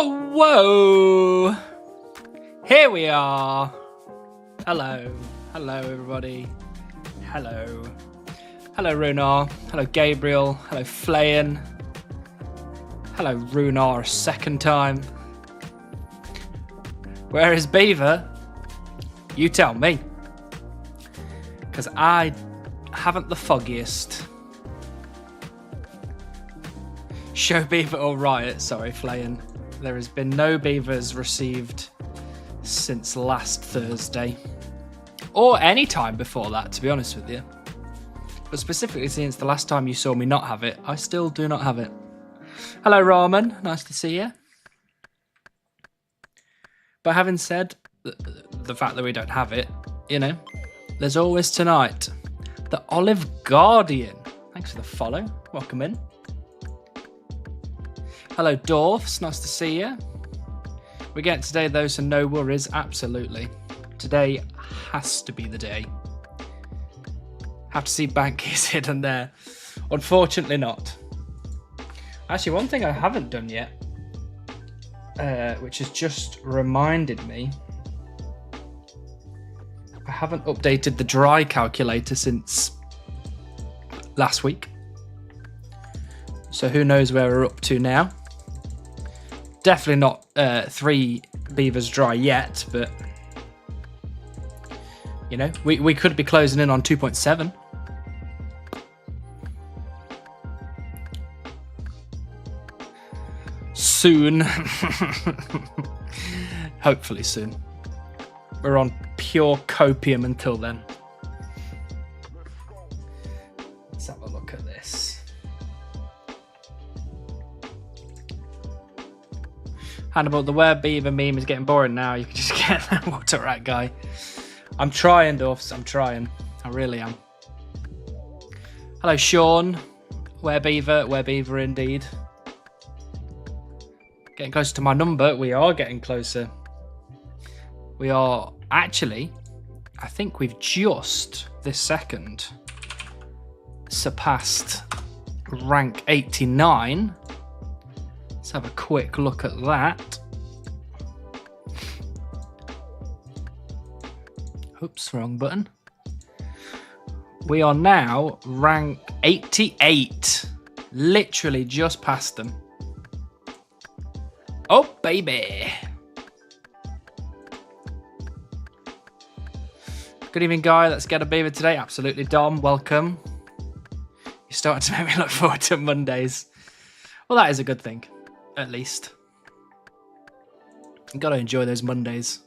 Whoa! Here we are. Hello. Hello, everybody. Hello. Hello, Runar. Hello, Gabriel. Hello, Flayan. Hello, Runar a second time. Where is Beaver? You tell me. Because I haven't the foggiest. Show Beaver or Riot. Sorry, Flayan. There has been no Beavers received since last Thursday. Or any time before that, to be honest with you. But specifically since the last time you saw me not have it, I still do not have it. Hello, Ramen. Nice to see you. But having said the fact that we don't have it, you know, there's always tonight. The Olive Guardian. Thanks for the follow. Welcome in. Hello, Dorfs. Nice to see you. We get today, though, so no worries. Absolutely. Today has to be the day. Have to see Banky's hidden there. Unfortunately not. Actually, one thing I haven't done yet, which has just reminded me, I haven't updated the dry calculator since last week. So who knows where we're up to now. Definitely not 3 beavers dry yet, but you know, we could be closing in on 2.7. Soon. Hopefully soon. We're on pure copium until then. Let's have a look at this. Hannibal, the where beaver meme is getting boring now. You can just get that water rat guy. I'm trying, Dorfs. I'm trying. I really am. Hello, Sean. Where beaver indeed. Getting closer to my number. We are getting closer. We are actually, I think we've just this second surpassed rank 89. Let's have a quick look at that. Oops, wrong button. We are now rank 88. Literally just past them. Oh, baby. Good evening, Guy. Let's get a beaver today. Absolutely, Dom. Welcome. You're starting to make me look forward to Mondays. Well, that is a good thing, at least. You've got to enjoy those Mondays.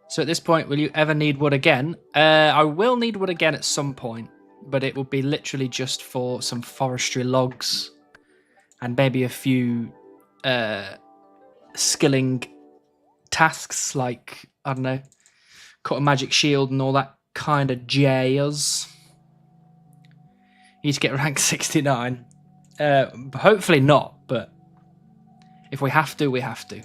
So at this point, will you ever need wood again? I will need wood again at some point, but it will be literally just for some forestry logs and maybe a few skilling tasks like, I don't know, cut a magic shield and all that kind of jazz. Need to get rank 69. Hopefully not, but if we have to, we have to.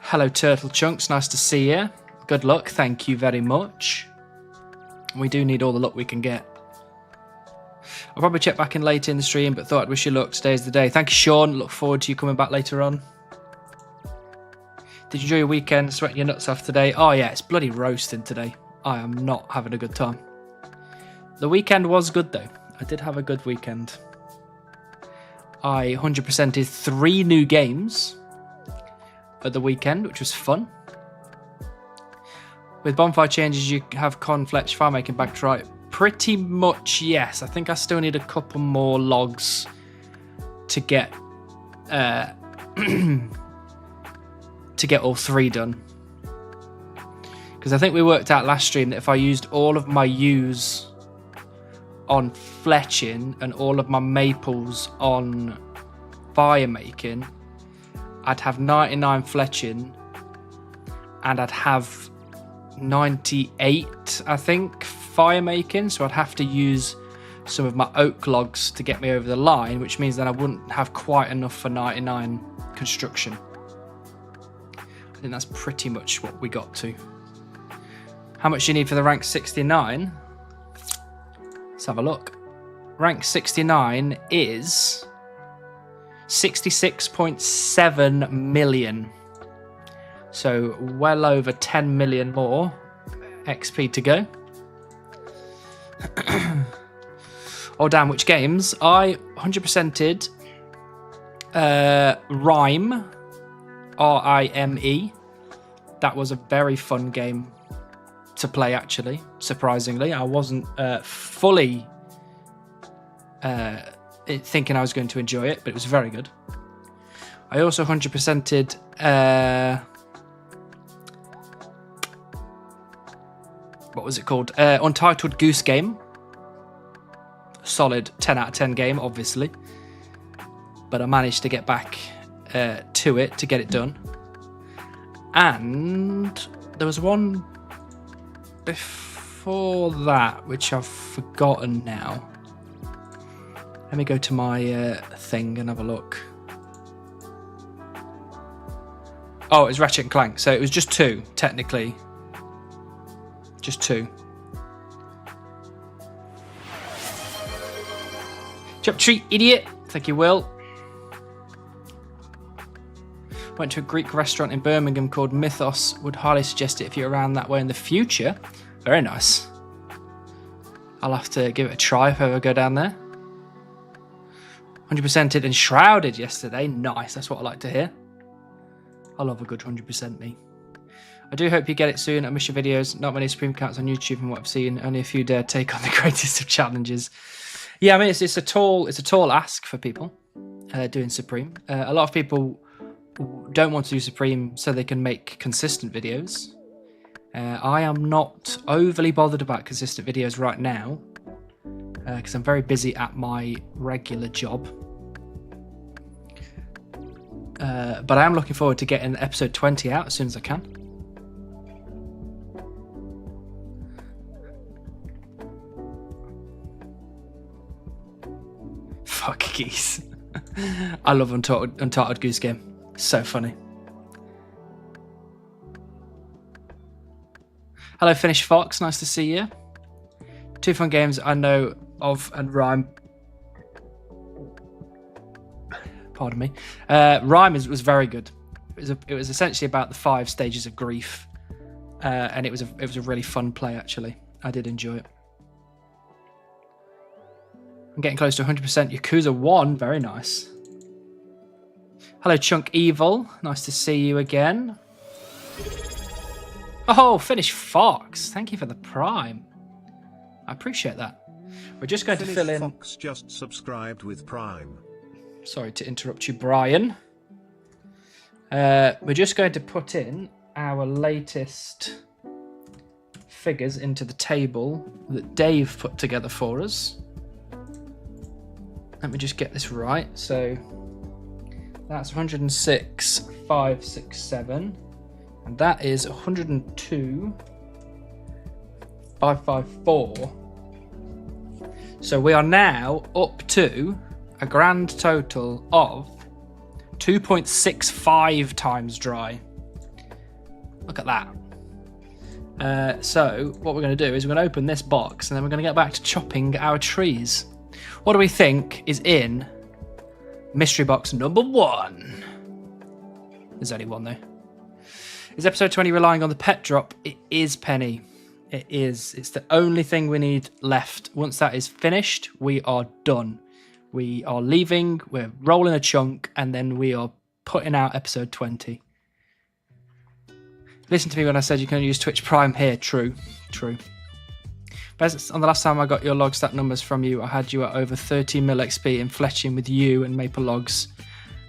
Hello, Turtle Chunks. Nice to see you. Good luck. Thank you very much. We do need all the luck we can get. I'll probably check back in later in the stream, but thought I'd wish you luck. Today's the day. Thank you, Sean. Look forward to you coming back later on. Did you enjoy your weekend? Sweating your nuts off today? Oh, yeah. It's bloody roasting today. I am not having a good time. The weekend was good, though. I did have a good weekend. I 100%ed 3 new games at the weekend, which was fun. With bonfire changes, you have Confletch farm making back to right. Pretty much, yes. I think I still need a couple more logs to get to get all 3 done. Because I think we worked out last stream that if I used all of my yews on fletching and all of my maples on fire making, I'd have 99 fletching and I'd have 98, I think, fire making. So I'd have to use some of my oak logs to get me over the line, which means that I wouldn't have quite enough for 99 construction. I think that's pretty much what we got to. How much do you need for the rank 69? Let's have a look. Rank 69 is 66.7 million. So well over 10 million more XP to go. Oh damn, which games? I 100%ed Rime, R-I-M-E. That was a very fun game to play, actually, surprisingly. I wasn't fully thinking I was going to enjoy it, but it was very good. I also 100%ed what was it called? Untitled Goose Game. Solid 10 out of 10 game, obviously. But I managed to get back to it to get it done. And there was one before that, which I've forgotten now. Let me go to my thing and have a look. Oh, it was Ratchet and Clank. So it was just 2, technically. Just 2. Chop treat, idiot. Thank you, Will. Went to a Greek restaurant in Birmingham called Mythos. Would highly suggest it if you're around that way in the future. Very nice. I'll have to give it a try if I ever go down there. 100%ed and shrouded yesterday. Nice, that's what I like to hear. I love a good 100% me. I do hope you get it soon. I miss your videos. Not many Supreme counts on YouTube from what I've seen. Only a few dare take on the greatest of challenges. Yeah, I mean it's a tall ask for people doing Supreme. A lot of people don't want to do Supreme so they can make consistent videos. I am not overly bothered about consistent videos right now because I'm very busy at my regular job. But I am looking forward to getting episode 20 out as soon as I can. Fuck geese. I love Untitled Goose Game. So funny. Hello, Finnish Fox. Nice to see you. 2 fun games I know of and Rime. Pardon me. Rime was very good. It was essentially about the 5 stages of grief, and it was a really fun play. Actually, I did enjoy it. I'm getting close to 100%. Yakuza 1, very nice. Hello, Chunk Evil. Nice to see you again. Oh, Finnish Fox. Thank you for the Prime. I appreciate that. We're just going to fill in. Fox just subscribed with Prime. Sorry to interrupt you, Brian. We're just going to put in our latest figures into the table that Dave put together for us. Let me just get this right. So that's 106, 5, 6, 7. And that is 102, 5, 5, 4. So we are now up to a grand total of 2.65 times dry. Look at that. So what we're going to do is we're going to open this box and then we're going to get back to chopping our trees. What do we think is in mystery box number 1? There's only one though. Is episode 20 relying on the pet drop? It is, Penny. It is. It's the only thing we need left. Once that is finished, we are done. We are leaving, we're rolling a chunk, and then we are putting out episode 20. Listen to me when I said you can use Twitch Prime here. True. But on the last time I got your log stat numbers from you, I had you at over 30 mil XP in fletching with you and maple logs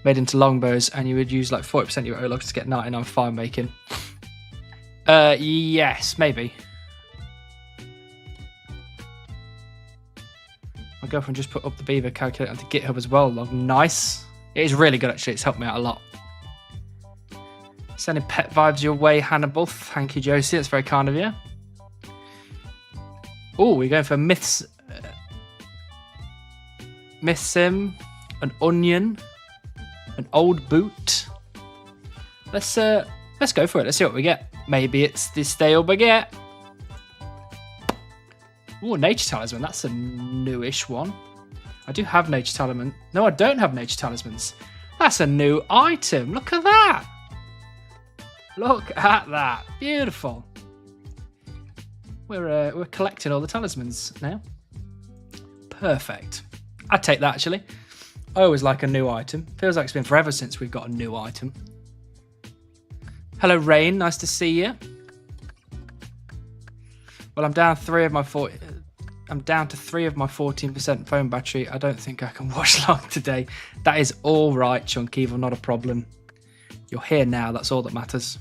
made into longbows, and you would use like 40% of your O logs to get 99 fire making. Yes, maybe. My girlfriend just put up the beaver calculator onto GitHub as well. Log, nice. It is really good actually. It's helped me out a lot. Sending pet vibes your way, Hannibal. Thank you, Josie. That's very kind of you. Oh, we're going for myths. Myth sim, an onion, an old boot. Let's go for it. Let's see what we get. Maybe it's the stale baguette. Oh, nature talisman. That's a newish one. I do have nature talisman. No, I don't have nature talismans. That's a new item. Look at that. Look at that. Beautiful. We're collecting all the talismans now. Perfect. I'd take that, actually. I always like a new item. Feels like it's been forever since we've got a new item. Hello, Rain. Nice to see you. Well, I'm down to 3 of my 14% phone battery. I don't think I can watch long today. That is all right, Chunky. Not a problem. You're here now. That's all that matters.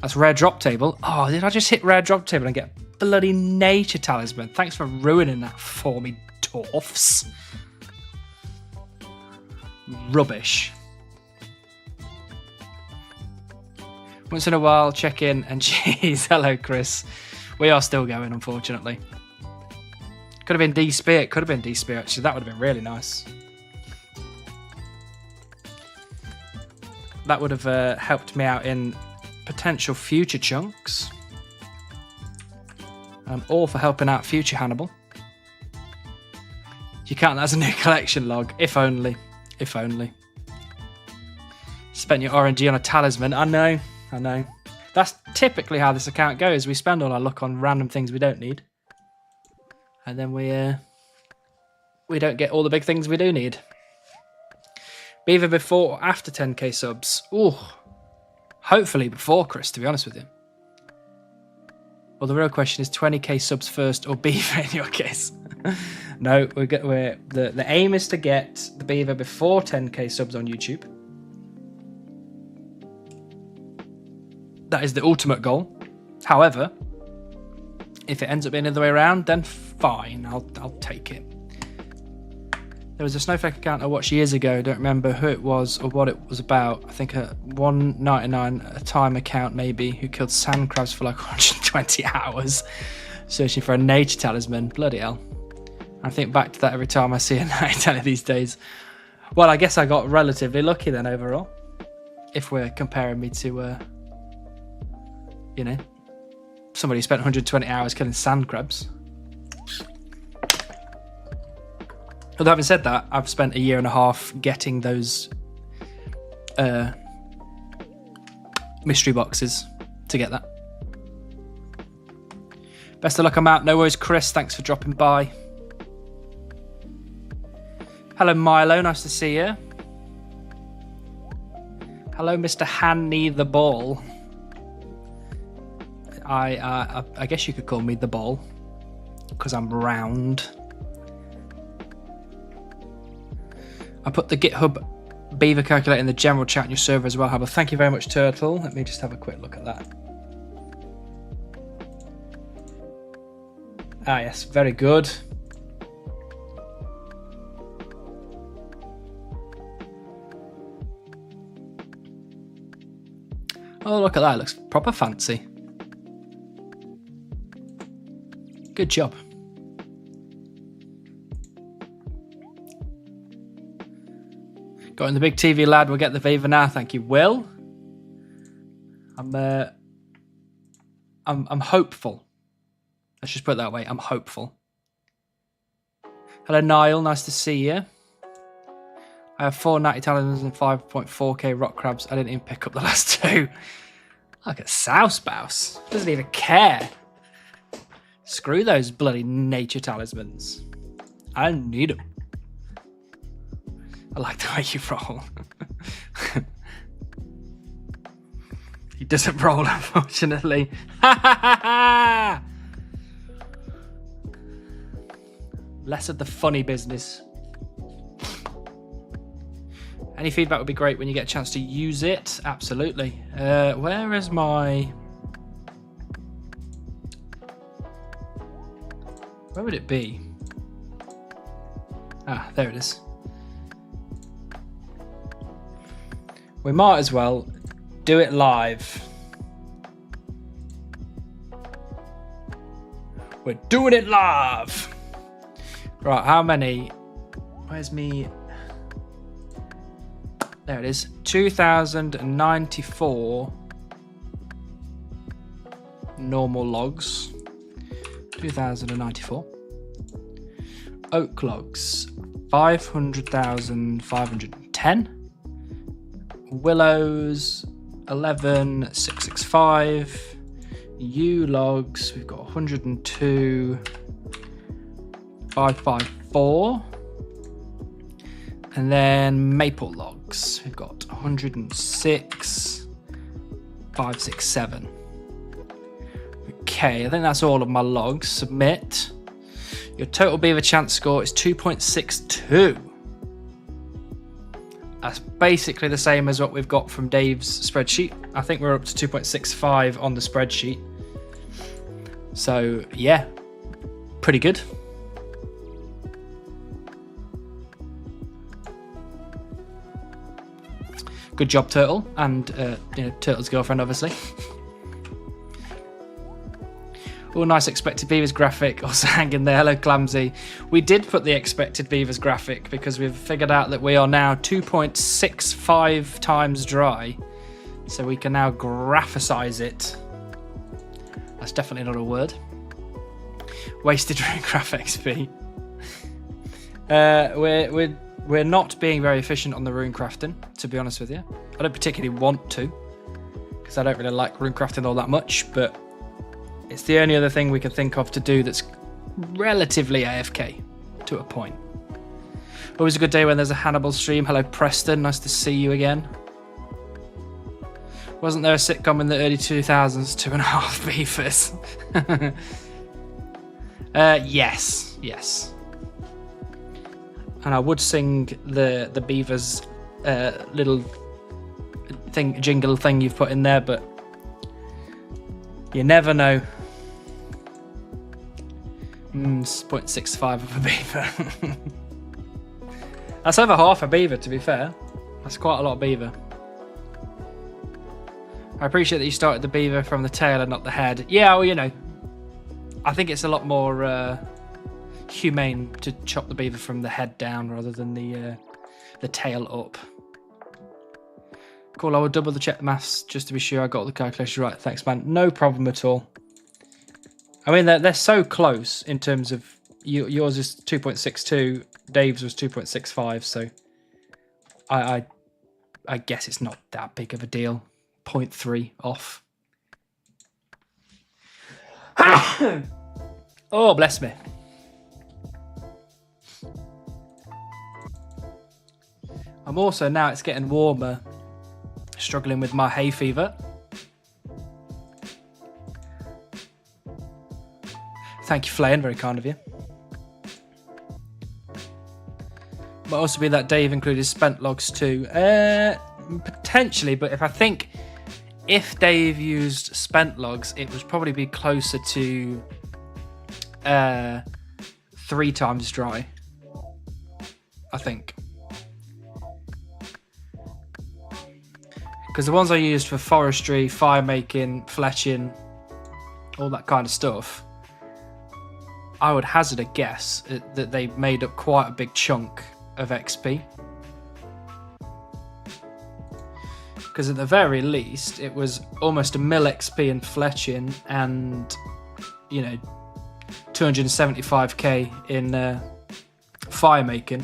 That's rare drop table. Oh, did I just hit rare drop table and get bloody nature talisman? Thanks for ruining that for me, dwarfs. Rubbish. Once in a while, check in and jeez, hello, Chris. We are still going, unfortunately. Could have been D-Spear. It could have been D-Spear, actually. That would have been really nice. That would have helped me out in potential future chunks. I'm all for helping out future Hannibal. You can't, that's a new collection log. If only. If only. Spent your RNG on a talisman. I know. That's typically how this account goes. We spend all our luck on random things we don't need. And then we don't get all the big things we do need. Either before or after 10k subs. Ooh. Hopefully before, Chris, to be honest with you. Well, the real question is 20k subs first or Beaver in your case. No, the aim is to get the Beaver before 10k subs on YouTube. That is the ultimate goal. However, if it ends up being the other way around, then fine, I'll take it. There was a Snowflake account I watched years ago. I don't remember who it was or what it was about. I think a 199 a time account maybe, who killed sand crabs for like 120 hours searching for a nature talisman. Bloody hell. I think back to that every time I see a nature talisman these days. Well, I guess I got relatively lucky then overall. If we're comparing me to, you know, somebody who spent 120 hours killing sand crabs. Although having said that, I've spent a year and a half getting those mystery boxes to get that. Best of luck, I'm out. No worries, Chris. Thanks for dropping by. Hello, Milo. Nice to see you. Hello, Mr. Hanny the Ball. I guess you could call me the Ball because I'm round. I put the GitHub Beaver calculator in the general chat in your server as well, Hubble. Thank you very much, Turtle. Let me just have a quick look at that. Ah, yes, very good. Oh, look at that. It looks proper fancy. Good job. Got in the big TV, lad. We'll get the Viva now. Thank you, Will. I'm hopeful. Let's just put it that way. I'm hopeful. Hello, Niall. Nice to see you. I have 4 natty talismans and 5.4k rock crabs. I didn't even pick up the last 2. Look at Sousebouse. Doesn't even care. Screw those bloody nature talismans. I don't need them. I like the way you roll. He doesn't roll, unfortunately. Less of the funny business. Any feedback would be great when you get a chance to use it. Absolutely. Where is my... Where would it be? Ah, there it is. We might as well do it live. We're doing it live. Right, how many? Where's me? There it is. 2,094 normal logs. 2,094. Oak logs, 500,510. Willows, 11,665. Yew logs, we've got 102, 554. And then maple logs, we've got 106, 567. Okay, I think that's all of my logs. Submit. Your total beaver chance score is 2.62. That's basically the same as what we've got from Dave's spreadsheet. I think we're up to 2.65 on the spreadsheet. So, yeah, pretty good. Good job, Turtle, and Turtle's girlfriend, obviously. Oh, nice expected beavers graphic also hanging there. Hello, Clamsy. We did put the expected beavers graphic because we've figured out that we are now 2.65 times dry. So we can now graphicize it. That's definitely not a word. Wasted rune graph XP. We're not being very efficient on the rune crafting, to be honest with you. I don't particularly want to, because I don't really like rune crafting all that much, but it's the only other thing we can think of to do that's relatively AFK to a point. Always a good day when there's a Hannibal stream. Hello, Preston. Nice to see you again. Wasn't there a sitcom in the early 2000s, 2.5 Beavers? Yes. And I would sing the Beavers little jingle thing you've put in there, but you never know. 0.65 of a beaver. That's over half a beaver, to be fair. That's quite a lot of beaver. I appreciate that you started the beaver from the tail and not the head. Yeah, well, you know, I think it's a lot more humane to chop the beaver from the head down rather than the tail up. Cool, I will double check the maths just to be sure I got the calculation right. Thanks, man. No problem at all. I mean, they're so close in terms of yours is 2.62, Dave's was 2.65, so I guess it's not that big of a deal. 0.3 off. Oh, bless me. I'm also, now it's getting warmer, struggling with my hay fever. Thank you, Flayn, very kind of you. Might also be that Dave included spent logs too. Potentially, but if Dave used spent logs, it would probably be closer to 3 times dry, I think. Because the ones I used for forestry, fire making, fletching, all that kind of stuff, I would hazard a guess that they made up quite a big chunk of XP. Because at the very least, it was almost a mil XP in fletching and, 275k in fire making,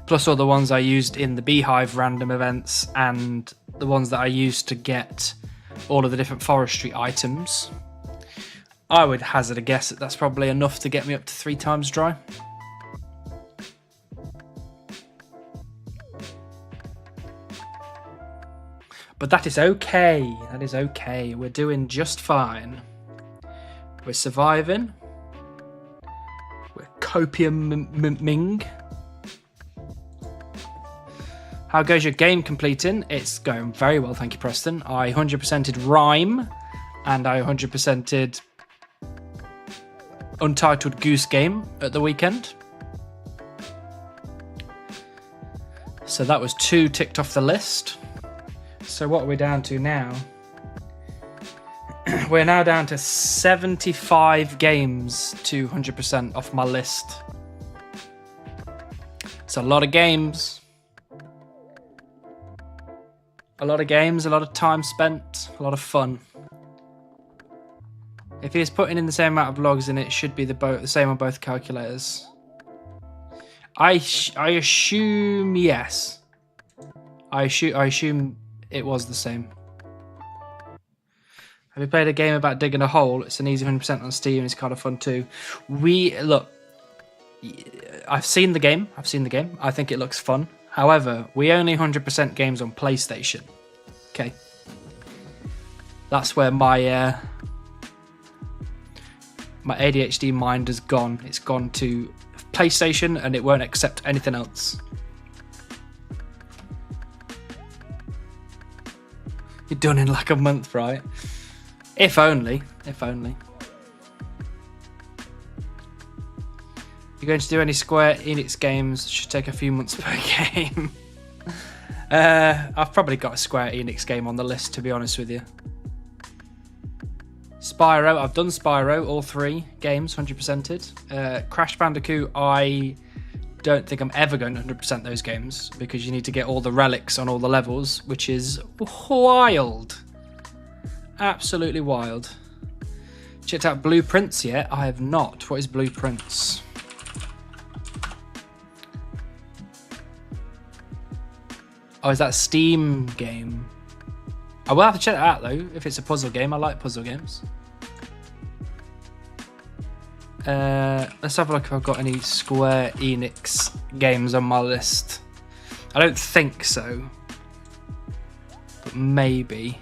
plus all the ones I used in the beehive random events and the ones that I used to get all of the different forestry items. I would hazard a guess that that's probably enough to get me up to 3 times dry. But that is okay. That is okay. We're doing just fine. We're surviving. We're copiuming. How goes your game completing? It's going very well, thank you, Preston. I 100%ed Rhyme, and I 100%ed Untitled Goose Game at the weekend. So that was 2 ticked off the list. So what are we down to now? We're now down to 75 games to 100% off my list. It's a lot of games. A lot of games, a lot of time spent, a lot of fun. If he's putting in the same amount of logs, then it should be the same on both calculators. I assume yes. I assume it was the same. Have you played a game about digging a hole? It's an easy 100% on Steam. It's kind of fun too. Look. I've seen the game. I think it looks fun. However, we only 100% games on PlayStation. Okay. That's where my my ADHD mind has gone. It's gone to PlayStation and it won't accept anything else. You're done in like a month, right? If only. If only. You're going to do any Square Enix games? Should take a few months per game. I've probably got a Square Enix game on the list, to be honest with you. Spyro, I've done Spyro, all 3 games, 100%ed. Crash Bandicoot, I don't think I'm ever going to 100% those games because you need to get all the relics on all the levels, which is wild. Absolutely wild. Checked out Blueprints yet? I have not. What is Blueprints? Oh, is that a Steam game? I will have to check that out though, if it's a puzzle game. I like puzzle games. Let's have a look if I've got any Square Enix games on my list. I don't think so. But maybe.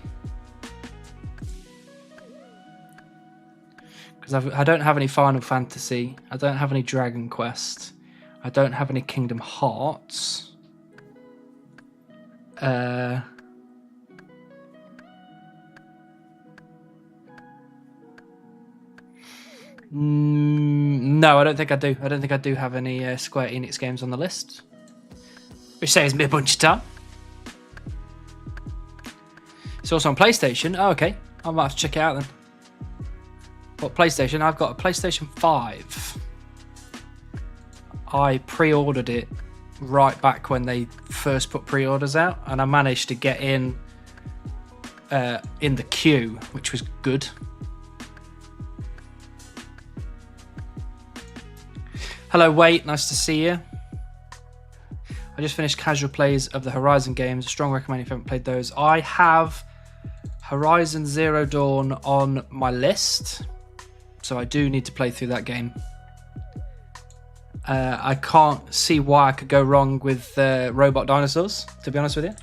Because I don't have any Final Fantasy. I don't have any Dragon Quest. I don't have any Kingdom Hearts. No, I don't think I do. I don't think I do have any Square Enix games on the list. Which saves me a bunch of time. It's also on PlayStation. Oh, okay. I might have to check it out then. What PlayStation? I've got a PlayStation 5. I pre-ordered it right back when they first put pre-orders out, and I managed to get in the queue, which was good. Hello, Wait, nice to see you. I just finished casual plays of the Horizon games. Strong recommend if you haven't played those. I have Horizon Zero Dawn on my list, so I do need to play through that game. I can't see why I could go wrong with robot dinosaurs, to be honest with you.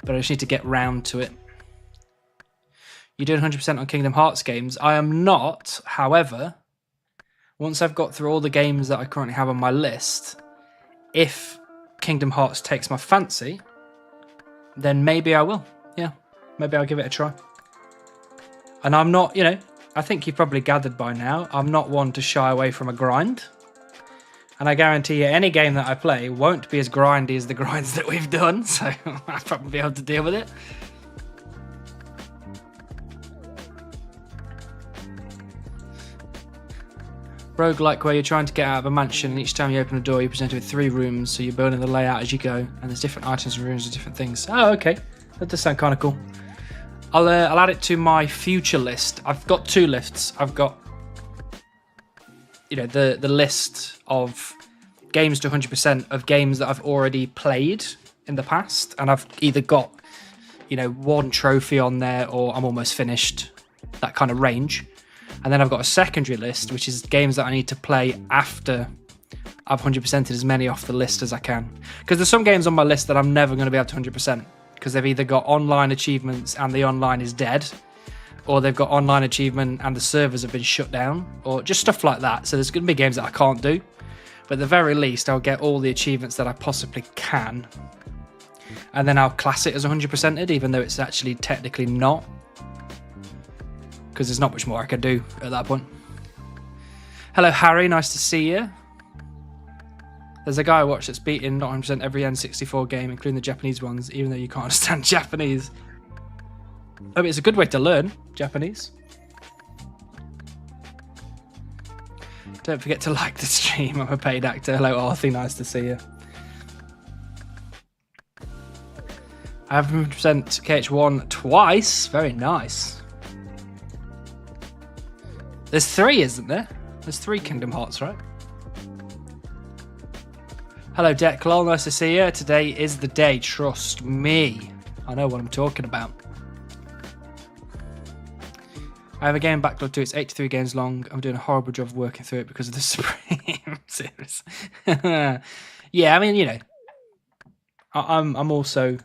But I just need to get round to it. You're doing 100% on Kingdom Hearts games. I am not, however, once I've got through all the games that I currently have on my list, if Kingdom Hearts takes my fancy, then maybe I will. Yeah, maybe I'll give it a try. And I'm not, I think you've probably gathered by now, I'm not one to shy away from a grind. And I guarantee you, any game that I play won't be as grindy as the grinds that we've done, so I'll probably be able to deal with it. Roguelike, where you're trying to get out of a mansion, and each time you open a door, you're presented with 3 rooms, so you're building the layout as you go, and there's different items and rooms and different things. Oh, okay. That does sound kind of cool. I'll add it to my future list. I've got 2 lists. I've got, the list of games to 100% of games that I've already played in the past, and I've either got, 1 trophy on there, or I'm almost finished, that kind of range. And then I've got a secondary list, which is games that I need to play after I've 100%ed as many off the list as I can. Because there's some games on my list that I'm never going to be able to 100%. Because they've either got online achievements and the online is dead, or they've got online achievement and the servers have been shut down, or just stuff like that. So there's going to be games that I can't do. But at the very least, I'll get all the achievements that I possibly can. And then I'll class it as 100%ed, even though it's actually technically not. Because there's not much more I can do at that point. Hello, Harry. Nice to see you. There's a guy I watch that's beating not 100% every N64 game, including the Japanese ones, even though you can't understand Japanese. I mean, it's a good way to learn Japanese. Don't forget to like the stream. I'm a paid actor. Hello, Arthur. Nice to see you. I have 100% KH1 twice. Very nice. There's 3, isn't there? There's 3 Kingdom Hearts, right? Hello, Declan. Nice to see you. Today is the day. Trust me. I know what I'm talking about. I have a game backlog too. It's 83 games long. I'm doing a horrible job of working through it because of the Supreme series. Yeah, I mean, you know, I'm also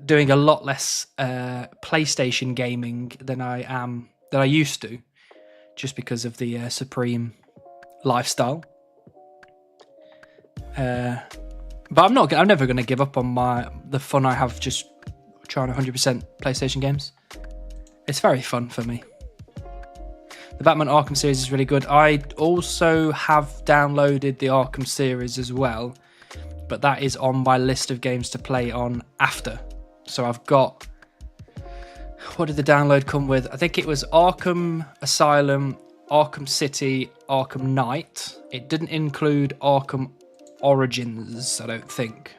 doing a lot less PlayStation gaming than I used to, just because of the Supreme lifestyle. But I'm never going to give up on the fun I have just trying 100% PlayStation games. It's very fun for me. The Batman Arkham series is really good. I also have downloaded the Arkham series as well, but that is on my list of games to play on after. So I've got... What did the download come with? I think it was Arkham Asylum, Arkham City, Arkham Knight. It didn't include Arkham Origins, I don't think.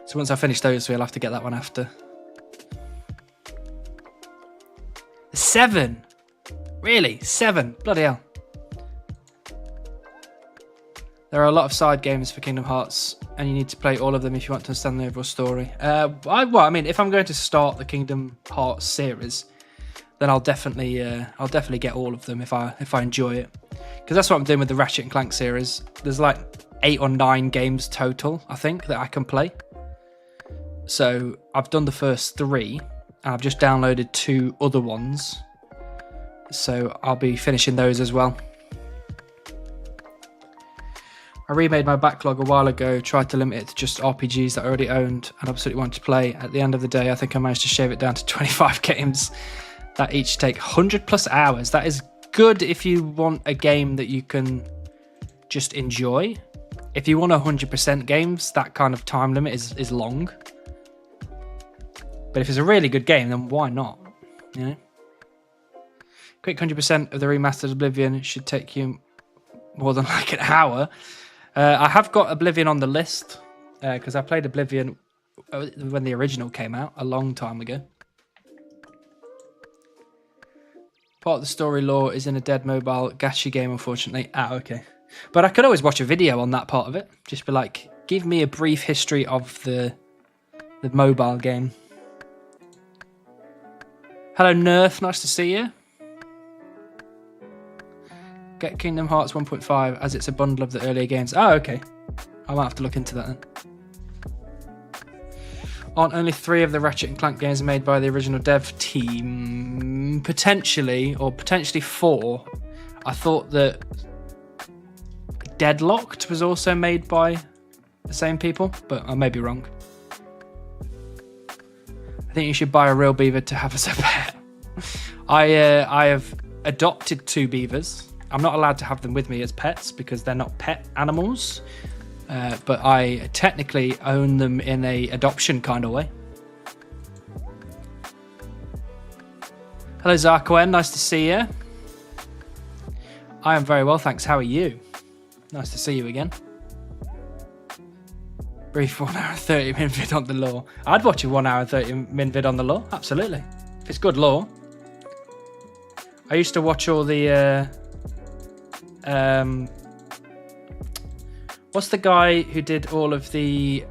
So once I finish those, we'll have to get that one after. 7? Really? 7? Bloody hell. There are a lot of side games for Kingdom Hearts, and you need to play all of them if you want to understand the overall story. I mean, if I'm going to start the Kingdom Hearts series, then I'll definitely get all of them if I enjoy it, because that's what I'm doing with the Ratchet and Clank series. There's like 8 or 9 games total, I think, that I can play. So I've done the first 3, and I've just downloaded 2 other ones. So I'll be finishing those as well. I remade my backlog a while ago, tried to limit it to just RPGs that I already owned and absolutely wanted to play. At the end of the day, I think I managed to shave it down to 25 games that each take 100 plus hours. That is good if you want a game that you can just enjoy. If you want 100% games, that kind of time limit is long. But if it's a really good game, then why not? You know? Quick 100% of the remastered Oblivion should take you more than like an hour. I have got Oblivion on the list because I played Oblivion when the original came out a long time ago. Part of the story lore is in a dead mobile gacha game, unfortunately. Okay. But I could always watch a video on that part of it. Just be like, give me a brief history of the mobile game. Hello, Nerf. Nice to see you. Get Kingdom Hearts 1.5 as it's a bundle of the earlier games. Oh, okay. I might have to look into that then. Aren't only 3 of the Ratchet and Clank games made by the original dev team? Potentially, or potentially 4. I thought that Deadlocked was also made by the same people, but I may be wrong. I think you should buy a real beaver to have as a pet. I have adopted 2 beavers. I'm not allowed to have them with me as pets because they're not pet animals, but I technically own them in a adoption kind of way. Hello, Zarkoen. Nice to see you. I am very well, thanks. How are you? Nice to see you again. Brief 1 hour and 30 min vid on the lore. I'd watch a 1 hour and 30 min vid on the lore. Absolutely. If it's good lore. I used to watch all the... what's the guy who did all of the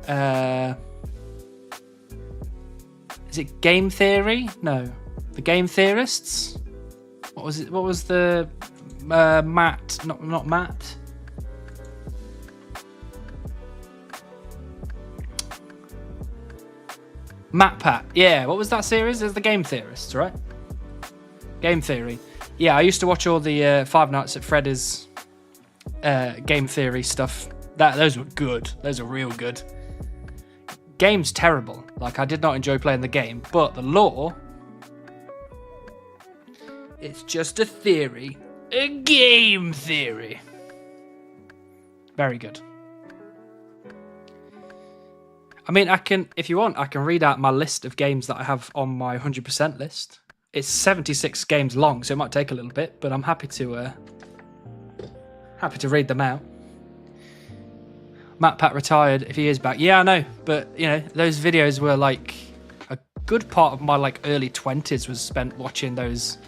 is it Game Theory? No, the Game Theorists. What was it? What was the Matt? Not Matt. Matt Pat. Yeah, what was that series? There's the Game Theorists, right? Game Theory. Yeah, I used to watch all the Five Nights at Freddy's game theory stuff. Those were good. Those are real good. Game's terrible. Like, I did not enjoy playing the game, but the lore, it's just a theory. A game theory. Very good. I mean, if you want, I can read out my list of games that I have on my 100% list. It's 76 games long, so it might take a little bit, but I'm happy to read them out. Matt Pat retired a few years back. Yeah, I know, but you know, those videos were like a good part of my like early 20s was spent watching those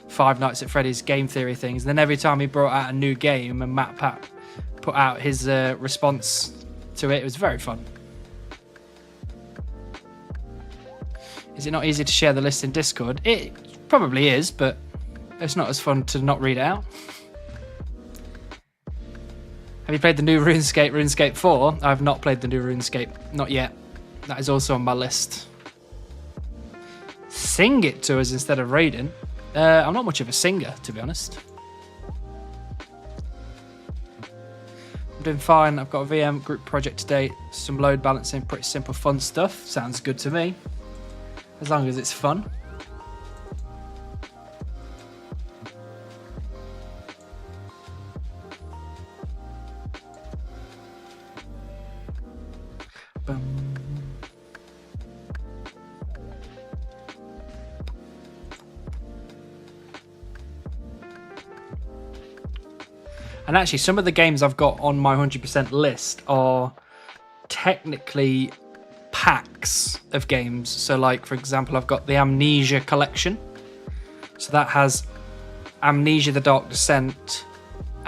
Five Nights at Freddy's game theory things. And then every time he brought out a new game and Matt Pat put out his response to it. It was very fun. Is it not easy to share the list in Discord? It probably is, but it's not as fun to not read it out. Have you played the new RuneScape 4? I have not played the new RuneScape, not yet. That is also on my list. Sing it to us instead of raiding. I'm not much of a singer, to be honest. I'm doing fine. I've got a VM group project today, some load balancing, pretty simple fun stuff. Sounds good to me, as long as it's fun. And actually, some of the games I've got on my 100% list are technically packs of games. So, like, for example, I've got the Amnesia collection. So that has Amnesia: The Dark Descent,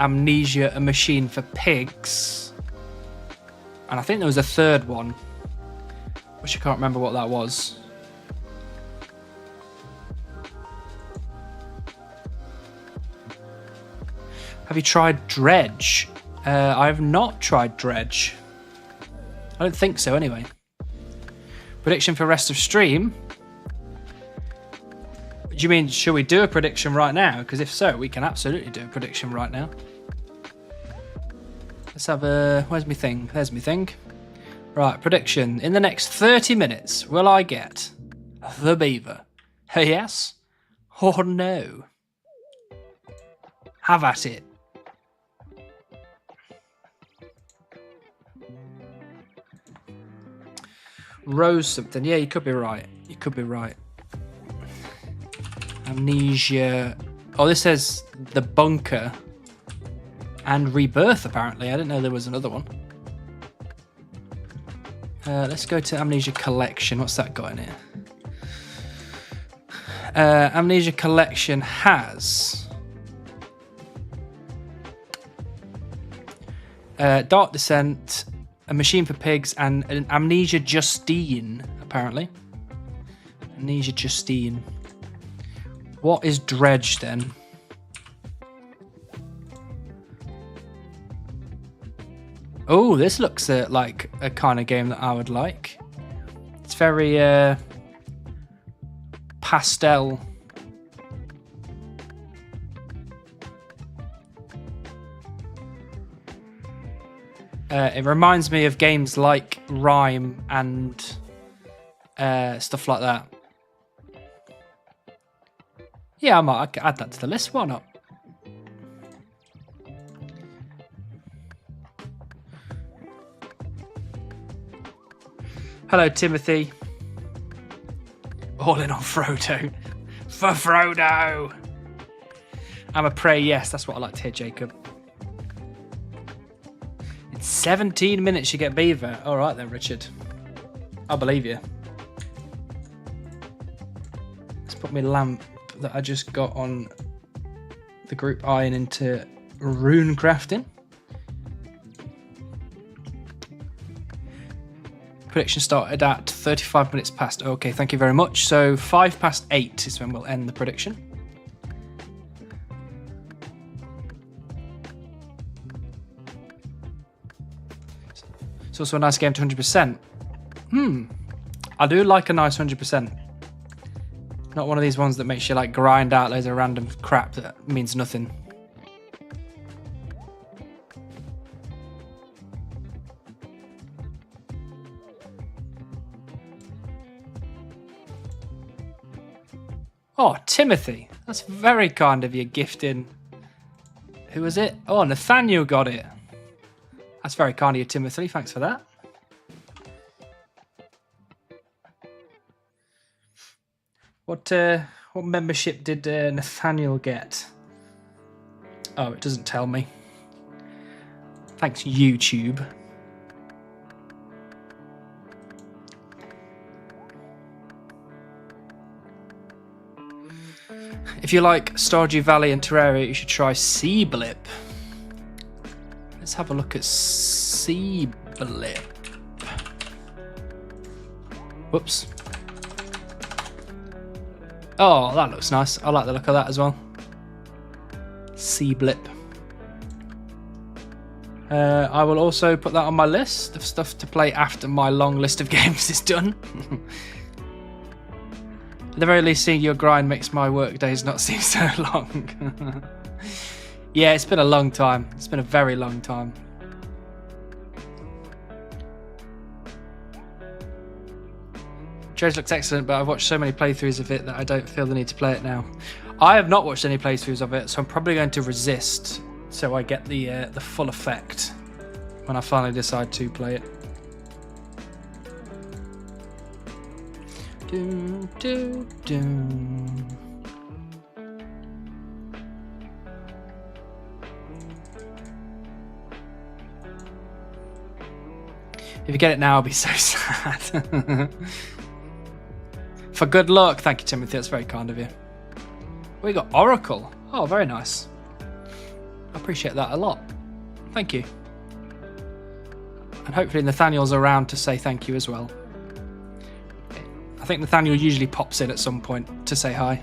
Amnesia: A Machine for Pigs, and I think there was a third one, which I can't remember what that was. Have you tried Dredge? I have not tried Dredge. I don't think so, anyway. Prediction for rest of stream? Do you mean, should we do a prediction right now? Because if so, we can absolutely do a prediction right now. Let's have a... Where's my thing? There's my thing. Right, prediction. In the next 30 minutes, will I get the beaver? Yes or no? Have at it. Rose something. Yeah, you could be right. You could be right. Amnesia. Oh, this says The Bunker and Rebirth, apparently. I didn't know there was another one. Let's go to Amnesia Collection. What's that got in it? Amnesia Collection has Dark Descent, A Machine for Pigs, and an Amnesia Justine, apparently. Amnesia Justine. What is Dredge, then? Oh, this looks like a kind of game that I would like. It's very pastel. It reminds me of games like Rime and stuff like that. Yeah, I might add that to the list. Why not? Hello, Timothy. All in on Frodo. For Frodo! I'm a prey, yes. That's what I like to hear, Jacob. In 17 minutes you get beaver. All right then, Richard. I believe you. Let's put my lamp that I just got on the group iron into rune crafting. Prediction started at 35 minutes past. Okay, thank you very much. So 8:05 is when we'll end the prediction. It's also a nice game to 100%. I do like a nice 100%. Not one of these ones that makes you like grind out loads of random crap that means nothing. Oh, Timothy. That's very kind of you gifting. Who was it? Oh, Nathaniel got it. That's very kind of you, Timothy. Thanks for that. What membership did Nathaniel get? Oh, it doesn't tell me. Thanks, YouTube. If you like Stardew Valley and Terraria, you should try Sea Blip. Let's have a look at Sea Blip. Whoops. Oh, that looks nice. I like the look of that as well. Sea Blip. I will also put that on my list of stuff to play after my long list of games is done. At the very least, seeing your grind makes my work days not seem so long. Yeah, it's been a long time. It's been a very long time. Trace looks excellent, but I've watched so many playthroughs of it that I don't feel the need to play it now. I have not watched any playthroughs of it, so I'm probably going to resist so I get the full effect when I finally decide to play it. Do, do, do. If you get it now, I'll be so sad. For good luck. Thank you, Timothy. That's very kind of you. We got Oracle. Oh, very nice. I appreciate that a lot. Thank you. And hopefully Nathaniel's around to say thank you as well. I think Nathaniel usually pops in at some point to say hi.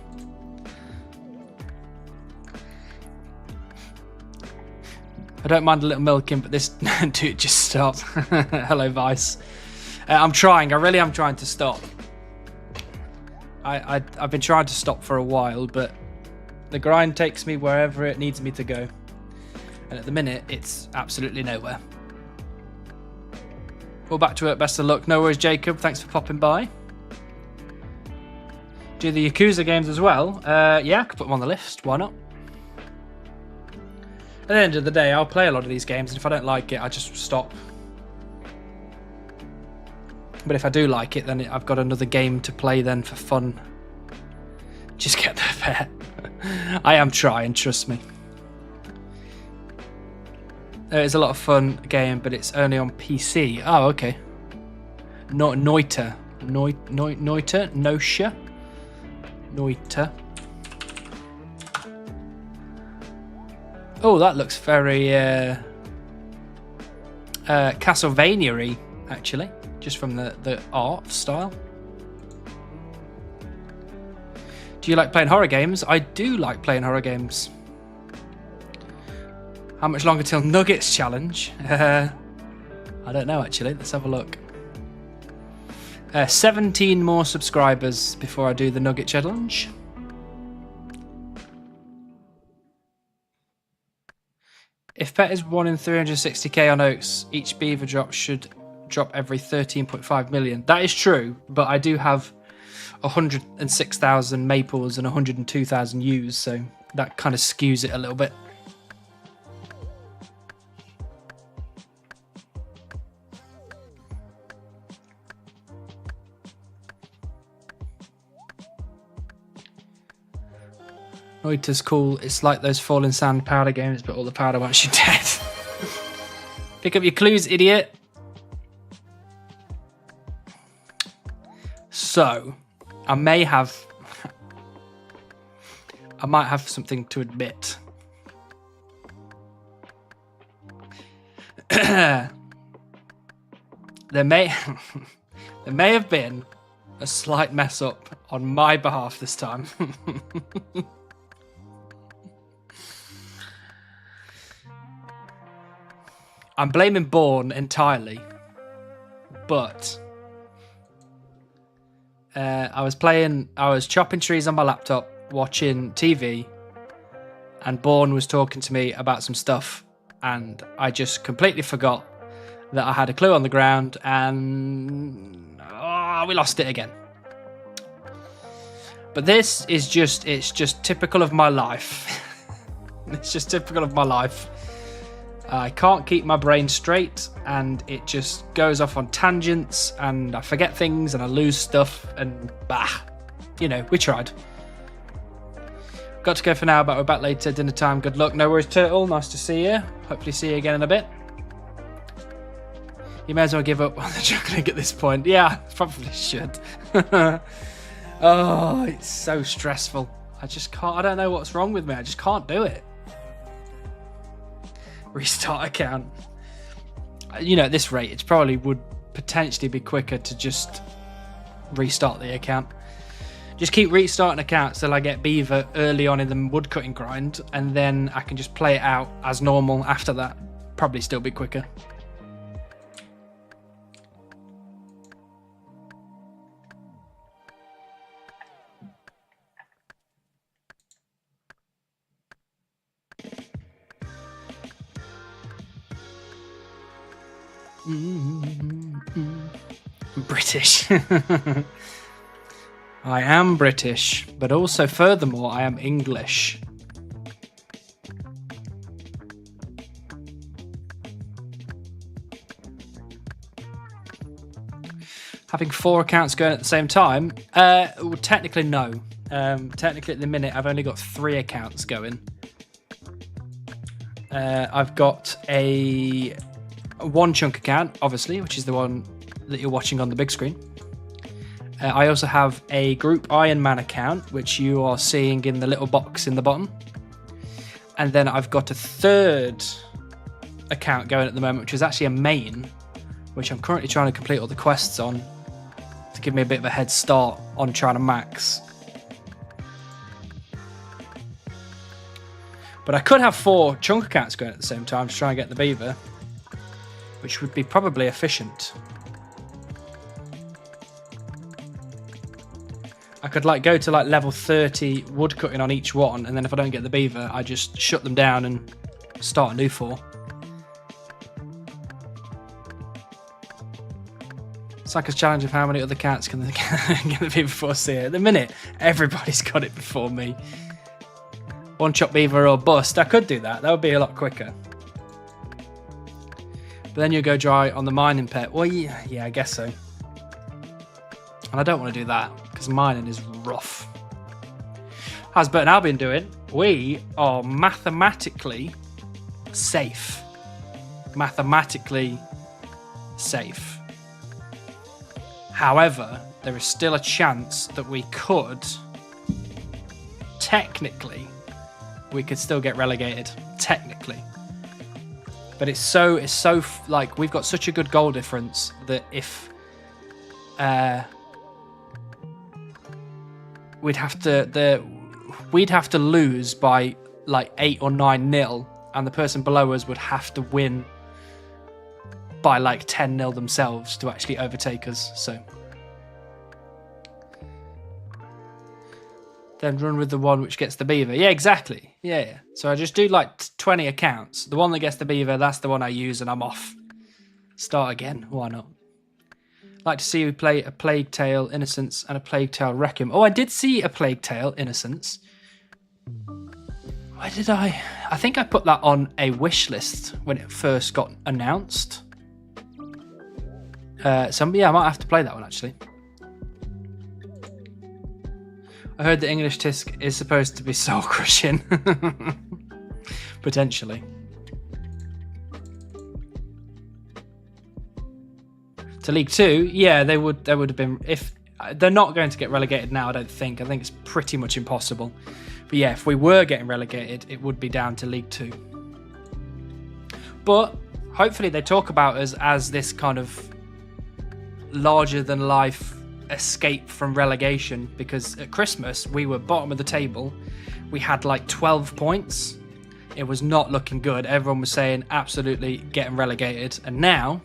I don't mind a little milking, but this dude just stopped. Hello, Vice. I'm trying. I really am trying to stop. I've been trying to stop for a while, but the grind takes me wherever it needs me to go. And at the minute, it's absolutely nowhere. Well, back to it. Best of luck. No worries, Jacob. Thanks for popping by. Do the Yakuza games as well? Yeah, I could put them on the list. Why not? At the end of the day, I'll play a lot of these games, and if I don't like it, I just stop. But if I do like it, then I've got another game to play then for fun. Just get there. I am trying, trust me. It's a lot of fun game, but it's only on PC. Oh, okay. Noita. Oh, that looks very Castlevania-y, actually, just from the art style. Do you like playing horror games? I do like playing horror games. How much longer till Nuggets challenge? I don't know, actually. Let's have a look. 17 more subscribers before I do the Nugget challenge. If pet is 1 in 360k on Oaks, each beaver drop should drop every 13.5 million. That is true, but I do have 106,000 maples and 102,000 U's, so that kind of skews it a little bit. Noita's cool. It's like those falling sand powder games, but all the powder wants you dead. Pick up your clues, idiot. So, I might have something to admit. There may have been a slight mess up on my behalf this time. I'm blaming Bourne entirely, but I was chopping trees on my laptop, watching TV, and Bourne was talking to me about some stuff, and I just completely forgot that I had a clue on the ground, and we lost it again. But this is it's just typical of my life. It's just typical of my life. I can't keep my brain straight, and it just goes off on tangents, and I forget things, and I lose stuff, and bah. You know, we tried. Got to go for now, but we're back later. Dinner time. Good luck. No worries, Turtle. Nice to see you. Hopefully see you again in a bit. You may as well give up on the juggling at this point. Yeah, probably should. Oh, it's so stressful. I just can't. I don't know what's wrong with me. I just can't do it. restart account. You know, at this rate, it probably would potentially be quicker to just restart the account. Just keep restarting accounts till I get beaver early on in the woodcutting grind, and then I can just play it out as normal after that. Probably still be quicker. British. I am British, but also furthermore, I am English. Having 4 accounts going at the same time? Well, technically, no. Technically, at the minute, I've only got 3 accounts going. I've got a one chunk account, obviously, which is the one that you're watching on the big screen. I also have a group Iron Man account, which you are seeing in the little box in the bottom. And then I've got a 3rd account going at the moment, which is actually a main, which I'm currently trying to complete all the quests on to give me a bit of a head start on trying to max. But I could have 4 chunk accounts going at the same time to try and get the beaver, which would be probably efficient. I could go to level 30 woodcutting on each one, and then if I don't get the beaver, I just shut them down and start a new 4. It's like a challenge of how many other cats can get the beaver before see it. At the minute, everybody's got it before me. One chop beaver or bust. I could do that. That would be a lot quicker. But then you go dry on the mining pet. Well, yeah, I guess so. And I don't want to do that because mining is rough. How's Bert and Albion doing? We are mathematically safe. Mathematically safe. However, there is still a chance that we could, technically, we could still get relegated. Technically. But it's so we've got such a good goal difference that if we'd have to lose by 8 or 9-0, and the person below us would have to win by 10-0 themselves to actually overtake us. So then run with the one which gets the beaver. Yeah, exactly. Yeah. So I just do 20 accounts. The one that gets the beaver, that's the one I use, and I'm off. Start again. Why not? Like to see you play a Plague Tale Innocence and a Plague Tale Requiem. Oh, I did see a Plague Tale Innocence. Where did I? I think I put that on a wish list when it first got announced. Yeah, I might have to play that one actually. I heard the English Tisk is supposed to be soul crushing. Potentially. To League 2, yeah, they would have been, if they're not going to get relegated now, I don't think. I think it's pretty much impossible. But yeah, if we were getting relegated, it would be down to League 2. But hopefully they talk about us as this kind of larger than life escape from relegation, because at Christmas we were bottom of the table. We had 12 points. It was not looking good. Everyone was saying absolutely getting relegated, and now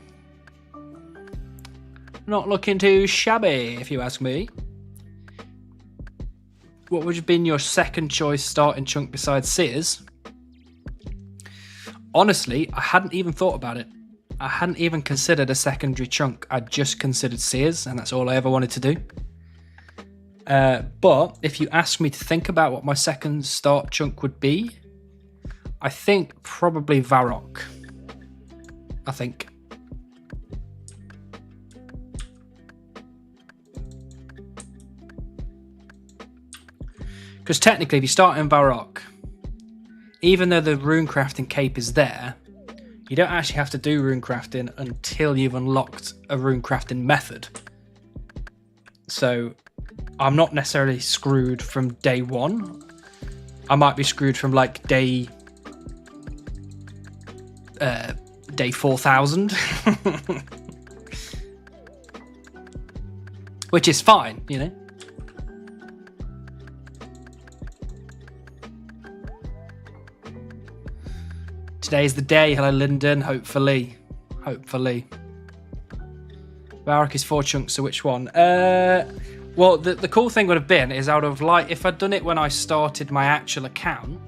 not looking too shabby, if you ask me. What would have been your second choice starting chunk besides Sears? Honestly, I hadn't even thought about it. I hadn't even considered a secondary chunk. I just considered Sears, and that's all I ever wanted to do. But if you ask me to think about what my second start chunk would be, I think probably Varrock. I think. Because technically, if you start in Varrock, even though the runecrafting cape is there, you don't actually have to do runecrafting until you've unlocked a runecrafting method. So I'm not necessarily screwed from day 1. I might be screwed from day day 4000. Which is fine, you know. Today's the day. Hello, Lyndon. Hopefully. Varrock is 4 chunks, so which one? Well, the cool thing would have been is I would have liked, if I'd done it when I started my actual account,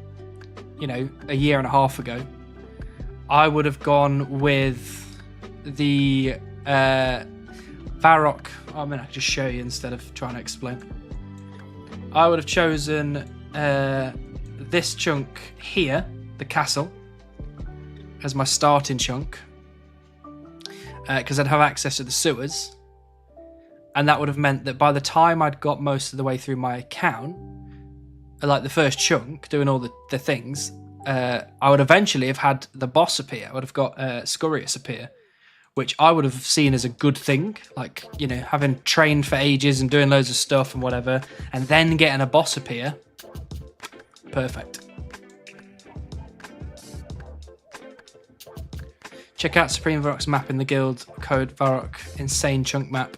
you know, a year and a half ago, I would have gone with the Varrock. I mean, I could just show you instead of trying to explain. I would have chosen this chunk here, the castle, as my starting chunk, because I'd have access to the sewers, and that would have meant that by the time I'd got most of the way through my account, like the first chunk, doing all the things, I would eventually have had the boss appear. I would have got Scurius appear, which I would have seen as a good thing, like, you know, having trained for ages and doing loads of stuff and whatever, and then getting a boss appear. Perfect. Check out Supreme Varrock's map in the guild code Varrock insane chunk map.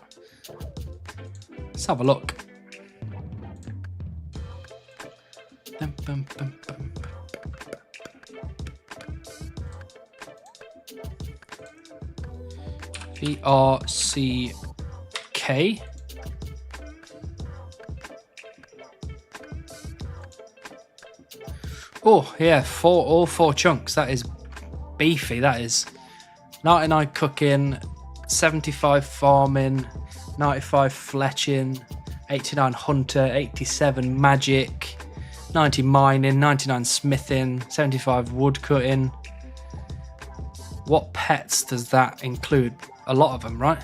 Let's have a look. VRCK. Oh yeah, all four chunks. That is beefy. That is 99 cooking, 75 farming, 95 fletching, 89 hunter, 87 magic, 90 mining, 99 smithing, 75 woodcutting. What pets does that include? A lot of them, right?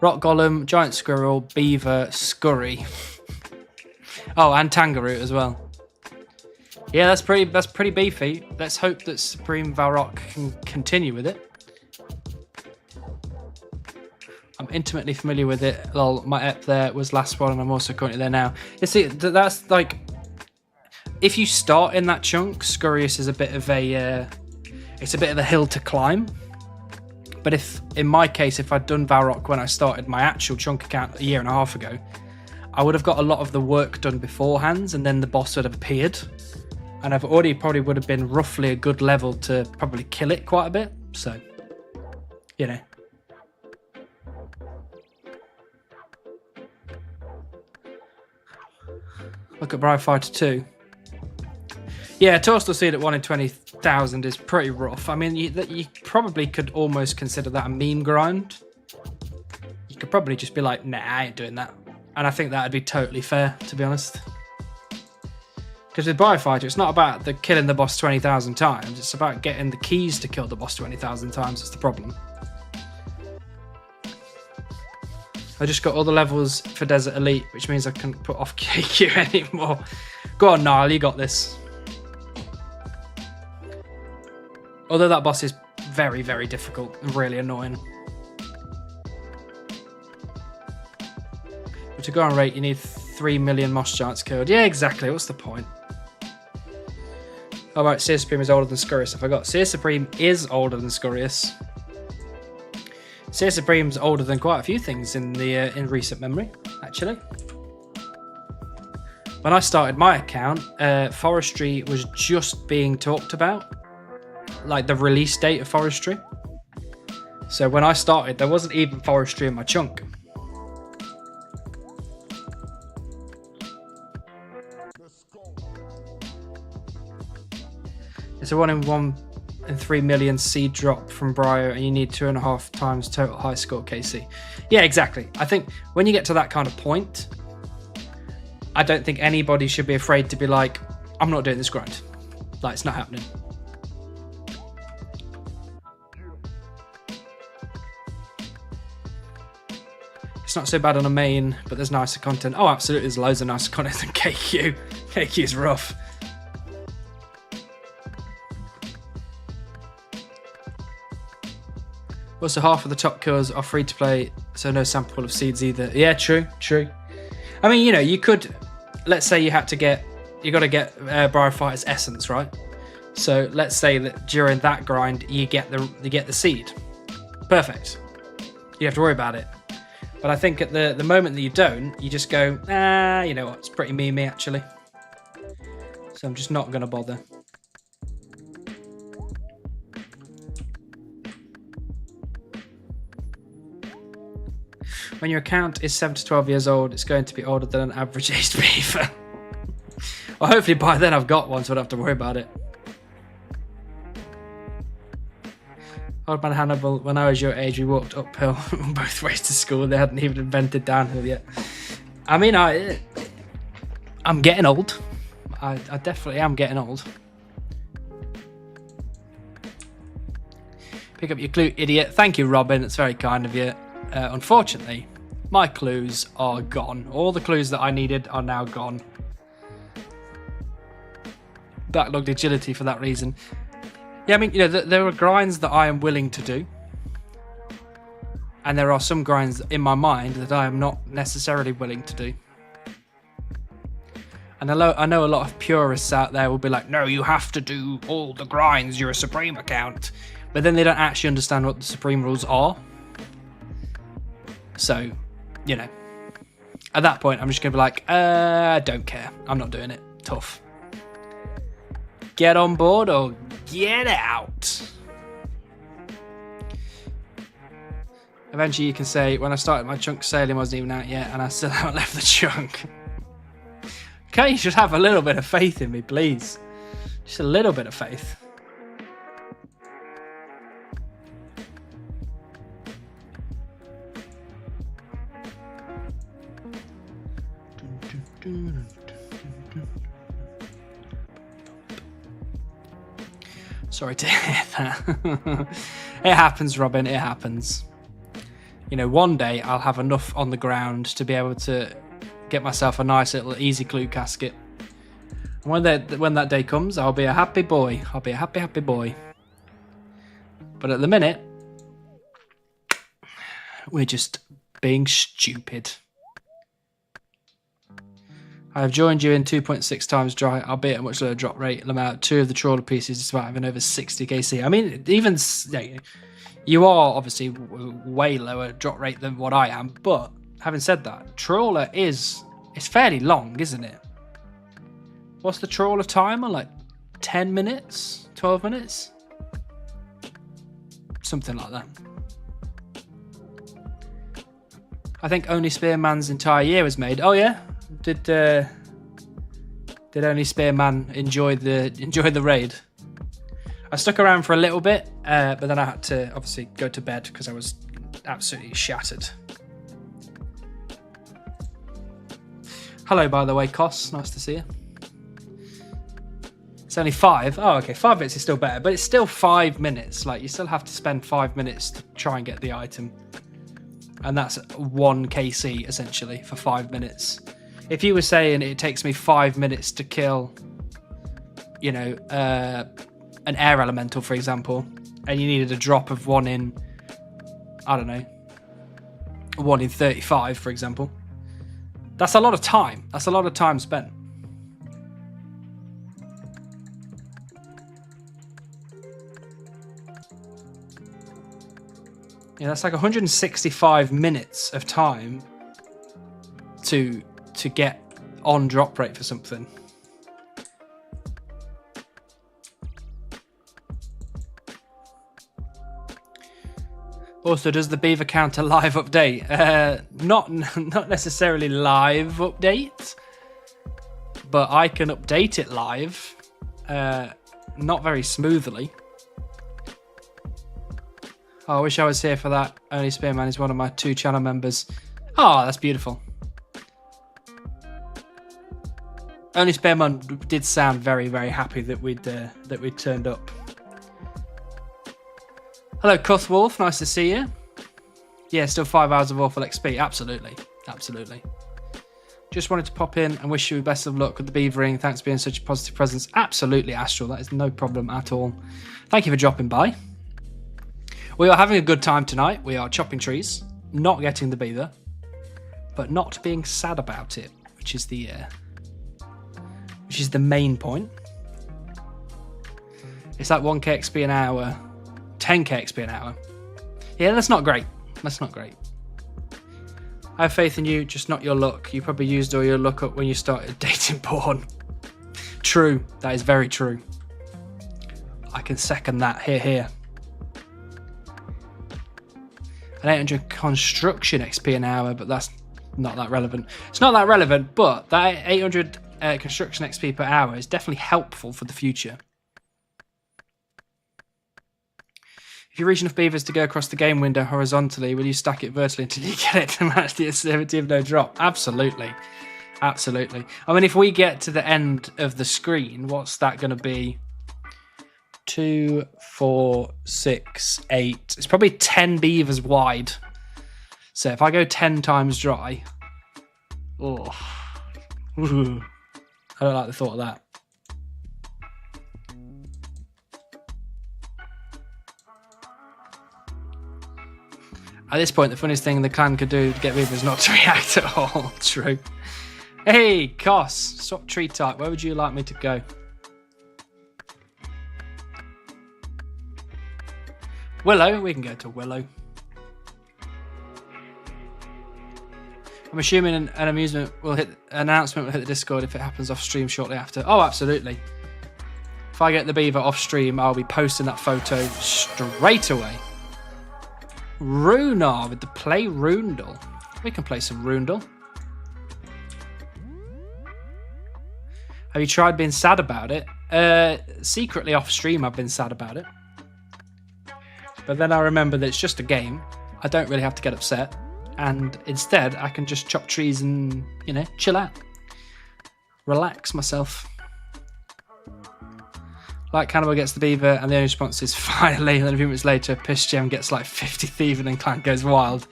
Rock golem, giant squirrel, beaver, scurry. Oh, and tangaroot as well. Yeah, that's pretty beefy. Let's hope that Supreme Varrock can continue with it. I'm intimately familiar with it. Lol, my ep there was last one, and I'm also currently there now. You see, that's like, if you start in that chunk, Scurius is a bit of a, it's a bit of a hill to climb. But if, in my case, if I'd done Varrock when I started my actual chunk account a year and a half ago, I would have got a lot of the work done beforehand, and then the boss would have appeared. And I've already probably would have been roughly a good level to probably kill it quite a bit. So, you know. Look at Briar Fighter 2. Yeah, Toastal Seed at 1 in 20,000 is pretty rough. I mean, you probably could almost consider that a meme grind. You could probably just be like, nah, I ain't doing that. And I think that would be totally fair, to be honest. Because with Biofighter, it's not about the killing the boss 20,000 times. It's about getting the keys to kill the boss 20,000 times. That's the problem. I just got all the levels for Desert Elite, which means I can't put off KQ anymore. Go on, Niall, you got this. Although that boss is very, very difficult and really annoying. But to go on rate, you need 3 million Moss Giants killed. Yeah, exactly. What's the point? Oh, right, Seer Supreme is older than Scurius. I forgot. Seer Supreme is older than Scurius. Seer Supreme's older than quite a few things in the in recent memory, actually. When I started my account, forestry was just being talked about, like the release date of forestry. So when I started, there wasn't even forestry in my chunk. It's a 1 in 3 million seed drop from Briar, and you need 2.5 times total high score KC. Yeah, exactly. I think when you get to that kind of point, I don't think anybody should be afraid to be like, I'm not doing this grind. Like, it's not happening. It's not so bad on a main, but there's nicer content. Oh, absolutely, there's loads of nicer content than KQ. KQ is rough. Also, half of the top kills are free to play, so no sample of seeds either. Yeah, true. I mean, you know, you could, let's say you had to get, you got to get Briar Fighter's essence, right? So let's say that during that grind you get the seed. Perfect. You have to worry about it. But I think at the moment that you don't, you just go, you know what, it's pretty memey actually. So I'm just not going to bother. When your account is 7 to 12 years old, it's going to be older than an average aged beaver. Well, hopefully by then I've got one, so I don't have to worry about it. Old Man Hannibal, when I was your age, we walked uphill both ways to school. They hadn't even invented downhill yet. I mean, I'm getting old. I definitely am getting old. Pick up your clue, idiot. Thank you, Robin. It's very kind of you. Unfortunately, my clues are gone. All the clues that I needed are now gone. Backlogged agility for that reason. Yeah, I mean, you know, there are grinds that I am willing to do. And there are some grinds in my mind that I am not necessarily willing to do. And I know a lot of purists out there will be like, no, you have to do all the grinds, you're a Supreme account. But then they don't actually understand what the Supreme rules are. So, you know, at that point, I'm just going to be like, I don't care. I'm not doing it. Tough. Get on board or get out. Eventually you can say, when I started my chunk sailing wasn't even out yet and I still haven't left the chunk. Okay, you should have a little bit of faith in me, please. Just a little bit of faith. Sorry to hear that. It happens, Robin, it happens. You know, one day I'll have enough on the ground to be able to get myself a nice little easy clue casket. And when that day comes, I'll be a happy boy. I'll be a happy, happy boy. But at the minute, we're just being stupid. I have joined you in 2.6 times dry, albeit a much lower drop rate. Amount 2 of the trawler pieces despite having over 60 KC. I mean, even you are obviously way lower drop rate than what I am, but having said that, trawler it's fairly long, isn't it? What's the trawler timer? Like 10 minutes? 12 minutes? Something like that. I think only Spearman's entire year was made. Oh yeah? Did only Spearman enjoy the raid? I stuck around for a little bit, but then I had to obviously go to bed because I was absolutely shattered. Hello, by the way, Kos. Nice to see you. It's only 5. Oh, okay. 5 minutes is still better, but it's still 5 minutes. Like, you still have to spend 5 minutes to try and get the item. And that's 1 KC, essentially, for 5 minutes. If you were saying it takes me 5 minutes to kill, you know, an air elemental, for example, and you needed a drop of 1 in, I don't know, 1 in 35, for example, that's a lot of time. That's a lot of time spent. Yeah, that's like 165 minutes of time to get on drop rate for something. Also, does the beaver count a live update? Not necessarily live update, but I can update it live, not very smoothly. Oh, I wish I was here for that. Only Spearman is one of my 2 channel members. Oh, that's beautiful. Only Spearman did sound very, very happy that we'd turned up. Hello, Cuthwolf. Nice to see you. Yeah, still 5 hours of awful XP. Absolutely, absolutely. Just wanted to pop in and wish you best of luck with the beavering. Thanks for being such a positive presence. Absolutely, Astral. That is no problem at all. Thank you for dropping by. We are having a good time tonight. We are chopping trees, not getting the beaver, but not being sad about it, which is the main point. It's like 1k XP an hour, 10k XP an hour. Yeah, that's not great. That's not great. I have faith in you, just not your luck. You probably used all your luck up when you started dating porn. True. That is very true. I can second that. Here. An 800 construction XP an hour, but that's not that relevant. It's not that relevant, but that 800 construction XP per hour is definitely helpful for the future. If you reach enough beavers to go across the game window horizontally, will you stack it vertically until you get it to match the activity of no drop? Absolutely. Absolutely. I mean, if we get to the end of the screen, what's that going to be? 2, 4, 6, 8. It's probably 10 beavers wide. So if I go 10 times dry... Oh. I don't like the thought of that. At this point, the funniest thing the clan could do to get beavers is not to react at all. True. Hey, Koss, swap tree type. Where would you like me to go? Willow. We can go to Willow. I'm assuming an announcement will hit the Discord if it happens off stream shortly after. Oh, absolutely. If I get the beaver off stream, I'll be posting that photo straight away. Runar with the play Rundle. We can play some Rundle. Have you tried being sad about it? Secretly off stream, I've been sad about it. But then I remember that it's just a game. I don't really have to get upset. And instead, I can just chop trees and, you know, chill out. Relax myself. Like Cannibal gets the beaver, and the only response is finally. And then a few minutes later, Piss Gem gets like 50 thieving and Clan goes wild.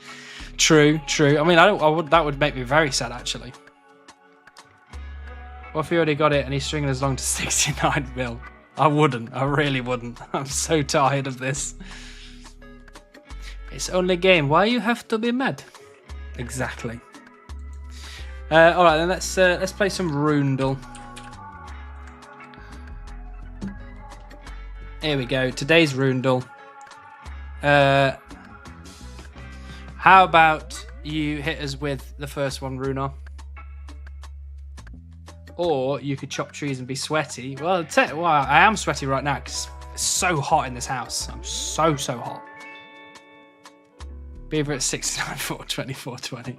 True. I mean, that would make me very sad, actually. What if he already got it and he's stringing us along to 69 mil? I wouldn't. I really wouldn't. I'm so tired of this. It's only a game. Why you have to be mad? Exactly. All right, then let's play some Rundle. Here we go. Today's Rundle. How about you hit us with the first one, Runar? Or you could chop trees and be sweaty. Well, I am sweaty right now because it's so hot in this house. I'm so hot. Beaver at 69, 420, 420.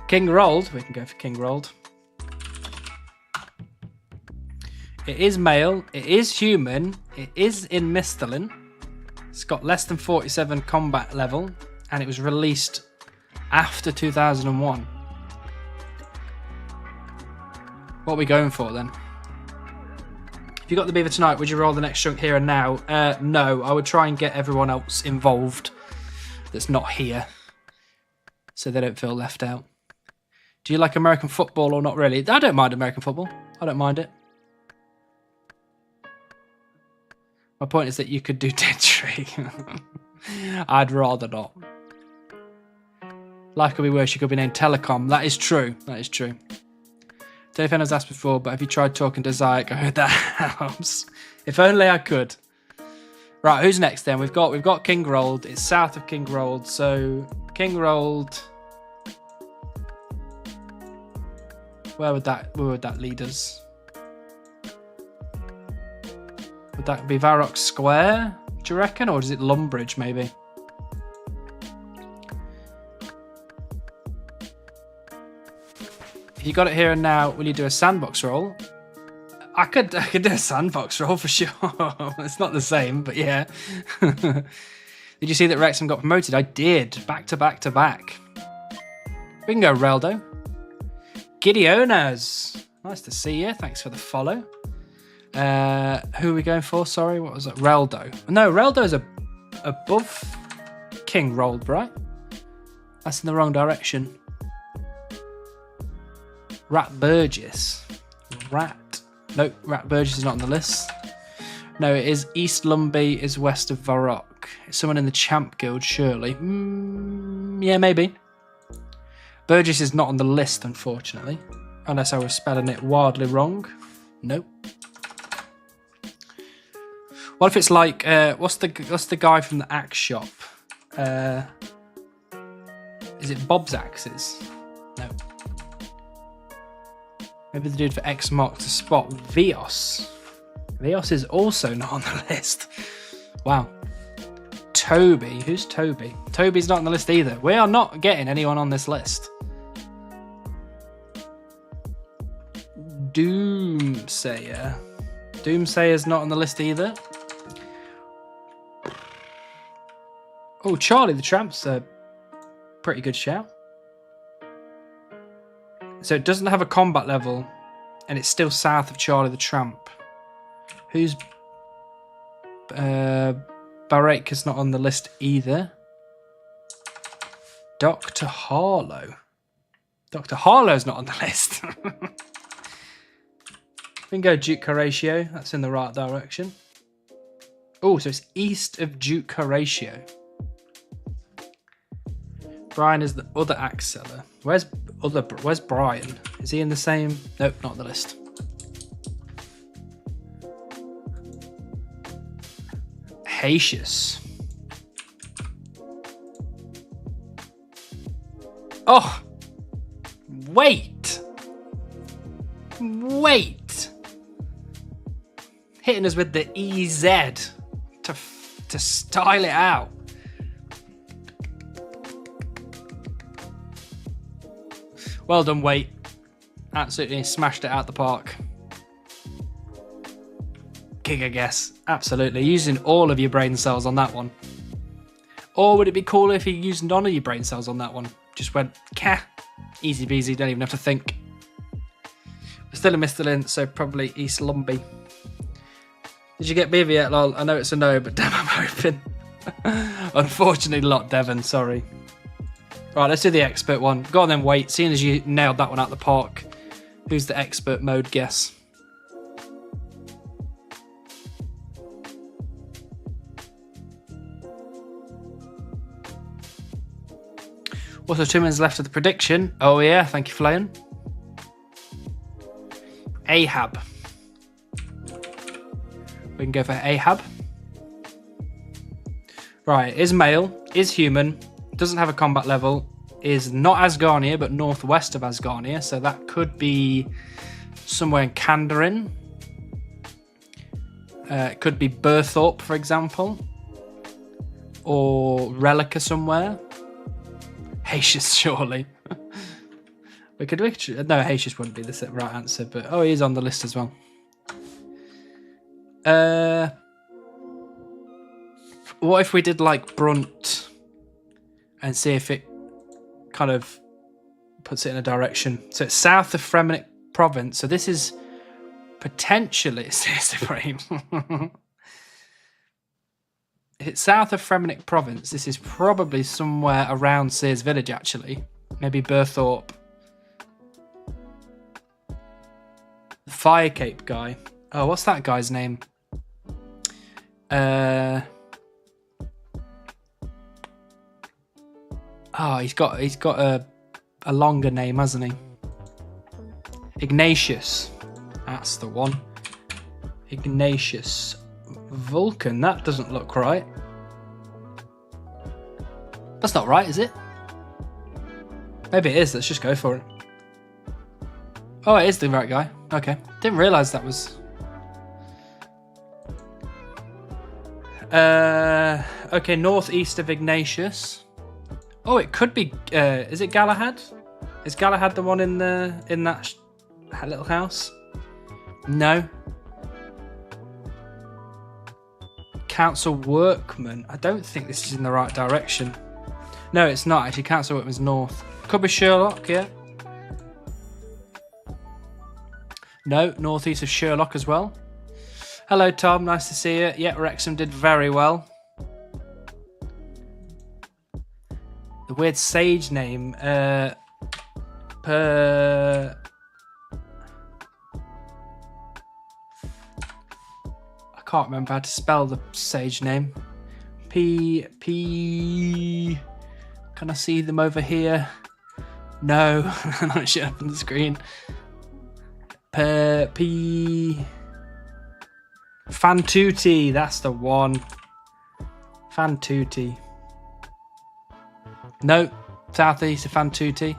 King rolled. We can go for King rolled. It is male. It is human. It is in Misthalin. It's got less than 47 combat level. And it was released after 2001. What are we going for then? If you got the beaver tonight, would you roll the next chunk here and now? No, I would try and get everyone else involved that's not here, so they don't feel left out. Do you like American football or not really? I don't mind American football. I don't mind it. My point is that you could do Dead Tree. I'd rather not. Life could be worse. You could be named Telecom. That is true. That is true. Telephone was asked before, but have you tried talking to Zayek? I heard that helps. If only I could. Right, who's next then? We've got King Rolled. It's south of King Rolled, so King Rolled. Where would that lead us? Would that be Varrock Square, do you reckon? Or is it Lumbridge, maybe? If you got it here and now, will you do a sandbox roll? I could do a sandbox roll for sure. It's not the same, but yeah. Did you see that Wrexham got promoted? I did. Back to back to back. We can go Reldo. Gideonas. Nice to see you. Thanks for the follow. Who are we going for? Sorry, what was it? Reldo. No, Reldo is above King Rolled, right? That's in the wrong direction. Rat Burgess. Nope, Rat Burgess is not on the list. No, it is East Lumby is west of Varrock. It's someone in the Champ Guild, surely. Yeah, maybe. Burgess is not on the list, unfortunately. Unless I was spelling it wildly wrong. Nope. What if it's like what's the guy from the axe shop? Is it Bob's Axes? No. Maybe the dude for X marks the spot. Vios. Vios is also not on the list. Wow. Toby. Who's Toby? Toby's not on the list either. We are not getting anyone on this list. Doomsayer. Doomsayer's not on the list either. Oh, Charlie the Tramp's a pretty good shout. So it doesn't have a combat level, and it's still south of Charlie the Tramp. Who's... Barrett's not on the list either. Dr. Harlow. Dr. Harlow's not on the list. We can go Duke Horatio. That's in the right direction. Oh, so it's east of Duke Horatio. Brian is the other axe seller. Where's Brian? Is he in the same? Nope, not on the list. Haitius. Oh, wait. Hitting us with the EZ to style it out. Well done, Wait. Absolutely smashed it out the park. Giga guess. Absolutely. Using all of your brain cells on that one. Or would it be cooler if you used none of your brain cells on that one? Just went, easy peasy, don't even have to think. We're still in Mr. Lynn, so probably East Lumby. Did you get Beaver yet, lol? I know it's a no, but damn, I'm hoping. Unfortunately not, Devon, sorry. Right, let's do the expert one. Go on then, Wait. Seeing as you nailed that one out the park, who's the expert mode guess? Also, 2 minutes left of the prediction. Oh yeah, thank you, Flayon. Ahab. We can go for Ahab. Right, is male, is human, doesn't have a combat level, is not Asgarnia, but northwest of Asgarnia, so that could be somewhere in Kandarin. It could be Burthorpe, for example, or Relica somewhere. Haitius, surely. No, Haitius wouldn't be the right answer, but oh, he is on the list as well. What if we did like Brunt and see if it kind of puts it in a direction? So it's south of Fremenic province. So this is potentially Ibrahim. If it's south of Fremenic province, this is probably somewhere around Sears Village, actually. Maybe Burthorpe. The Firecape guy. Oh, what's that guy's name? Oh, he's got a longer name, hasn't he? Ignatius. That's the one. Ignatius. Vulcan. That doesn't look right. That's not right, is it? Maybe it is. Let's just go for it. Oh, it is the right guy. Okay. Didn't realise that was... Okay, northeast of Ignatius. Oh, it could be... is it Galahad? Is Galahad the one in that little house? No. Council Workman. I don't think this is in the right direction. No, it's not actually. Council Workman's north. Could be Sherlock, yeah. No, northeast of Sherlock as well. Hello, Tom. Nice to see you. Yeah, Wrexham did very well. The weird sage name. I can't remember how to spell the sage name. P. Can I see them over here? No, I'm not showing up on the screen. Fantuti, that's the one. Fantuti. No, southeast of Fantuti.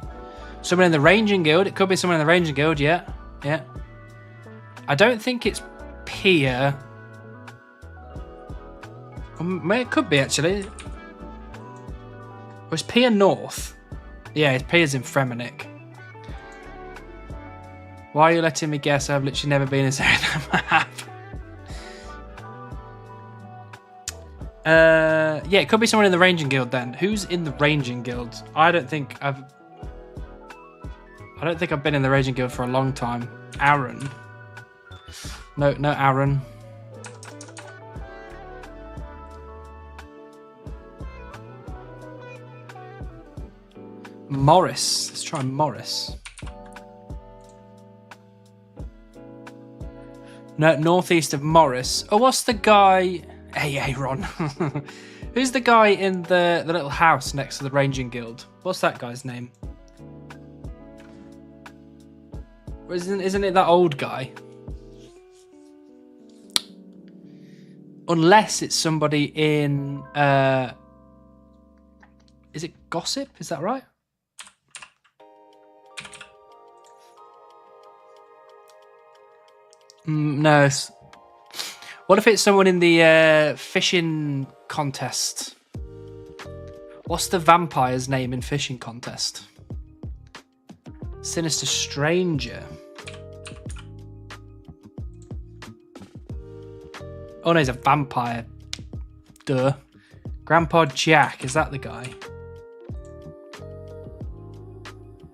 Someone in the Ranging Guild. It could be someone in the Ranging Guild, yeah. Yeah. I don't think it's Pia. It could be, actually. Was Pia North? Yeah, Pia's in Fremenic. Why are you letting me guess? I've literally never been inside that map. Yeah, it could be someone in the Ranging Guild then. Who's in the Ranging Guild? I don't think I've been in the Ranging Guild for a long time. Aaron. No Aaron. Morris. Let's try Morris. No, northeast of Morris. Oh, what's the guy? Hey, Aaron. Who's the guy in the little house next to the Ranging Guild? What's that guy's name? Isn't it that old guy? Unless it's somebody in... is it Gossip? Is that right? No. What if it's someone in the fishing contest? What's the vampire's name in fishing contest? Sinister Stranger. Oh no, he's a vampire. Duh. Grandpa Jack, is that the guy?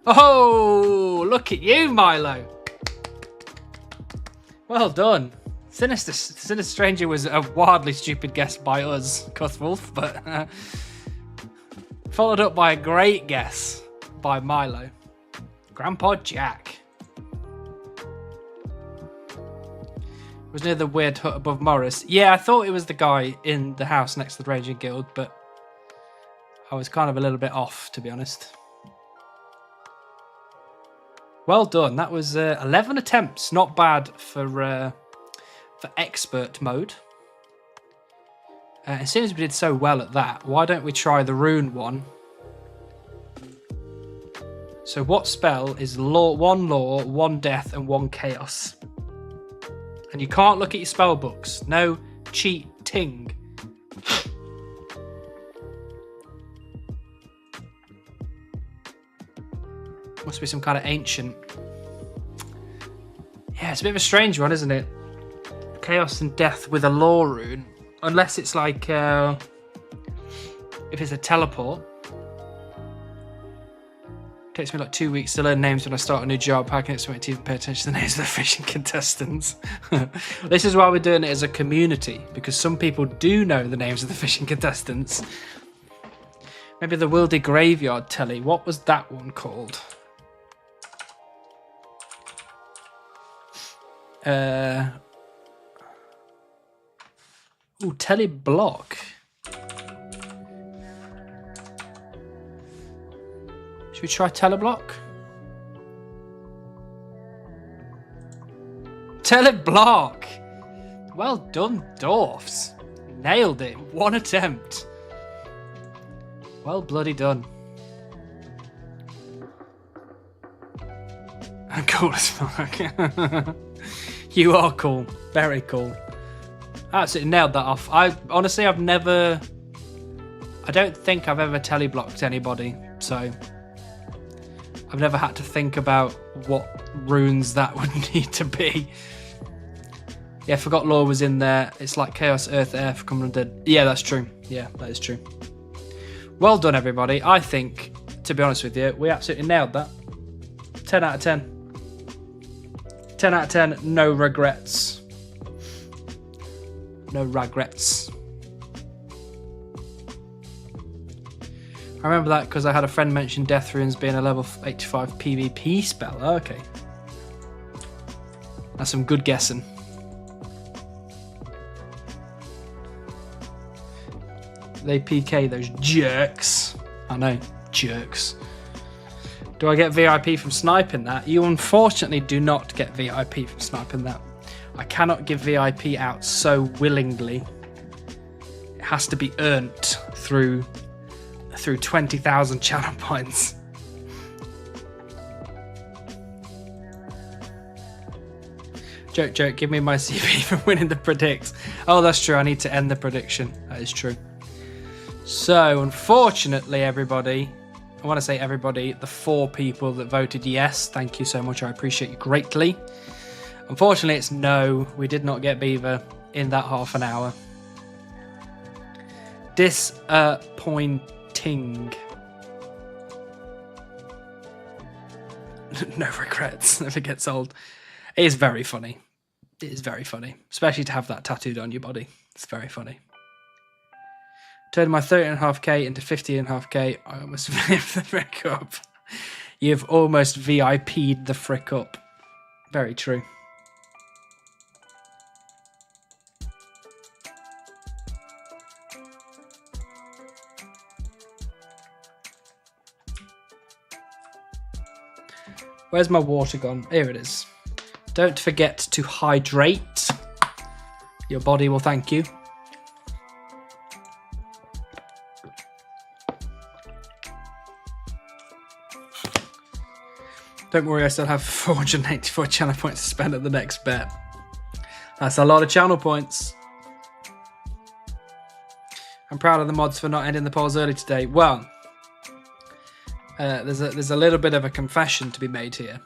Oh, look at you, Milo. Well done. Sinister Stranger was a wildly stupid guess by us, Cuthwolf, but followed up by a great guess by Milo. Grandpa Jack. Was near the weird hut above Morris. Yeah, I thought it was the guy in the house next to the Raging Guild, but I was kind of a little bit off, to be honest. Well done. That was 11 attempts. Not bad for expert mode. As soon as we did so well at that, why don't we try the rune one? So what spell is law, one death, and one chaos? And you can't look at your spell books. No cheating. Must be some kind of ancient. Yeah, it's a bit of a strange one, isn't it? Chaos and death with a law rune. Unless it's like, if it's a teleport. It takes me like 2 weeks to learn names when I start a new job. How can it expect to even pay attention to the names of the fishing contestants? This is why we're doing it as a community, because some people do know the names of the fishing contestants. Maybe the Wildy Graveyard Telly. What was that one called? Ooh, Telly Block. Should we try Teleblock? Teleblock! Well done, dwarfs. Nailed it. One attempt. Well bloody done. I'm cool as fuck. You are cool. Very cool. Absolutely nailed that off. I don't think I've ever teleblocked anybody, so I've never had to think about what runes that would need to be. Yeah, Forgot Law was in there. It's like Chaos, Earth, Air for Common Undead. Yeah, that's true. Yeah, that is true. Well done, everybody. I think, to be honest with you, we absolutely nailed that. 10 out of 10. 10 out of 10, no regrets. No regrets. I remember that because I had a friend mention Death Runes being a level 85 PvP spell. Oh, okay. That's some good guessing. They PK those jerks. I know, jerks. Do I get VIP from sniping that? You unfortunately do not get VIP from sniping that. I cannot give VIP out so willingly. It has to be earned through 20,000 channel points. Joke, give me my CV for winning the predict. Oh, that's true. I need to end the prediction. That is true. So, unfortunately, everybody, I want to say everybody, the 4 people that voted yes, thank you so much. I appreciate you greatly. Unfortunately, it's no. We did not get Beaver in that half an hour. Disappointing. No regrets. Never gets old. It is very funny. It is very funny, especially to have that tattooed on your body. It's very funny. Turned my 30.5k into 50.5k. I almost lived the frick up. You've almost VIP'd the frick up. Very true. Where's my water gone? Here it is. Don't forget to hydrate. Your body will thank you. Don't worry, I still have 484 channel points to spend at the next bet. That's a lot of channel points. I'm proud of the mods for not ending the polls early today. Well, there's a little bit of a confession to be made here.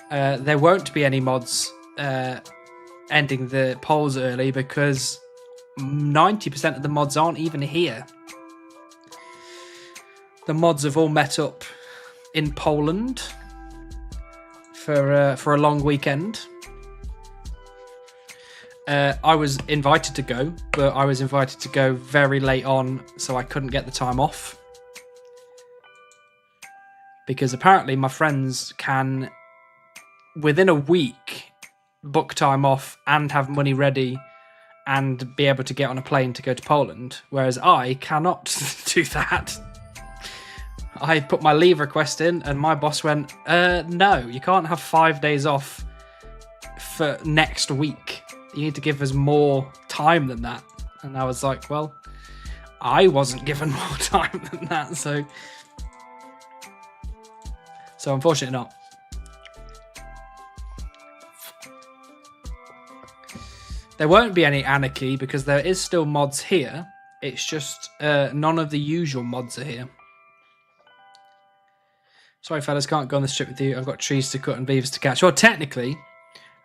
There won't be any mods ending the polls early because 90% of the mods aren't even here. The mods have all met up in Poland for a long weekend. I was invited to go, but I was invited to go very late on, so I couldn't get the time off. Because apparently my friends can, within a week, book time off and have money ready and be able to get on a plane to go to Poland, whereas I cannot do that. I put my leave request in and my boss went, no, you can't have 5 days off for next week. You need to give us more time than that. And I was like, well, I wasn't given more time than that, so unfortunately not. There won't be any anarchy because there is still mods here. It's just none of the usual mods are here. Sorry, fellas, can't go on this trip with you. I've got trees to cut and beavers to catch. Well, technically,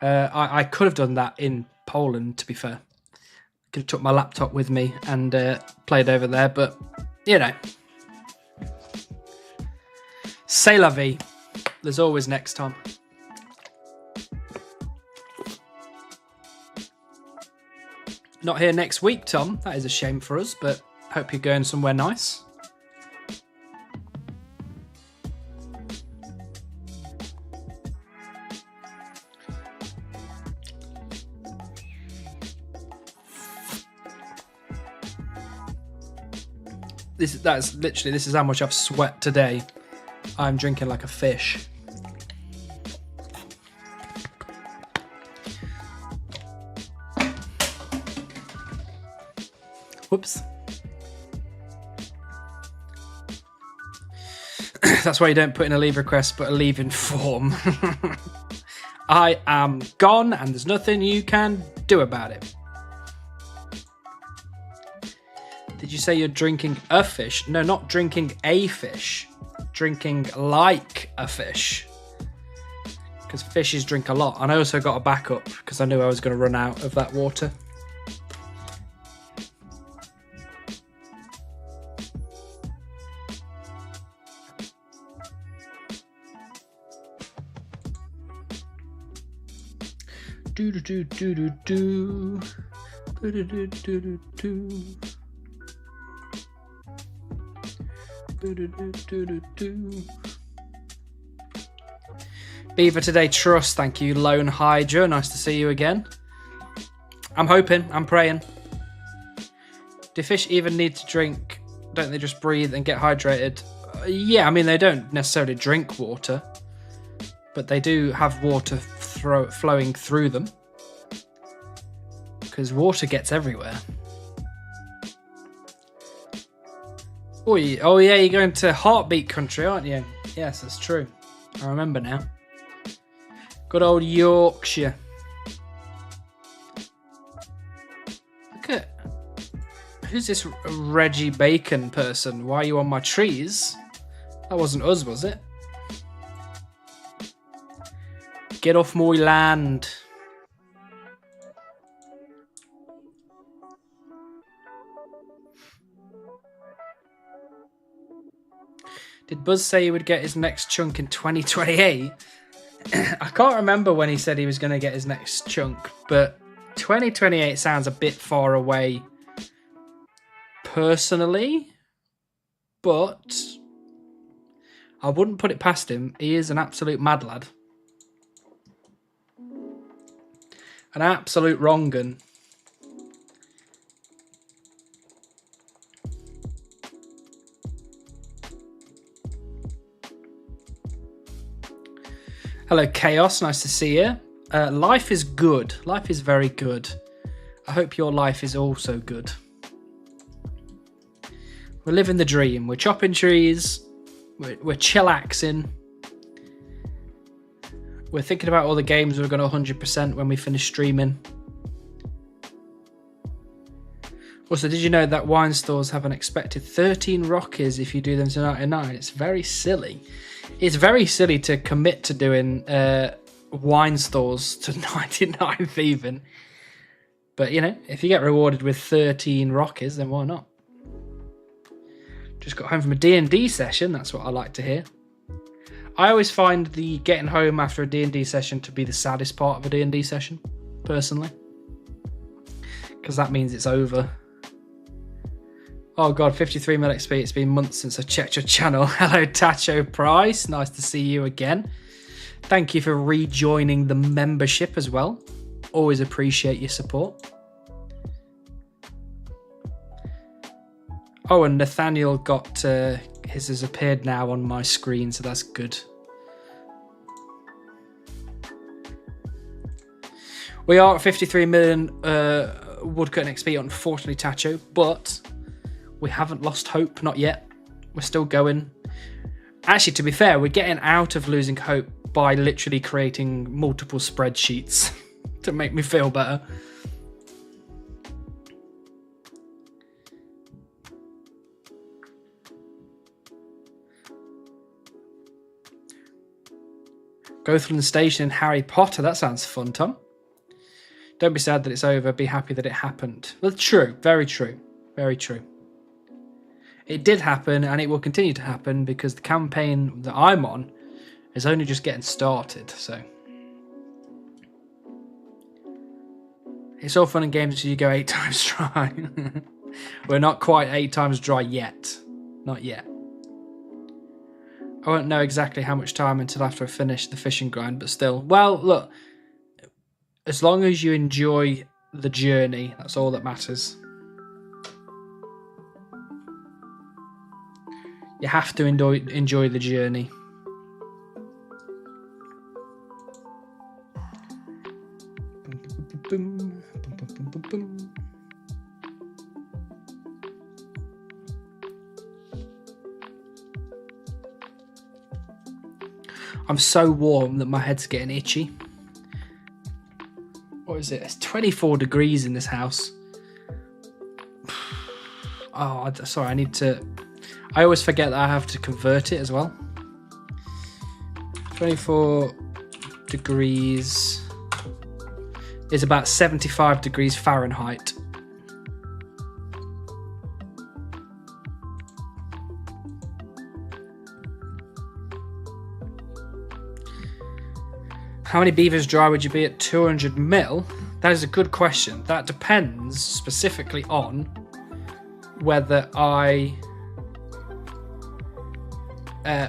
I could have done that in Poland, to be fair. Could have took my laptop with me and played over there, but, you know. C'est la vie. There's always next time. Not here next week, Tom. That is a shame for us, but hope you're going somewhere nice. This is how much I've sweat today. I'm drinking like a fish. Whoops. That's why you don't put in a leave request, but a leave in form. I am gone and there's nothing you can do about it. Did you say you're drinking a fish? No, not drinking a fish. Drinking like a fish. Because fishes drink a lot. And I also got a backup because I knew I was going to run out of that water. Do do do do do do do do do do do. Beaver today, trust. Thank you, Lone Hydra. Nice to see you again. I'm hoping, I'm praying. Do fish even need to drink? Don't they just breathe and get hydrated? Yeah, I mean, they don't necessarily drink water, but they do have water flowing through them. because water gets everywhere. Oh yeah, you're going to Heartbeat Country, aren't you? Yes, that's true. I remember now. Good old Yorkshire. Look at... Who's this Reggie Bacon person? Why are you on my trees? That wasn't us, was it? Get off my land. Did Buzz say he would get his next chunk in 2028? I can't remember when he said he was going to get his next chunk, but 2028 sounds a bit far away personally, but I wouldn't put it past him. He is an absolute mad lad. An absolute wrong 'un. Hello, Chaos. Nice to see you. Life is good. Life is very good. I hope your life is also good. We're living the dream. We're chopping trees. We're chillaxing. We're thinking about all the games we're going to 100% when we finish streaming. Also, did you know that wine stores have an expected 13 Rockies if you do them to 99? It's very silly. It's very silly to commit to doing wine stores to 99th even. But, you know, if you get rewarded with 13 Rockies, then why not? Just got home from a D&D session. That's what I like to hear. I always find the getting home after a D&D session to be the saddest part of a D&D session, personally. Because that means it's over. Oh god, 53 mil XP. It's been months since I checked your channel. Hello, Tacho Price. Nice to see you again. Thank you for rejoining the membership as well. Always appreciate your support. Oh, and Nathaniel got his has appeared now on my screen, so that's good. We are at 53 million woodcutting XP, unfortunately, Tacho, but we haven't lost hope, not yet. We're still going. Actually, to be fair, we're getting out of losing hope by literally creating multiple spreadsheets to make me feel better. Gothland Station in Harry Potter. That sounds fun, Tom. Don't be sad that it's over. Be happy that it happened. Well, true. Very true. Very true. It did happen, and it will continue to happen because the campaign that I'm on is only just getting started. So it's all fun and games until you go 8 times dry. We're not quite 8 times dry yet. Not yet. I won't know exactly how much time until after I finish the fishing grind, but still. Well, look, as long as you enjoy the journey, that's all that matters. You have to enjoy the journey. I'm so warm that my head's getting itchy. What is it? It's 24 degrees in this house. Oh, sorry, I need to... I always forget that I have to convert it as well. 24 degrees is about 75 degrees Fahrenheit. How many beavers dry would you be at 200 mil? That is a good question. That depends specifically on whether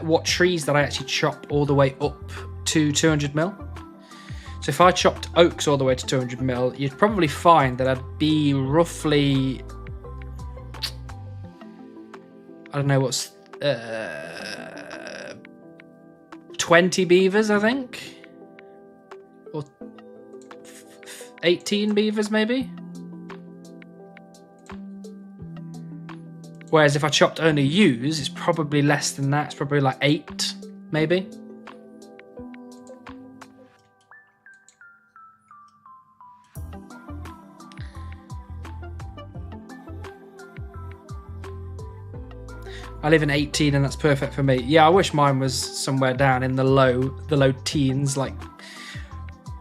what trees that I actually chop all the way up to 200 mil. So if I chopped oaks all the way to 200 mil, you'd probably find that I'd be roughly, I don't know, what's 20 beavers, I think, or 18 beavers maybe. Whereas if I chopped only U's, it's probably less than that. It's probably like 8, maybe. I live in 18 and that's perfect for me. Yeah, I wish mine was somewhere down in the low teens, like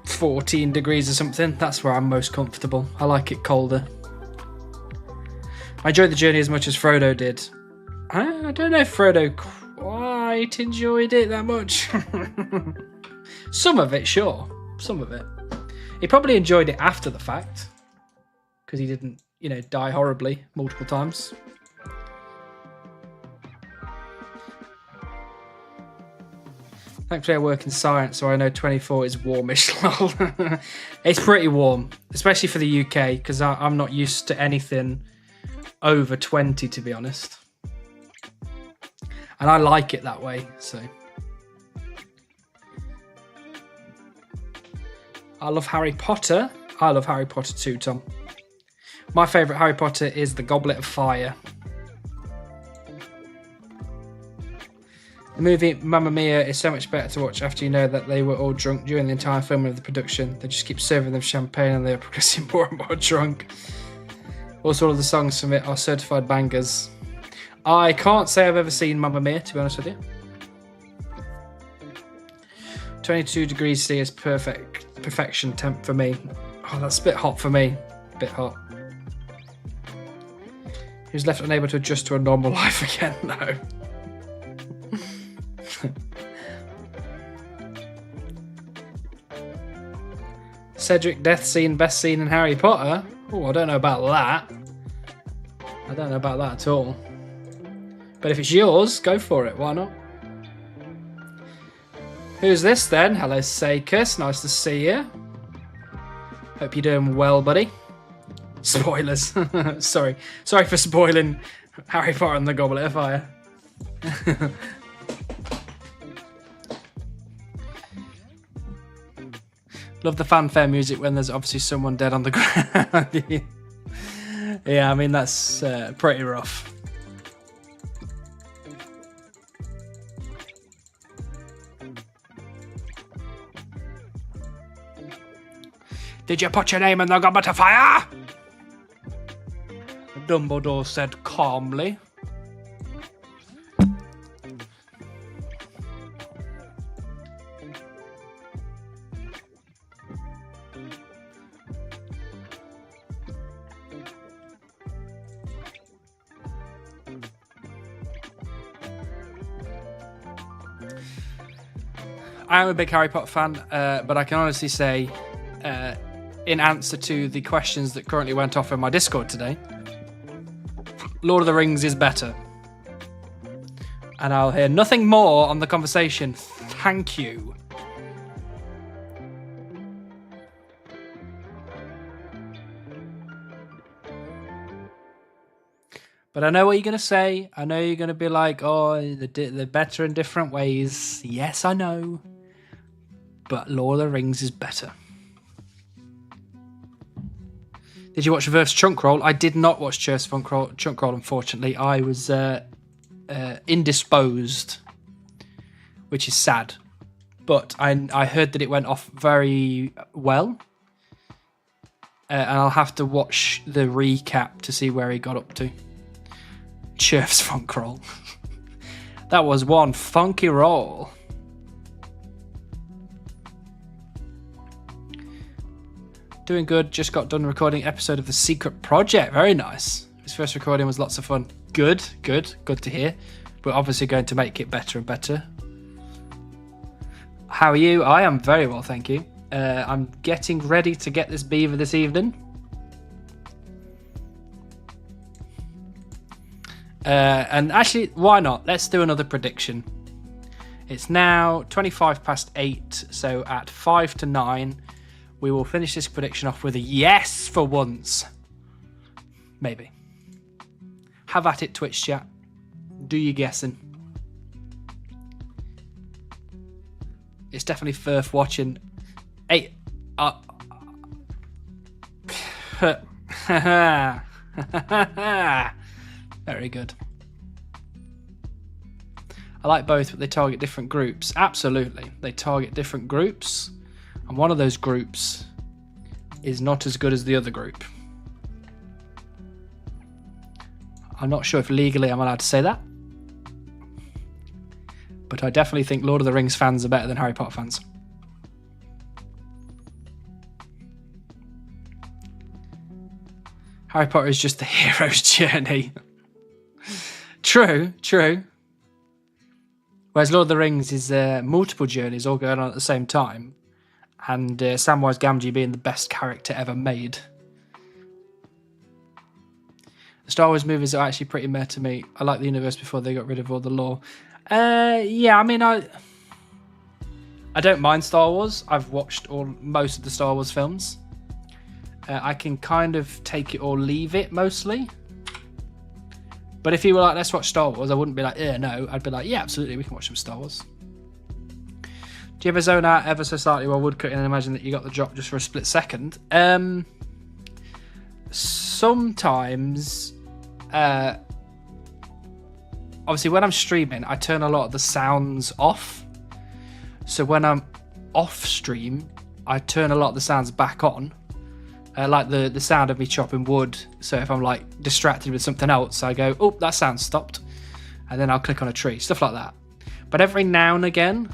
14 degrees or something. That's where I'm most comfortable. I like it colder. I enjoyed the journey as much as Frodo did. I don't know if Frodo quite enjoyed it that much. Some of it, sure. Some of it. He probably enjoyed it after the fact. Because he didn't, die horribly multiple times. Thankfully I work in science, so I know 24 is warmish. It's pretty warm, especially for the UK, because I'm not used to anything over 20, to be honest. And I like it that way, so. I love Harry Potter. I love Harry Potter too, Tom. My favourite Harry Potter is the Goblet of Fire. The movie Mamma Mia is so much better to watch after you know that they were all drunk during the entire filming of the production. They just keep serving them champagne and they're progressing more and more drunk. Also, all of the songs from it are certified bangers. I can't say I've ever seen Mamma Mia, to be honest with you. 22 degrees C is perfection temp for me. Oh, that's a bit hot for me. A bit hot. He was left unable to adjust to a normal life again. No. Cedric death scene, best scene in Harry Potter. Oh, I don't know about that. I don't know about that at all. But if it's yours, go for it. Why not? Who's this then? Hello, Sakis. Nice to see you. Hope you're doing well, buddy. Spoilers. Sorry for spoiling Harry Potter and the Goblet of Fire. Love the fanfare music when there's obviously someone dead on the ground. Yeah, I mean, that's pretty rough. Did you put your name in the Goblet of Fire? Dumbledore said calmly. I am a big Harry Potter fan, but I can honestly say, in answer to the questions that currently went off in my Discord today, Lord of the Rings is better. And I'll hear nothing more on the conversation. Thank you. But I know what you're going to say. I know you're going to be like, oh, they're better in different ways. Yes, I know. But Lord of the Rings is better. Did you watch Reverse Chunk Roll? I did not watch Chunk Roll, unfortunately. I was indisposed, which is sad. But I heard that it went off very well. And I'll have to watch the recap to see where he got up to. Churf's Funk Roll. That was one funky roll. Doing good. Just got done recording an episode of The Secret Project. Very nice. His first recording was lots of fun. Good to hear. We're obviously going to make it better and better. How are you? I am very well, thank you. I'm getting ready to get this beaver this evening. And actually, why not? Let's do another prediction. It's now 8:25, so at 5 to 9, we will finish this prediction off with a yes for once. Maybe. Have at it, Twitch chat. Do your guessing. It's definitely worth watching. Hey, Very good. I like both, but they target different groups. Absolutely. They target different groups, and one of those groups is not as good as the other group. I'm not sure if legally I'm allowed to say that, but I definitely think Lord of the Rings fans are better than Harry Potter fans. Harry Potter is just the hero's journey. True. Whereas Lord of the Rings is multiple journeys all going on at the same time, and Samwise Gamgee being the best character ever made. The Star Wars movies are actually pretty meh to me. I like the universe before they got rid of all the lore. Yeah, I mean, I don't mind Star Wars. I've watched most of the Star Wars films. I can kind of take it or leave it mostly. But if you were like, let's watch Star Wars, I wouldn't be like, no. I'd be like, yeah, absolutely, we can watch some Star Wars. Do you ever zone out ever so slightly while woodcutting and imagine that you got the drop just for a split second? Sometimes, obviously when I'm streaming, I turn a lot of the sounds off. So when I'm off stream, I turn a lot of the sounds back on. Like the sound of me chopping wood. So if I'm like distracted with something else, I go, oh, that sound stopped. And then I'll click on a tree, stuff like that. But every now and again,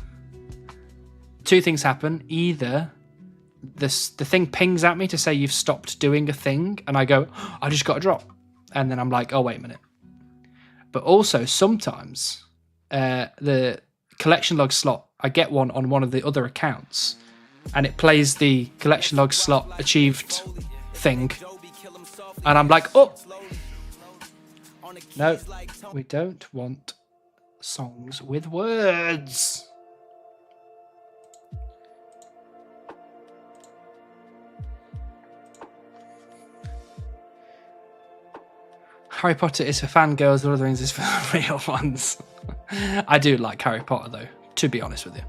two things happen. Either the thing pings at me to say you've stopped doing a thing, and I go, oh, I just got a drop. And then I'm like, oh, wait a minute. But also sometimes the collection log slot, I get one on one of the other accounts, and it plays the collection log slot achieved thing. And I'm like, oh, no, we don't want songs with words. Harry Potter is for fangirls, Lord of the Rings is for the real ones. I do like Harry Potter though, to be honest with you.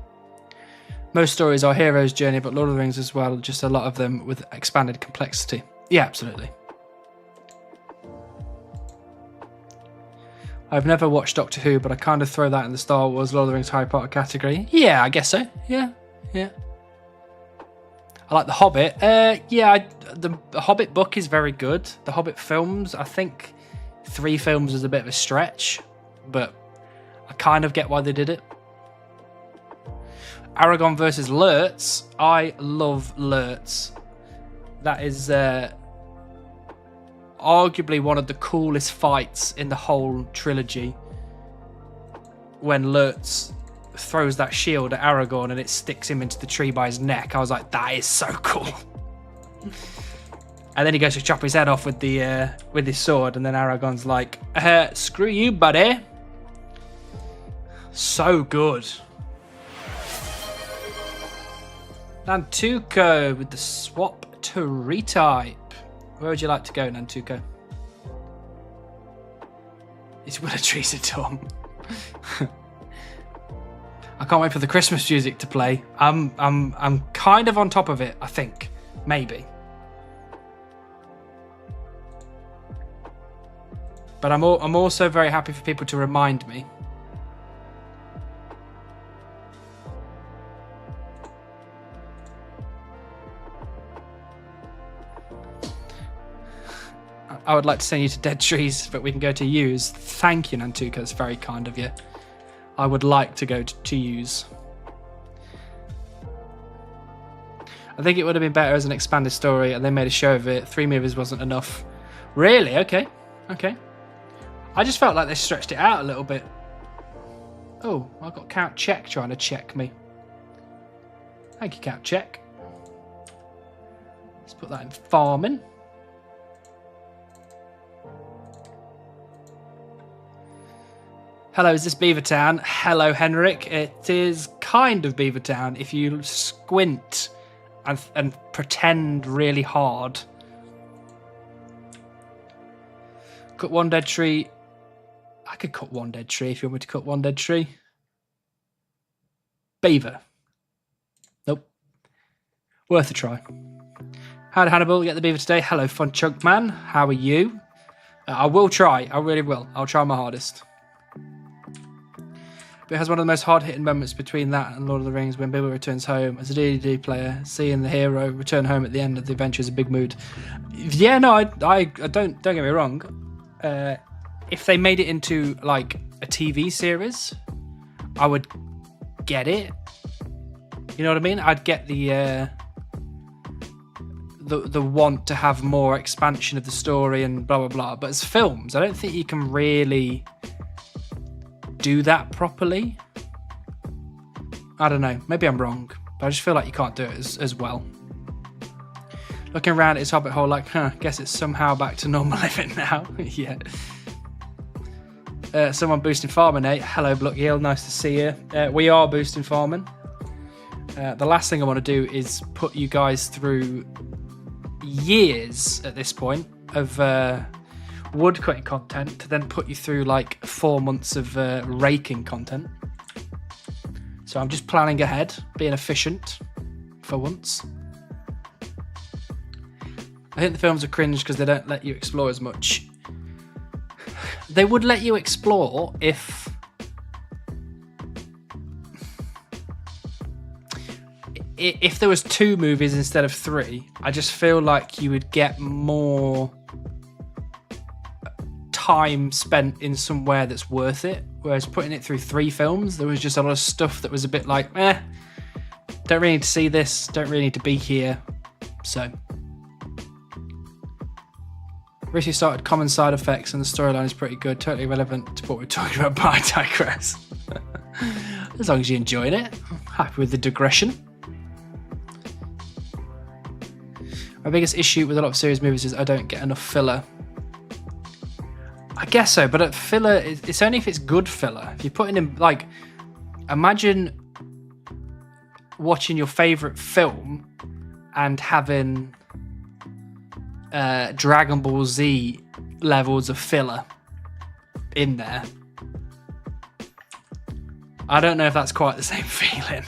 Most stories are hero's journey, but Lord of the Rings as well, just a lot of them with expanded complexity. Yeah, absolutely. I've never watched Doctor Who, but I kind of throw that in the Star Wars, Lord of the Rings, Harry Potter category. Yeah, I guess so. Yeah. I like The Hobbit. The Hobbit book is very good. The Hobbit films, I think 3 films is a bit of a stretch, but I kind of get why they did it. Aragorn versus Lurtz. I love Lurtz. That is arguably one of the coolest fights in the whole trilogy. When Lurtz throws that shield at Aragorn and it sticks him into the tree by his neck. I was like, that is so cool. And then he goes to chop his head off with his sword, and then Aragorn's like, screw you, buddy. So good. Nantuko with the swap to retype. Where would you like to go, Nantuko? It's Willow Trees of Dawn. I can't wait for the Christmas music to play. I'm kind of on top of it, I think. Maybe. But I'm also very happy for people to remind me. I would like to send you to Dead Trees, but we can go to Use. Thank you, Nantuka. It's very kind of you. I would like to go to Use. I think it would have been better as an expanded story, and they made a show of it. 3 movies wasn't enough. Really? Okay. I just felt like they stretched it out a little bit. Oh, I've got Count Check trying to check me. Thank you, Count Check. Let's put that in farming. Hello, is this Beavertown? Hello, Henrik. It is kind of Beavertown if you squint and pretend really hard. Cut one dead tree. I could cut one dead tree if you want me to cut one dead tree. Beaver. Nope. Worth a try. How did Hannibal get the beaver today? Hello, Fun Chunk Man. How are you? I will try. I really will. I'll try my hardest. But it has one of the most hard-hitting moments between that and Lord of the Rings when Bilbo returns home as a D&D player, seeing the hero return home at the end of the adventure is a big mood. Yeah, no, I don't get me wrong. If they made it into like a TV series, I would get it. You know what I mean? I'd get the want to have more expansion of the story and blah blah blah. But as films, I don't think you can really do that properly. I don't know. Maybe I'm wrong, but I just feel like you can't do it as well. Looking around at his hobbit hole, like, guess it's somehow back to normal living now. Yeah. Someone boosting farming, eh? Hello, Block Yield. Nice to see you. We are boosting farming. The last thing I want to do is put you guys through years at this point of woodcutting content to then put you through like 4 months of raking content. So I'm just planning ahead, being efficient for once. I think the films are cringe because they don't let you explore as much. They would let you explore if there was 2 movies instead of 3. I just feel like you would get more time spent in somewhere that's worth it. Whereas putting it through 3 films, there was just a lot of stuff that was a bit like, don't really need to see this, don't really need to be here. So recently started Common Side Effects and the storyline is pretty good, totally relevant to what we're talking about, but I digress. As long as you're enjoying it, I'm happy with the digression. My biggest issue with a lot of series movies is I don't get enough filler. I guess so, but filler, it's only if it's good filler. If you're putting in, like, imagine watching your favourite film and having Dragon Ball Z levels of filler in there. I don't know if that's quite the same feeling.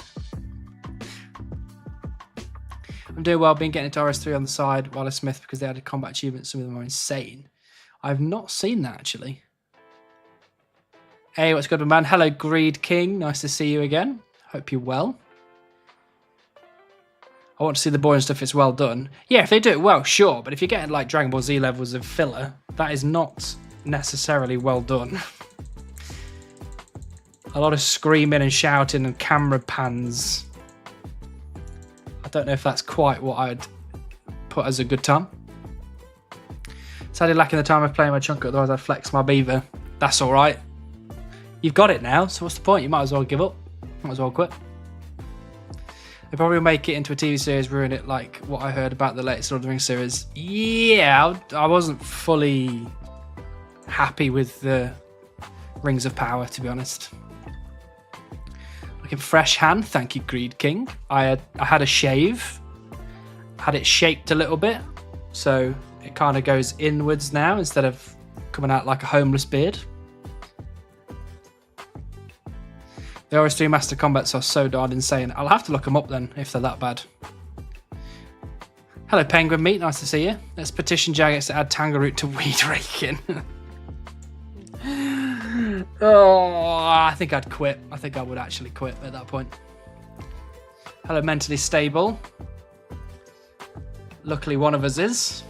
I'm doing well, been getting into RS3 on the side, Wallace Smith, because they added combat achievements, some of them are insane. I've not seen that, actually. Hey, what's good, man? Hello, Greed King. Nice to see you again. Hope you're well. I want to see the boring stuff, it's well done. Yeah, if they do it well, sure, but if you're getting like Dragon Ball Z levels of filler, that is not necessarily well done. A lot of screaming and shouting and camera pans. I don't know if that's quite what I'd put as a good time. Sadly lacking the time of playing my chunk, otherwise I'd flex my beaver. That's alright. You've got it now, so what's the point? You might as well give up. Might as well quit. They probably make it into a TV series, ruin it like what I heard about the latest Lord of the Rings series. Yeah, I wasn't fully happy with the Rings of Power, to be honest. Looking fresh hand, thank you, Greed King. I had a shave, had it shaped a little bit, so it kind of goes inwards now instead of coming out like a homeless beard. The RS3 Master Combats are so darn insane. I'll have to look them up then, if they're that bad. Hello, Penguin Meat. Nice to see you. Let's petition Jagex to add Tangle to weed raking. Oh, I think I'd quit. I think I would actually quit at that point. Hello, Mentally Stable. Luckily, one of us is.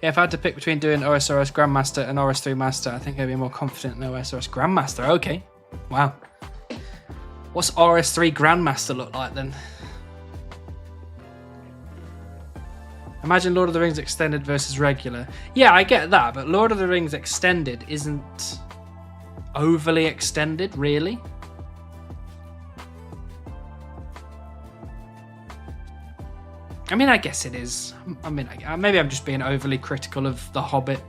Yeah, if I had to pick between doing OSRS Grandmaster and RS3 Master, I think I'd be more confident in OSRS Grandmaster. Okay. Wow. What's RS3 Grandmaster look like then? Imagine Lord of the Rings Extended versus regular. Yeah, I get that, but Lord of the Rings Extended isn't overly extended, really. I mean, I guess it is. I mean, maybe I'm just being overly critical of The Hobbit.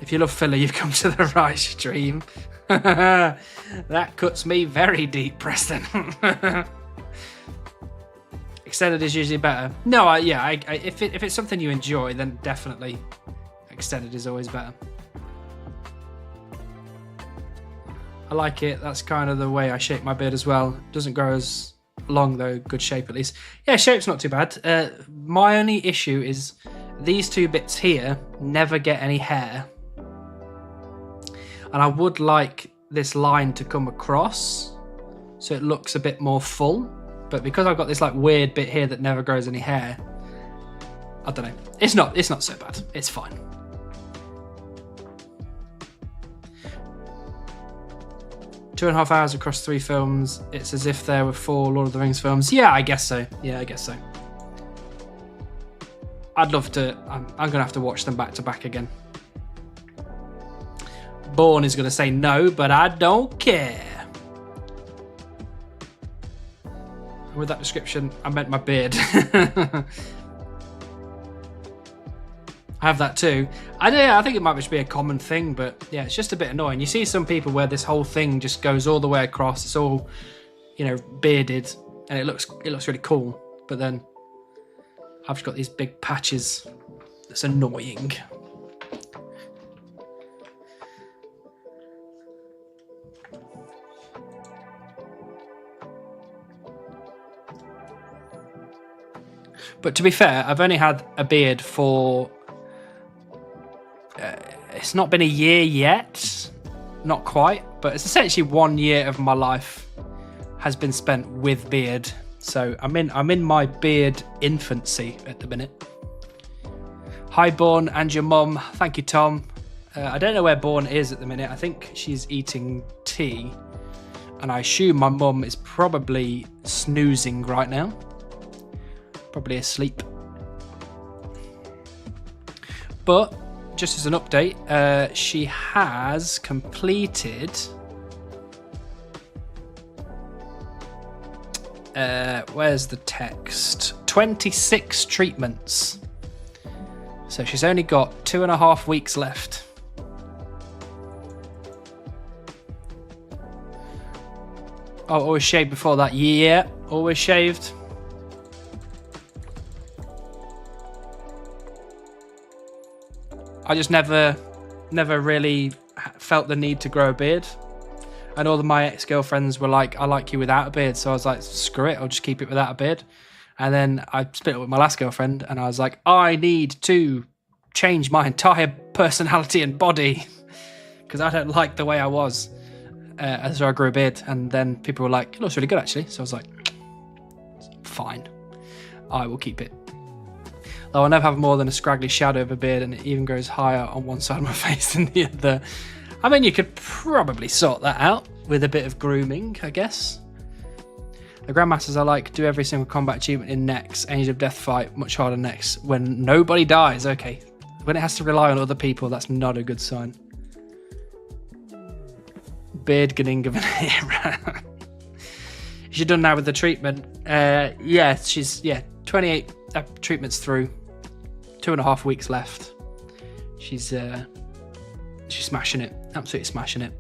If you love filler, you've come to the right stream. That cuts me very deep, Preston. Extended is usually better. No, if it's something you enjoy, then definitely extended is always better. I like it. That's kind of the way I shape my beard as well. It doesn't grow as long though, good shape at least. Yeah, shape's not too bad. My only issue is these two bits here never get any hair. And I would like this line to come across so it looks a bit more full. But because I've got this like weird bit here that never grows any hair, I don't know. It's not so bad. It's fine. Two and a half hours across 3 films. It's as if there were 4 Lord of the Rings films. Yeah, I guess so. I'd love to. I'm going to have to watch them back to back again. Born is going to say no, but I don't care. With that description, I meant my beard. I have that too. I think it might just be a common thing, but yeah, it's just a bit annoying. You see some people where this whole thing just goes all the way across. It's all, bearded, and it looks really cool. But then I've just got these big patches. That's annoying. But to be fair, I've only had a beard for... it's not been a year yet. Not quite. But it's essentially 1 year of my life has been spent with beard. So I'm in my beard infancy at the minute. Hi, Born, and your mum. Thank you, Tom. I don't know where Born is at the minute. I think she's eating tea. And I assume my mum is probably snoozing right now. Probably asleep. But just as an update, she has completed where's the text? 26 treatments. So she's only got 2.5 weeks left. Oh, always shaved before that. Yeah, always shaved. I just never really felt the need to grow a beard. And all of my ex-girlfriends were like, I like you without a beard. So I was like, screw it, I'll just keep it without a beard. And then I split up with my last girlfriend and I was like, I need to change my entire personality and body because I don't like the way I was. So I grew a beard, and then people were like, it looks really good actually. So I was like, fine, I will keep it. Though I'll never have more than a scraggly shadow of a beard, and it even goes higher on one side of my face than the other. I mean, you could probably sort that out with a bit of grooming, I guess. The Grandmasters are like, do every single combat achievement in next, Angel of Death fight, much harder next, when nobody dies. Okay. When it has to rely on other people, that's not a good sign. Beard getting of an era. Is she done now with the treatment? Yeah, she's 28 treatments through, 2.5 weeks left. She's smashing it, absolutely smashing it.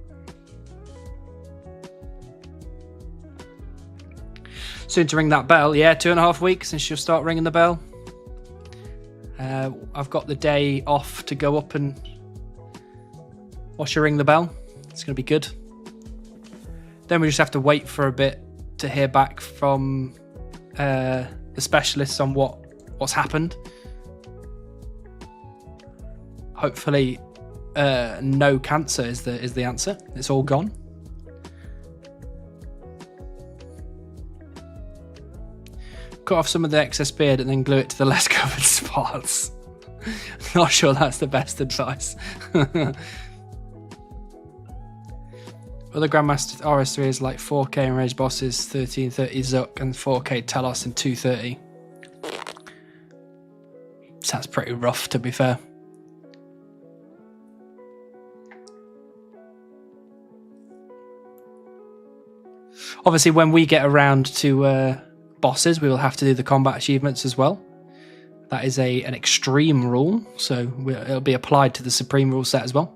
Soon to ring that bell. Yeah, 2.5 weeks and she'll start ringing the bell. I've got the day off to go up and watch her ring the bell. It's going to be good. Then we just have to wait for a bit to hear back from the specialists on what's happened. Hopefully no cancer is the answer. It's all gone. Cut off some of the excess beard and then glue it to the less covered spots. Not sure that's the best advice. Other Grandmaster RS3 is like 4K Enraged Bosses, 1330 Zuck, and 4K Telos and 230. Sounds pretty rough, to be fair. Obviously, when we get around to bosses, we will have to do the combat achievements as well. That is an extreme rule, so it'll be applied to the supreme rule set as well.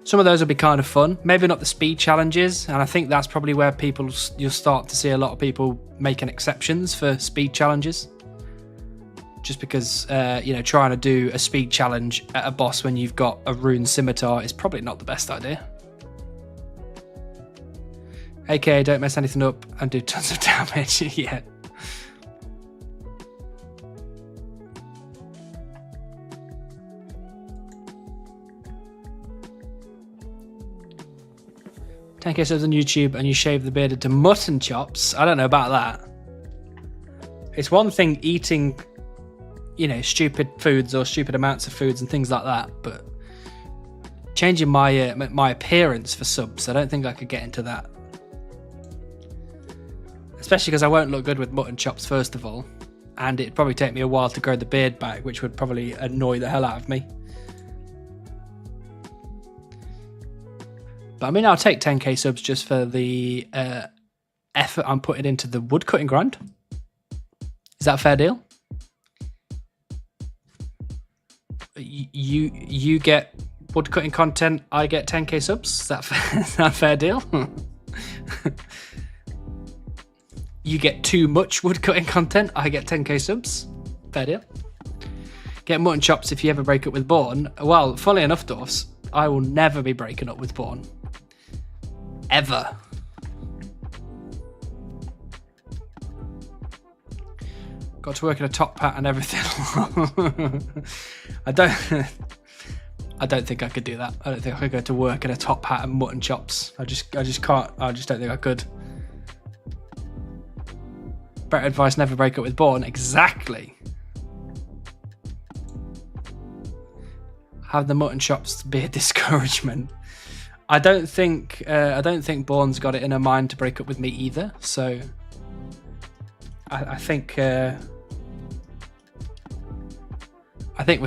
Some of those will be kind of fun. Maybe not the speed challenges, and I think that's probably where you'll start to see a lot of people making exceptions for speed challenges. Just because, trying to do a speed challenge at a boss when you've got a rune scimitar is probably not the best idea. AKA don't mess anything up and do tons of damage. Yeah. $10K subs on YouTube and you shave the beard into mutton chops. I don't know about that. It's one thing eating, you know, stupid foods or stupid amounts of foods and things like that, but changing my my appearance for subs, I don't think I could get into that. Especially because I won't look good with mutton chops, first of all, and it'd probably take me a while to grow the beard back, which would probably annoy the hell out of me. But I mean, I'll take 10K subs just for the effort I'm putting into the woodcutting grind. Is that a fair deal? You get woodcutting content, I get 10K subs. Is that a fair deal? You get too much woodcutting content, I get 10K subs. Fair deal. Get mutton chops if you ever break up with Born. Well, funnily enough, Dwarfs, I will never be breaking up with Born. Ever. Got to work in a top hat and everything. I don't think I could do that. I don't think I could go to work in a top hat and mutton chops. I just can't. I just don't think I could. Better advice: never break up with Born. Exactly. Have the mutton chops be a discouragement. I don't think Born's got it in her mind to break up with me either. So I think we're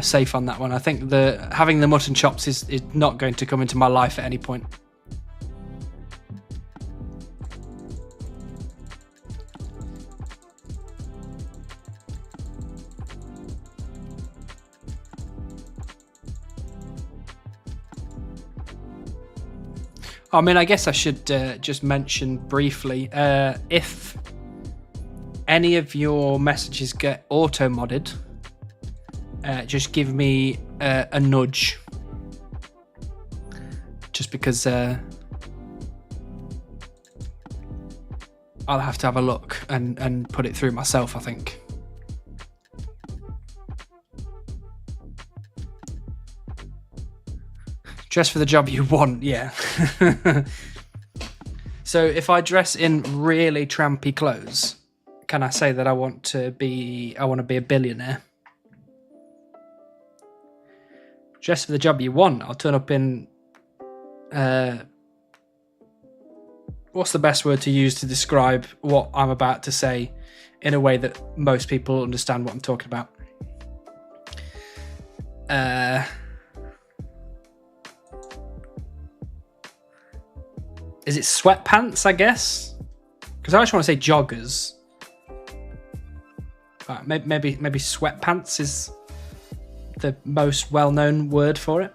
safe on that one. I think having the mutton chops is not going to come into my life at any point. I mean, I guess I should just mention briefly, if any of your messages get auto-modded, just give me a nudge. Just because I'll have to have a look and put it through myself, I think. Dress for the job you want, yeah. So if I dress in really trampy clothes, can I say that I want to be a billionaire? Dress for the job you want. I'll turn up in what's the best word to use to describe what I'm about to say in a way that most people understand what I'm talking about? Is it sweatpants, I guess? Because I just want to say joggers. Right, maybe sweatpants is the most well-known word for it.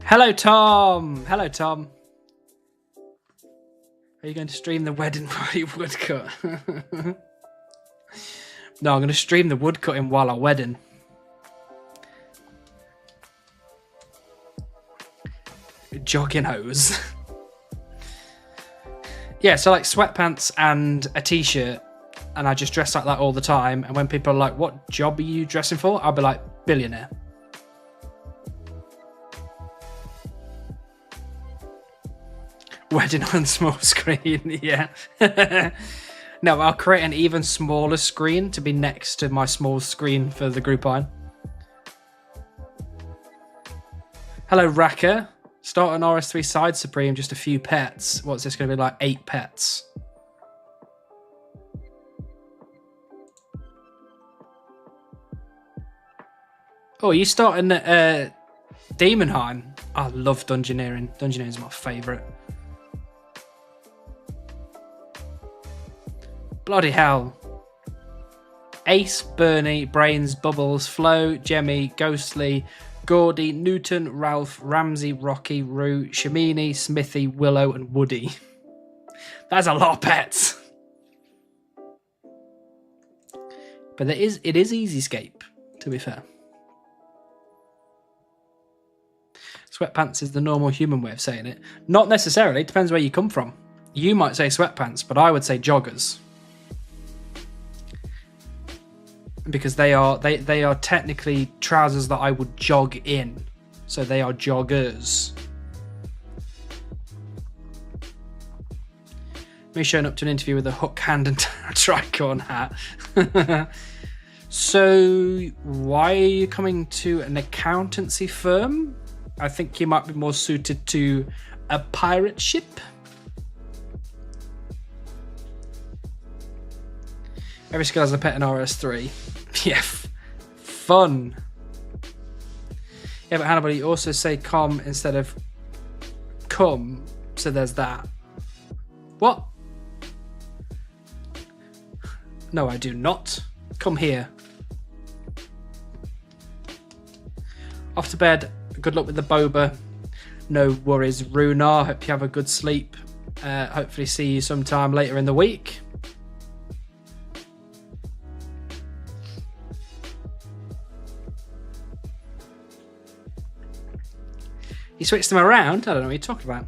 Hello, Tom. Hello, Tom. Are you going to stream the wedding party woodcut? No, I'm going to stream the woodcutting while our wedding. Jogging hose. Yeah, so like sweatpants and a t-shirt, and I just dress like that all the time. And when people are like, what job are you dressing for? I'll be like, billionaire. Wedding on small screen, yeah. No, I'll create an even smaller screen to be next to my small screen for the Groupon. Hello, Raka. Start an RS3 Side Supreme, just a few pets. What's this going to be like? 8 pets. Oh, you starting at Demonheim? I love Dungeoneering. Dungeoneering is my favourite. Bloody hell. Ace, Bernie, Brains, Bubbles, Flo, Jemmy, Ghostly, Gordy, Newton, Ralph, Ramsey, Rocky, Rue, Shamini, Smithy, Willow, and Woody. That's a lot of pets. But it is Easyscape, to be fair. Sweatpants is the normal human way of saying it. Not necessarily. It depends where you come from. You might say sweatpants, but I would say joggers. Because they are technically trousers that I would jog in. So they are joggers. Me showing up to an interview with a hook hand and a tricorn hat. So why are you coming to an accountancy firm? I think you might be more suited to a pirate ship. Every skill has a pet in RS3. Yeah, fun. Yeah, but Hannibal, you also say com instead of come, so there's that. What? No, I do not. Come here. Off to bed. Good luck with the boba. No worries, Runar. Hope you have a good sleep. Hopefully see you sometime later in the week. You switched them around? I don't know what you're talking about.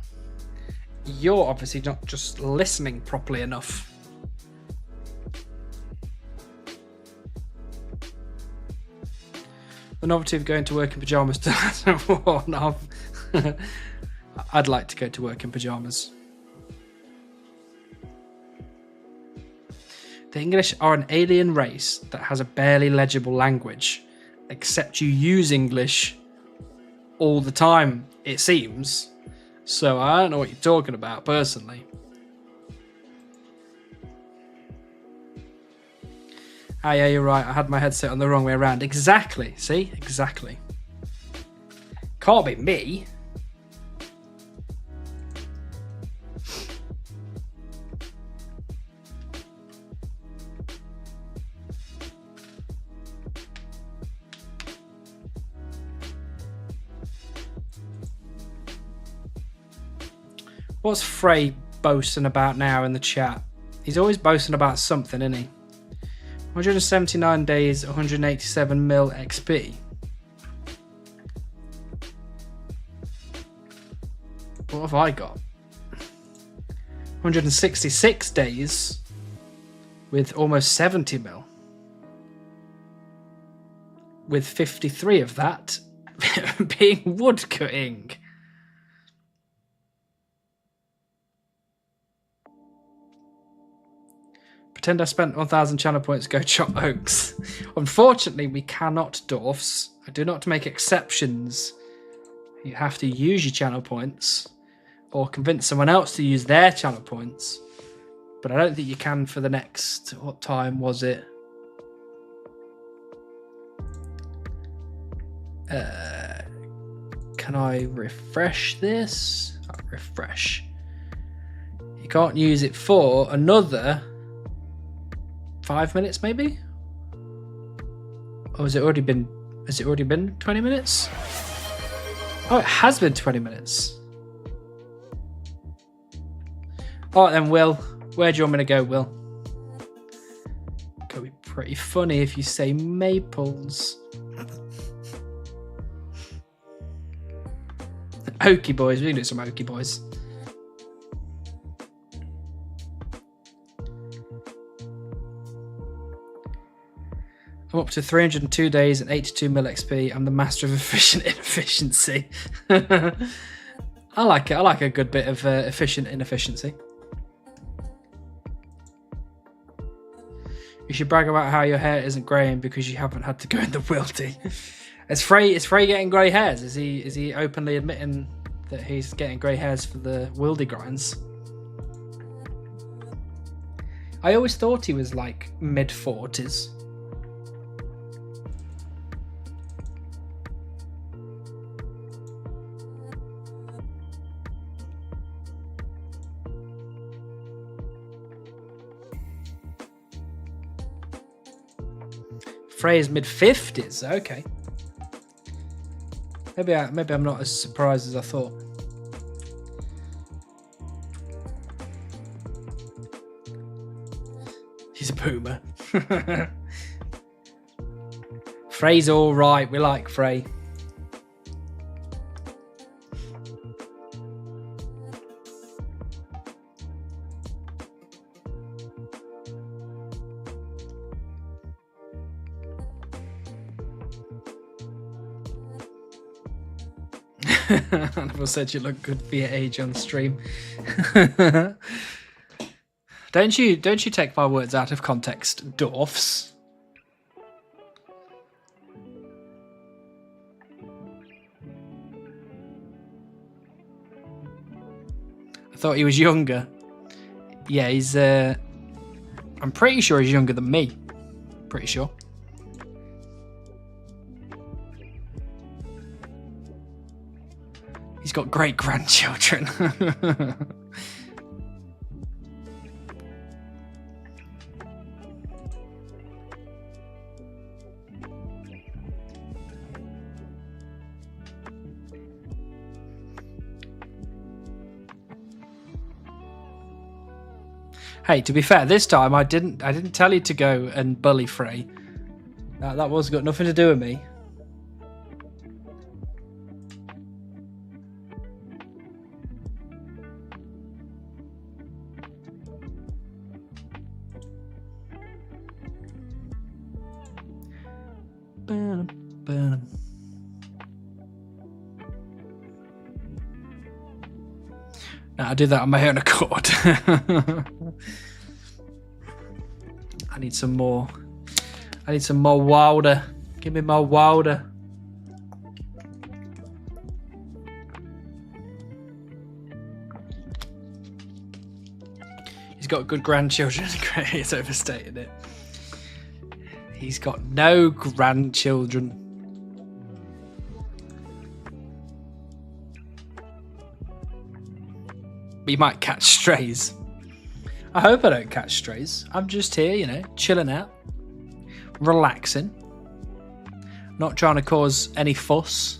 You're obviously not just listening properly enough. The novelty of going to work in pyjamas hasn't worn off. I'd like to go to work in pyjamas. The English are an alien race that has a barely legible language, except you use English all the time, it seems. So I don't know what you're talking about, personally. Ah, yeah, you're right. I had my headset on the wrong way around. Exactly. See? Exactly. Can't be me. What's Frey boasting about now in the chat? He's always boasting about something, isn't he? 179 days, 187 mil XP. What have I got? 166 days with almost 70 mil. With 53 of that being woodcutting. Pretend I spent 1,000 channel points, go chop oaks. Unfortunately, we cannot, dwarfs. I do not make exceptions. You have to use your channel points or convince someone else to use their channel points. But I don't think you can for the next, what time was it? Can I refresh this? I'll refresh. You can't use it for another 5 minutes, maybe? Or has it already been 20 minutes? Oh, it has been 20 minutes. Alright then, Will. Where do you want me to go, Will? Could be pretty funny if you say maples. Okie boys, we can do some Okie boys. I'm up to 302 days and 82 mil XP. I'm the master of efficient inefficiency. I like it. I like a good bit of efficient inefficiency. You should brag about how your hair isn't greying because you haven't had to go in the wildy. Is Frey getting grey hairs? Is he openly admitting that he's getting grey hairs for the wildy grinds? I always thought he was like mid-40s. Frey's mid-50s. Okay. Maybe I'm not as surprised as I thought. He's a boomer. Frey's all right. We like Frey. Annabelle said you look good for your age on stream. Don't you take my words out of context, dwarfs. I thought he was younger. Yeah, he's I'm pretty sure he's younger than me. Pretty sure. He's got great grandchildren. Hey, to be fair, this time I didn't tell you to go and bully Frey. That was got nothing to do with me. No, I do that on my own accord. I need some more. I need some more wilder. Give me more wilder. He's got good grandchildren. He's overstated it. He's got no grandchildren. You might catch strays. I hope I don't catch strays. I'm just here, you know, chilling out, relaxing, not trying to cause any fuss.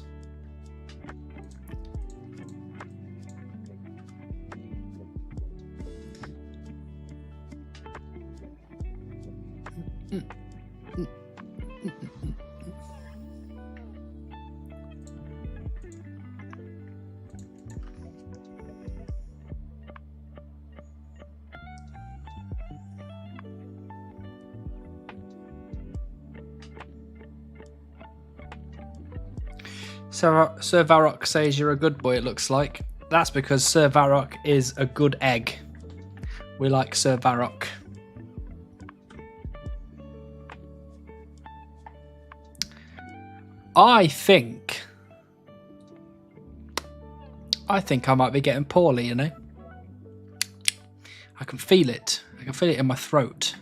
Sir Varrock says you're a good boy, it looks like. That's because Sir Varrock is a good egg. We like Sir Varrock. I think I might be getting poorly, you know. I can feel it. I can feel it in my throat.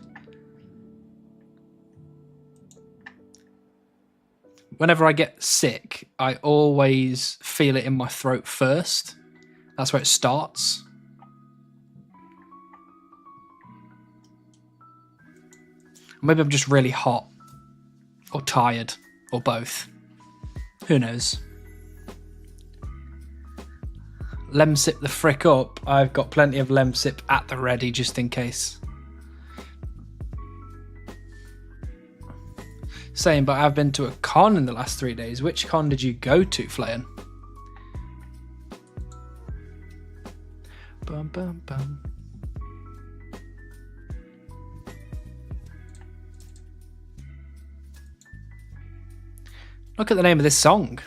Whenever I get sick, I always feel it in my throat first. That's where it starts. Maybe I'm just really hot, or tired, or both. Who knows? Lemsip the frick up. I've got plenty of Lemsip at the ready just in case. Same, but I've been to a con in the last 3 days. Which con did you go to, Flayan? Bum, bum, bum. Look at the name of this song.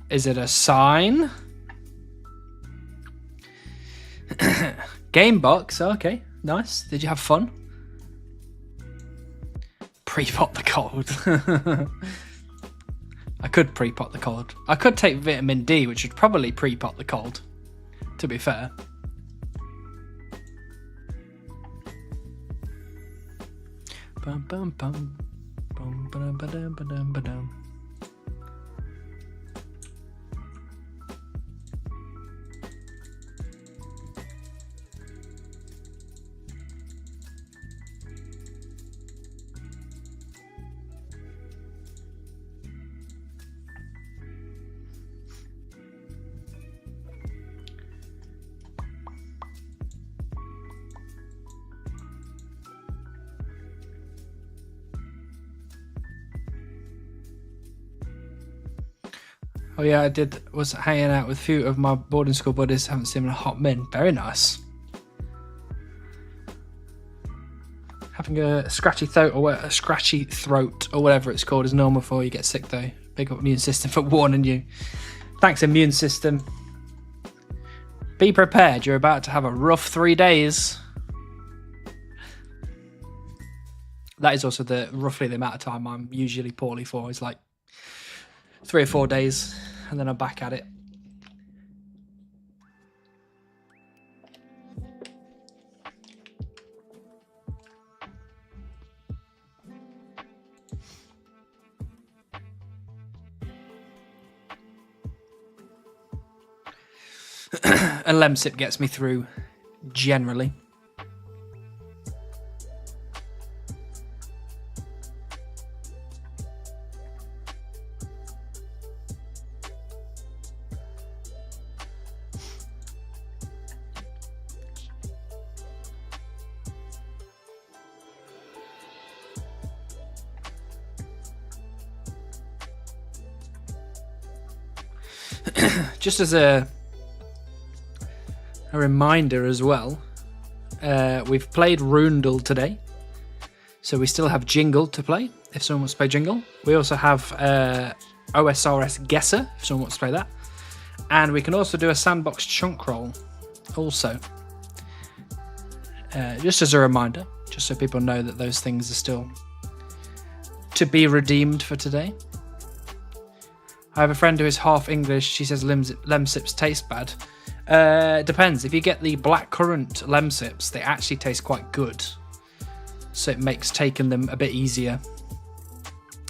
Is it a sign? Game box, okay, nice. Did you have fun? Pre-pot the cold. I could pre-pot the cold. I could take vitamin D, which would probably pre-pot the cold, to be fair. Bum bum bum bum ba-dum ba-dum ba-dum ba-dum. Oh yeah, I was hanging out with a few of my boarding school buddies. Haven't seen them in a hot min. Very nice. Having a scratchy throat or whatever it's called is normal before you get sick, though. Big up immune system for warning you. Thanks, immune system. Be prepared. You're about to have a rough 3 days. That is also roughly the amount of time I'm usually poorly for. Is like 3 or 4 days, and then I'm back at it. And Lemsip gets me through generally. Just as a reminder as well, we've played Rundle today, so we still have Jingle to play if someone wants to play Jingle. We also have OSRS Guesser if someone wants to play that, and we can also do a sandbox chunk roll also, just as a reminder, just so people know that those things are still to be redeemed for today. I have a friend who is half English. She says Lemsips taste bad. Depends. If you get the blackcurrant Lemsips, they actually taste quite good. So it makes taking them a bit easier.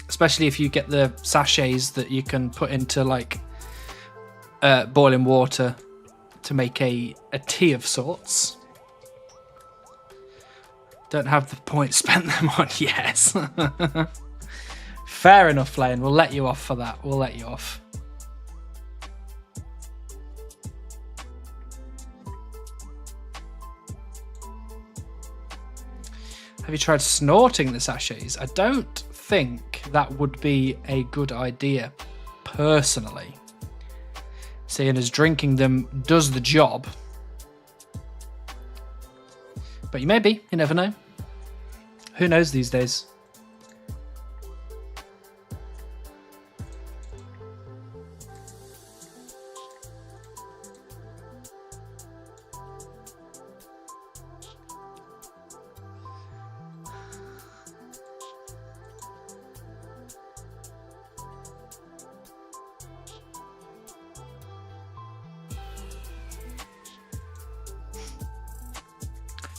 Especially if you get the sachets that you can put into like boiling water to make a tea of sorts. Don't have the point spent them on, yes. Fair enough, Lane. We'll let you off for that. We'll let you off. Have you tried snorting the sachets? I don't think that would be a good idea, personally. Seeing as drinking them does the job. But you may be. You never know. Who knows these days?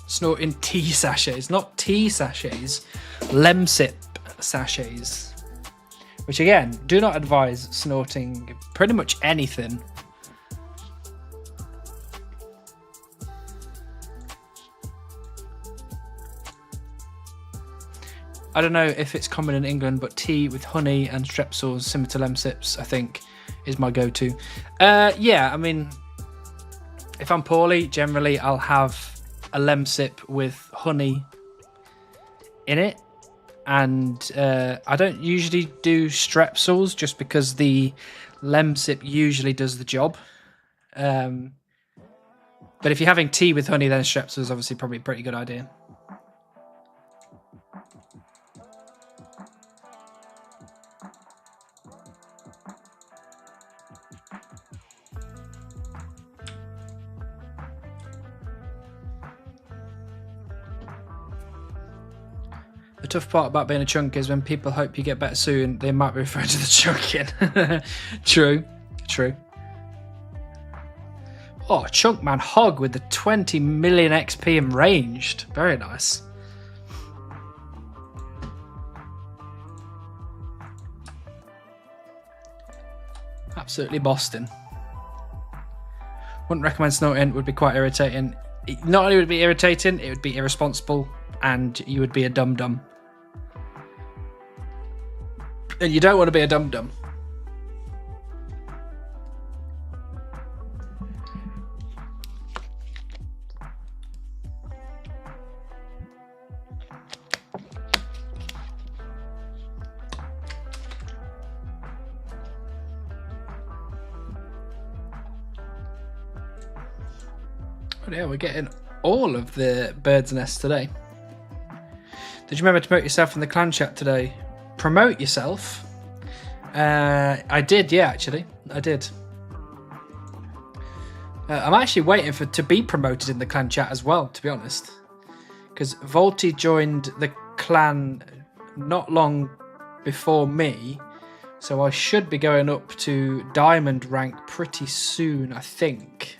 Snorting tea sachets, not tea sachets, Lemsip sachets. Which again, do not advise snorting pretty much anything. I don't know if it's common in England, but tea with honey and strepsils similar to Lemsips, I think, is my go-to. Yeah, I mean, if I'm poorly, generally I'll have a Lemsip with honey in it, and I don't usually do strepsils just because the Lemsip usually does the job. But if you're having tea with honey, then strepsils is obviously probably a pretty good idea. The tough part about being a chunk is when people hope you get better soon, they might be referring to the chunking. True, true. Oh, Chunkman Hog with the 20 million XP and ranged. Very nice. Absolutely Boston. Wouldn't recommend snorting, it would be quite irritating. Not only would it be irritating, it would be irresponsible, and you would be a dum-dum. And you don't want to be a dum-dum. Oh yeah, we're getting all of the bird's nests today. Did you remember to promote yourself in the clan chat today? Promote yourself? I did, yeah, actually. I did. I'm actually waiting to be promoted in the clan chat as well, to be honest. Because Volty joined the clan not long before me, so I should be going up to diamond rank pretty soon, I think.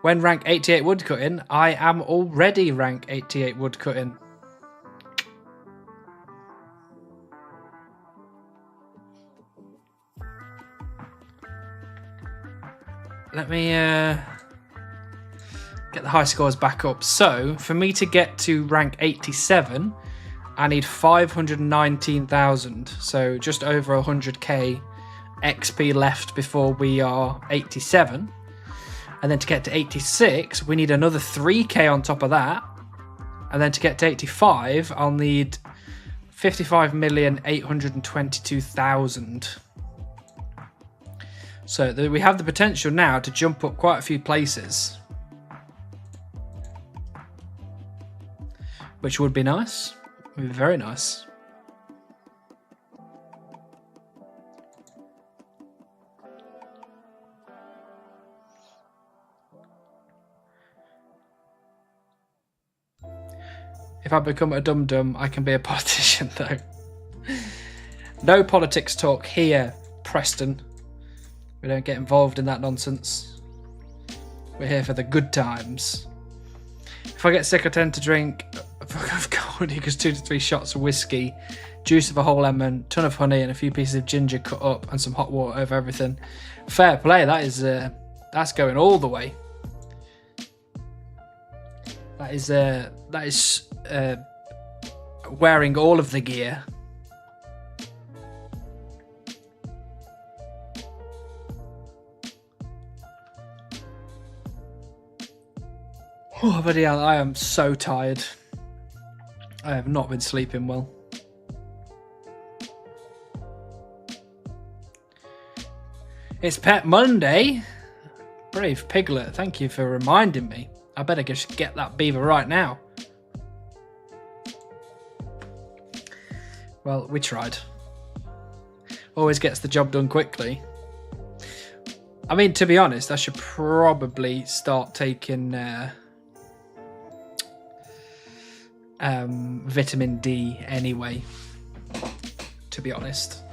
When rank 88 woodcutting, I am already rank 88 woodcutting. Let me get the high scores back up. So, for me to get to rank 87, I need 519,000. So, just over 100k XP left before we are 87. And then to get to 86, we need another 3k on top of that. And then to get to 85, I'll need 55,822,000. So we have the potential now to jump up quite a few places, which would be nice. Would be very nice. If I become a dum-dum, I can be a politician, though. No politics talk here, Preston. We don't get involved in that nonsense. We're here for the good times. If I get sick, I tend to drink of cold equals 2 to 3 shots of whiskey, juice of a whole lemon, ton of honey, and a few pieces of ginger cut up, and some hot water over everything. Fair play. That is that's going all the way. That is wearing all of the gear. Oh, bloody hell, I am so tired. I have not been sleeping well. It's Pet Monday. Brave Piglet, thank you for reminding me. I better just get that beaver right now. Well, we tried. Always gets the job done quickly. I mean, to be honest, I should probably start taking vitamin D anyway, to be honest.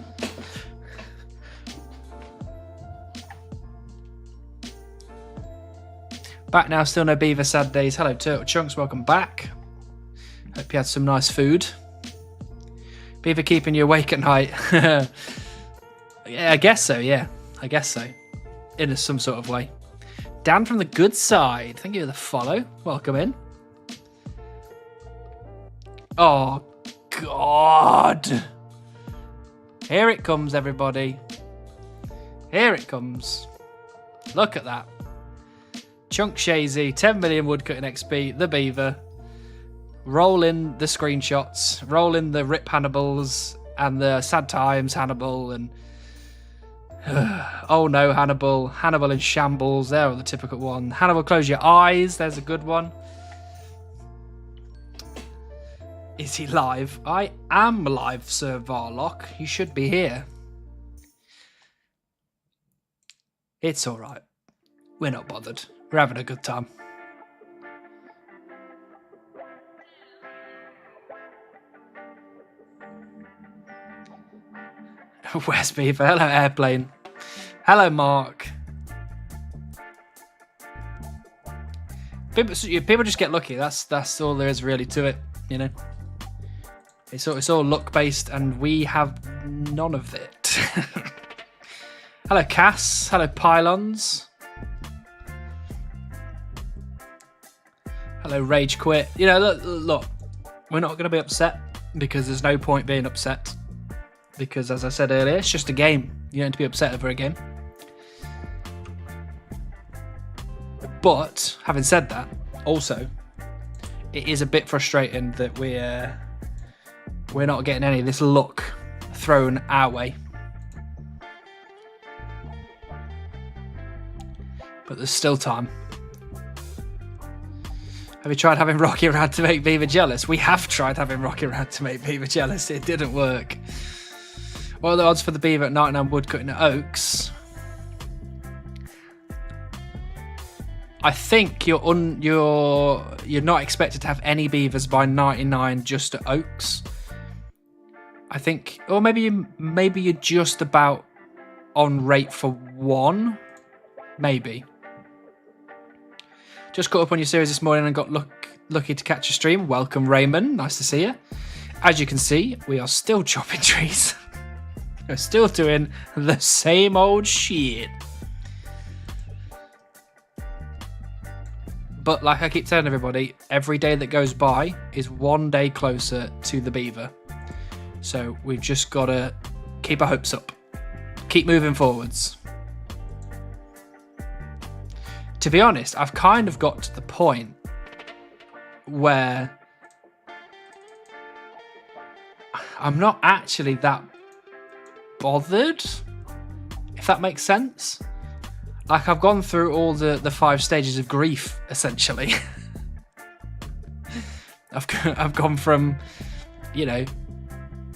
Back now, still no beaver, sad days. Hello, Turtle Chunks, welcome back. Hope you had some nice food. Beaver keeping you awake at night. Yeah, I guess so, yeah. I guess so. In some sort of way. Dan from the good side, thank you for the follow. Welcome in. Oh, God. Here it comes, everybody. Here it comes. Look at that. Chunk Shazy, 10 million woodcutting XP, the beaver. Roll in the screenshots. Roll in the rip Hannibals and the sad times Hannibal and... oh no, Hannibal. Hannibal in shambles. They're the typical one. Hannibal, close your eyes. There's a good one. Is he live? I am live, Sir Varlock. You should be here. It's alright. We're not bothered. We're having a good time. Where's Beaver? Hello, Airplane. Hello, Mark. People just get lucky. That's all there is really to it, you know. It's all luck based, and we have none of it. Hello, Cass. Hello, Pylons. Hello, Rage Quit. You know, look, we're not going to be upset because there's no point being upset. Because, as I said earlier, it's just a game. You don't need to be upset over a game. But, having said that, also, it is a bit frustrating that we're not getting any of this luck thrown our way. But there's still time. Have you tried having Rocky around to make Beaver jealous? We have tried having Rocky around to make Beaver jealous. It didn't work. What are the odds for the Beaver at 99 woodcutting at Oaks? I think you're not expected to have any beavers by 99 just at Oaks. I think, or maybe you're just about on rate for 1, maybe. Just caught up on your series this morning and got lucky to catch a stream. Welcome, Raymond. Nice to see you. As you can see, we are still chopping trees. We're still doing the same old shit. But like I keep telling everybody, every day that goes by is one day closer to the beaver. So we've just got to keep our hopes up. Keep moving forwards. To be honest, I've kind of got to the point where I'm not actually that bothered, if that makes sense. Like, I've gone through all the 5 stages of grief, essentially. I've gone from,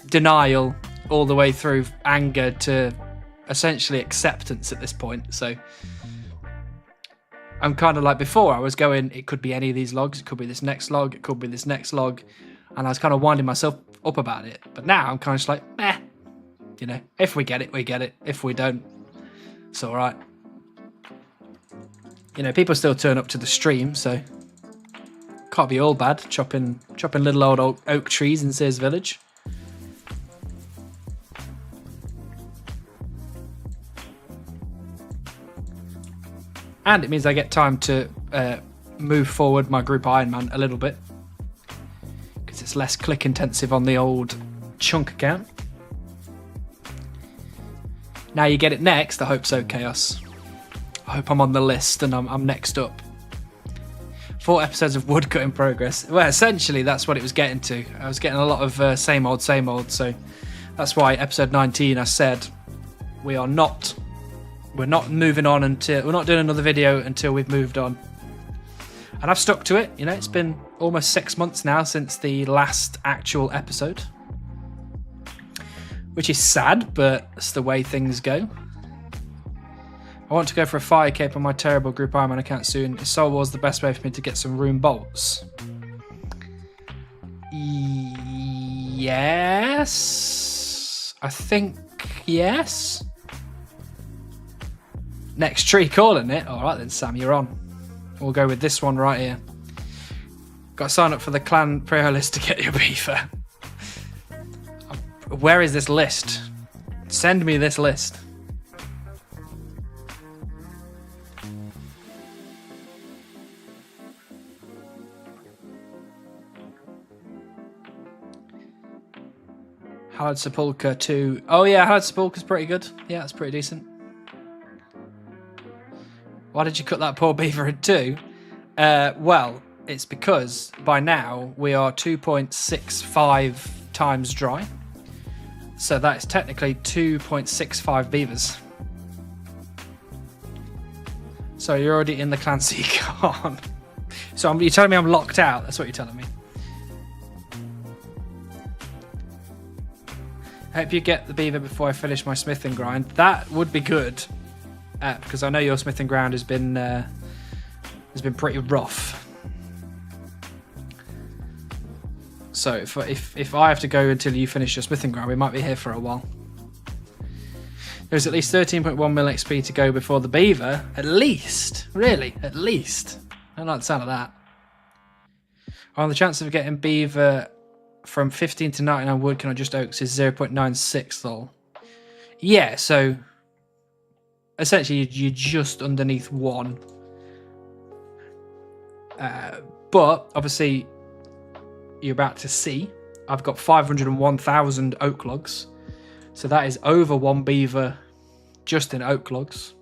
denial all the way through anger to essentially acceptance at this point. So I'm kind of like, before I was going, it could be any of these logs, it could be this next log, it could be this next log, and I was kind of winding myself up about it. But now I'm kind of just like, meh, if we get it, we get it. If we don't, it's all right. People still turn up to the stream, so can't be all bad chopping little old oak trees in Sears Village. And it means I get time to move forward my group Ironman a little bit, because it's less click intensive on the old chunk account. Now you get it next. I hope so, Chaos. I hope I'm on the list and I'm next up. 4 episodes of woodcutting progress. Well, essentially that's what it was getting to. I was getting a lot of same old. So that's why episode 19 I said we're not moving on until we're not doing another video until we've moved on. And I've stuck to it. It's been almost 6 months now since the last actual episode, which is sad, but it's the way things go. I want to go for a fire cape on my terrible group Ironman account soon. Is Soul Wars the best way for me to get some room bolts? Yes. I think yes. Next tree calling it. All right then, Sam, you're on. We'll go with this one right here. Got to sign up for the clan prayer list to get your beaver. Where is this list? Send me this list. Howard Sepulchre 2. Oh yeah, Howard Sepulchre's pretty good. Yeah, that's pretty decent. Why did you cut that poor beaver in 2? Well, it's because by now we are 2.65 times dry. So that is technically 2.65 beavers. So you're already in the clan, so you can't. So you're telling me I'm locked out? That's what you're telling me. I hope you get the beaver before I finish my smithing grind. That would be good, because I know your smithing grind has been pretty rough. So if I have to go until you finish your smithing grind, we might be here for a while. There's at least 13.1 mil XP to go before the beaver. At least, really, at least. I don't like the sound of that. On the chance of getting beaver from 15 to 99 wood, can I just oaks is 0.96 though. Yeah, so essentially you're just underneath 1. But obviously you're about to see I've got 501,000 oak logs. So that is over 1 beaver just in oak logs.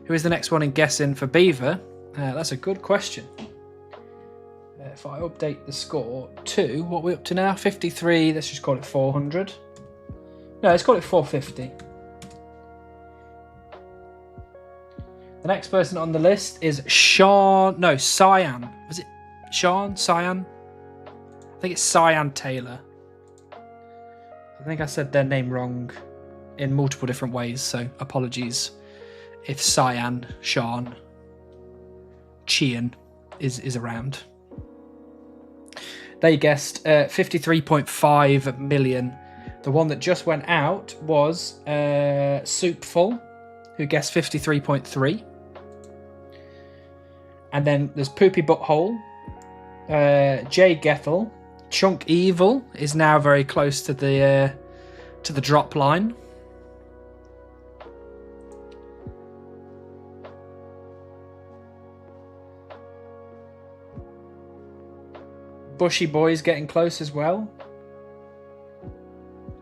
Who is the next one in guessing for beaver? That's a good question. If I update the score to, what are we up to now? 53, let's just call it 400. No, let's call it 450. The next person on the list is Cyan. Was it Sean? Cyan? I think it's Cyan Taylor. I think I said their name wrong in multiple different ways, so apologies if Cyan, Sean, Chian is around. They guessed 53.5 million. The one that just went out was Soupful, who guessed 53.3. And then there's Poopy Butthole, Jay Gethel, Chunk Evil is now very close to the drop line. Bushy Boy's getting close as well.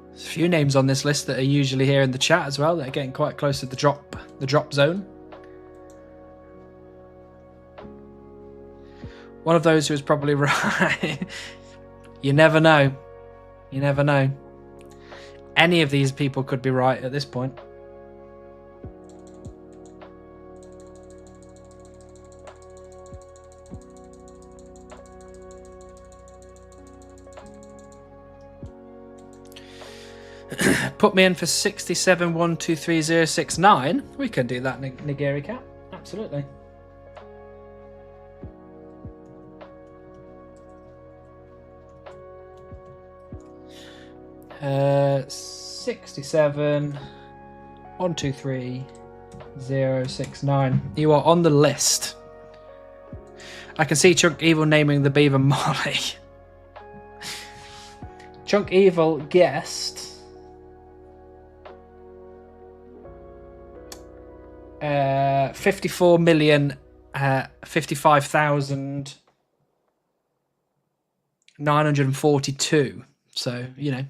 There's a few names on this list that are usually here in the chat as well that are getting quite close to the drop zone. One of those who was probably right. You never know. You never know. Any of these people could be right at this point. Put me in for 67123069. We can do that, Nigiri Cat. Absolutely. Uh, 67123069. You are on the list. I can see Chunk Evil naming the beaver Molly. Chunk Evil guessed 55,055,942. So, you know,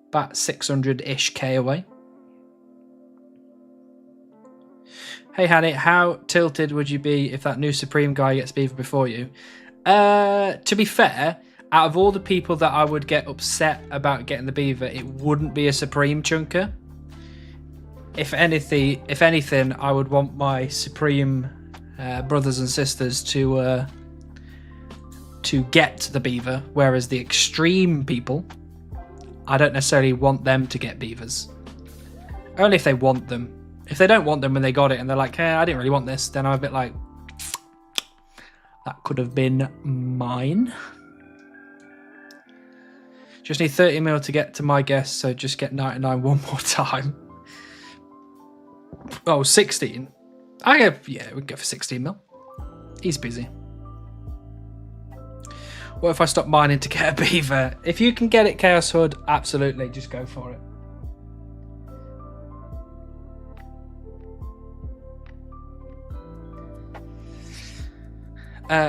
about 600-ish K away. Hey, Hanny, how tilted would you be if that new Supreme guy gets beaver before you? To be fair, out of all the people that I would get upset about getting the beaver, it wouldn't be a Supreme chunker. If anything, I would want my Supreme brothers and sisters to get the beaver, whereas the Extreme people, I don't necessarily want them to get beavers. Only if they want them. If they don't want them when they got it and they're like, hey, I didn't really want this, then I'm a bit like, that could have been mine. Just need 30 mil to get to my guess, so just get 99 one more time. Oh, 16. Yeah, we can go for 16 mil. He's busy. What if I stop mining to get a beaver? If you can get it, Chaos Hood, absolutely, just go for it.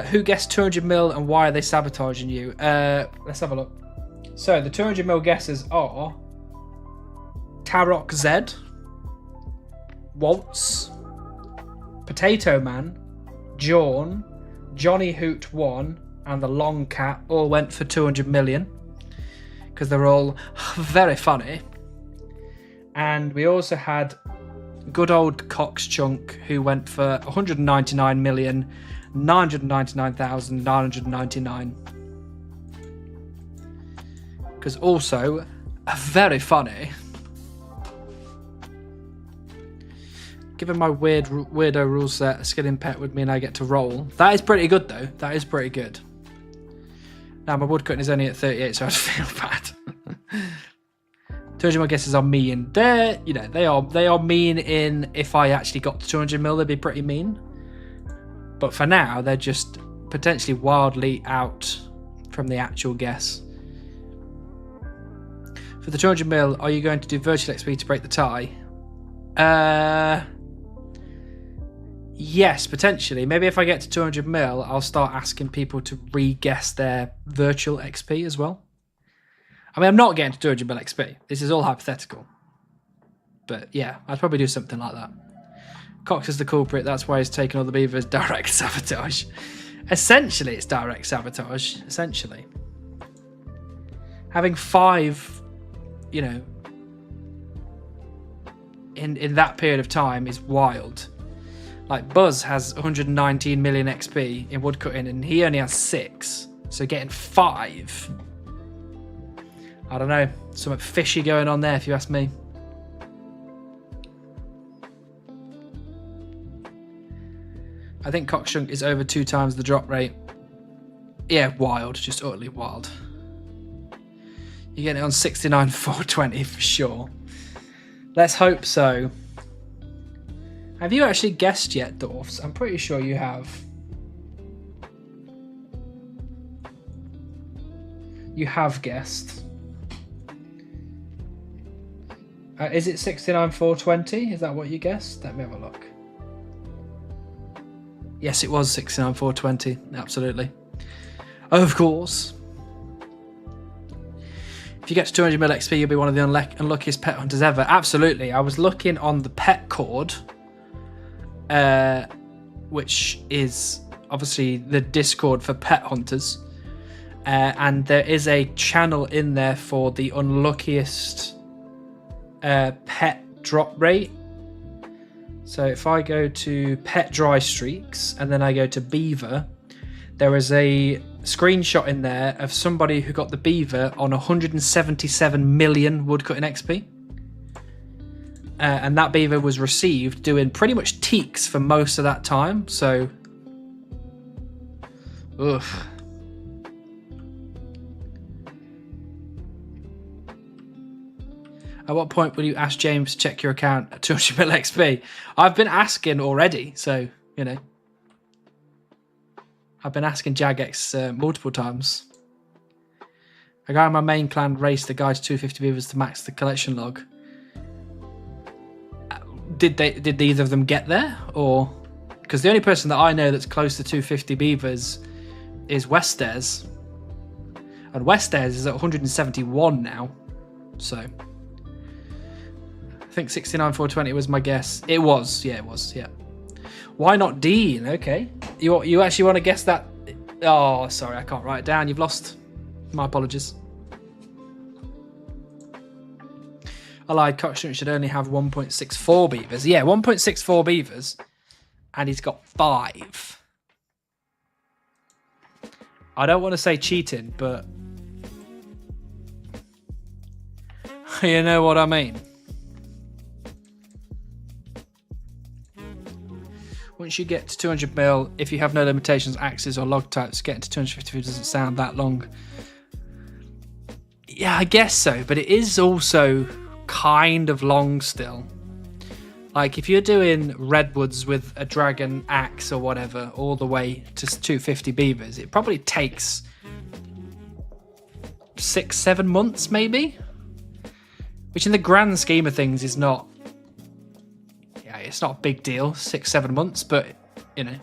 Who guessed 200 mil and why are they sabotaging you? Let's have a look. So the 200 mil guesses are Tarok Z, Waltz, Potato Man, Jawn, Johnny Hoot 1, and the Long Cat all went for 200 million because they're all very funny. And we also had good old Cox Chunk who went for 199,999,999. Because also very funny. Given my weirdo rule set, a skilling pet would mean I get to roll. That is pretty good though. That is pretty good. Now my woodcutting is only at 38, so I feel bad. 200 mil guesses are mean. They are mean in if I actually got to 200 mil, they'd be pretty mean. But for now, they're just potentially wildly out from the actual guess. For the 200 mil, are you going to do virtual XP to break the tie? Yes, potentially. Maybe if I get to 200 mil, I'll start asking people to re-guess their virtual XP as well. I mean, I'm not getting to 200 mil XP. This is all hypothetical. But yeah, I'd probably do something like that. Cox is the culprit. That's why he's taken all the beavers. Direct sabotage. Essentially, it's direct sabotage. Essentially. Having 5, you know, in that period of time is wild. Like Buzz has 119 million XP in woodcutting, and he only has 6. So getting 5. I don't know. Something fishy going on there, if you ask me. I think Cockshunk is over 2 times the drop rate. Yeah, wild. Just utterly wild. You're getting it on 69,420 for sure. Let's hope so. Have you actually guessed yet, Dwarfs? I'm pretty sure you have. You have guessed. Is it 69,420? Is that what you guessed? Let me have a look. Yes, it was 69,420. Absolutely. Of course. If you get to 200 mil XP, you'll be one of the unluckiest pet hunters ever. Absolutely. I was looking on the pet cord, which is obviously the Discord for pet hunters. And there is a channel in there for the unluckiest pet drop rate. So if I go to pet dry streaks and then I go to beaver, there is a screenshot in there of somebody who got the beaver on 177 million woodcutting XP. And that beaver was received doing pretty much teaks for most of that time. So, ugh. At what point will you ask James to check your account at 200 mil XP? I've been asking already, so, you know. I've been asking Jagex multiple times. A guy in my main clan raced the guy to 250 beavers to max the collection log. Did either of them get there? Or... Because the only person that I know that's close to 250 beavers is Westairs. And Westairs is at 171 now. So... I think 69,420 was my guess. It was, yeah. Why not Dean? Okay. You actually want to guess that? Oh, sorry, I can't write it down. You've lost. My apologies. I lied. Cockshunk should only have 1.64 beavers. Yeah, 1.64 beavers. And he's got 5. I don't want to say cheating, but... you know what I mean. Once you get to 200 mil, if you have no limitations, axes or log types, getting to 250 doesn't sound that long. Yeah, I guess so, but it is also kind of long still. Like, if you're doing redwoods with a dragon axe or whatever, all the way to 250 beavers, it probably takes 6-7 months, maybe? Which in the grand scheme of things is not... it's not a big deal, 6-7 months, but, you know,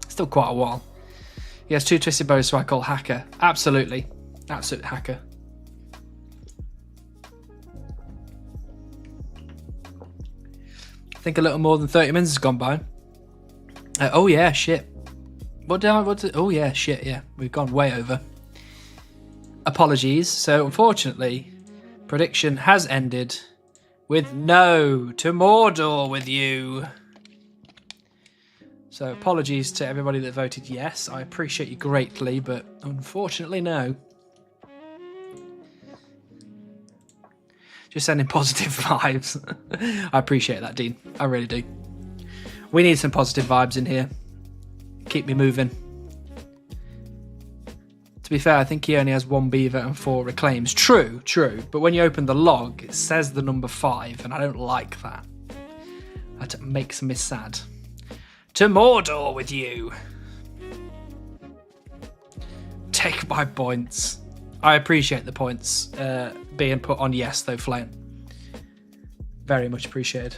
still quite a while. He has 2 twisted bows, so I call hacker. Absolutely. Absolute hacker. I think a little more than 30 minutes has gone by. Oh, yeah, shit. Oh, yeah, shit, yeah. We've gone way over. Apologies. So, unfortunately, prediction has ended... with no to Mordor with you. So apologies to everybody that voted yes. I appreciate you greatly, but unfortunately no. Just sending positive vibes. I appreciate that, Dean. I really do. We need some positive vibes in here. Keep me moving. To be fair, I think he only has 1 beaver and 4 reclaims. True. But when you open the log, it says the number 5, and I don't like that. That makes me sad. To Mordor with you. Take my points. I appreciate the points being put on yes, though, Flame. Very much appreciated.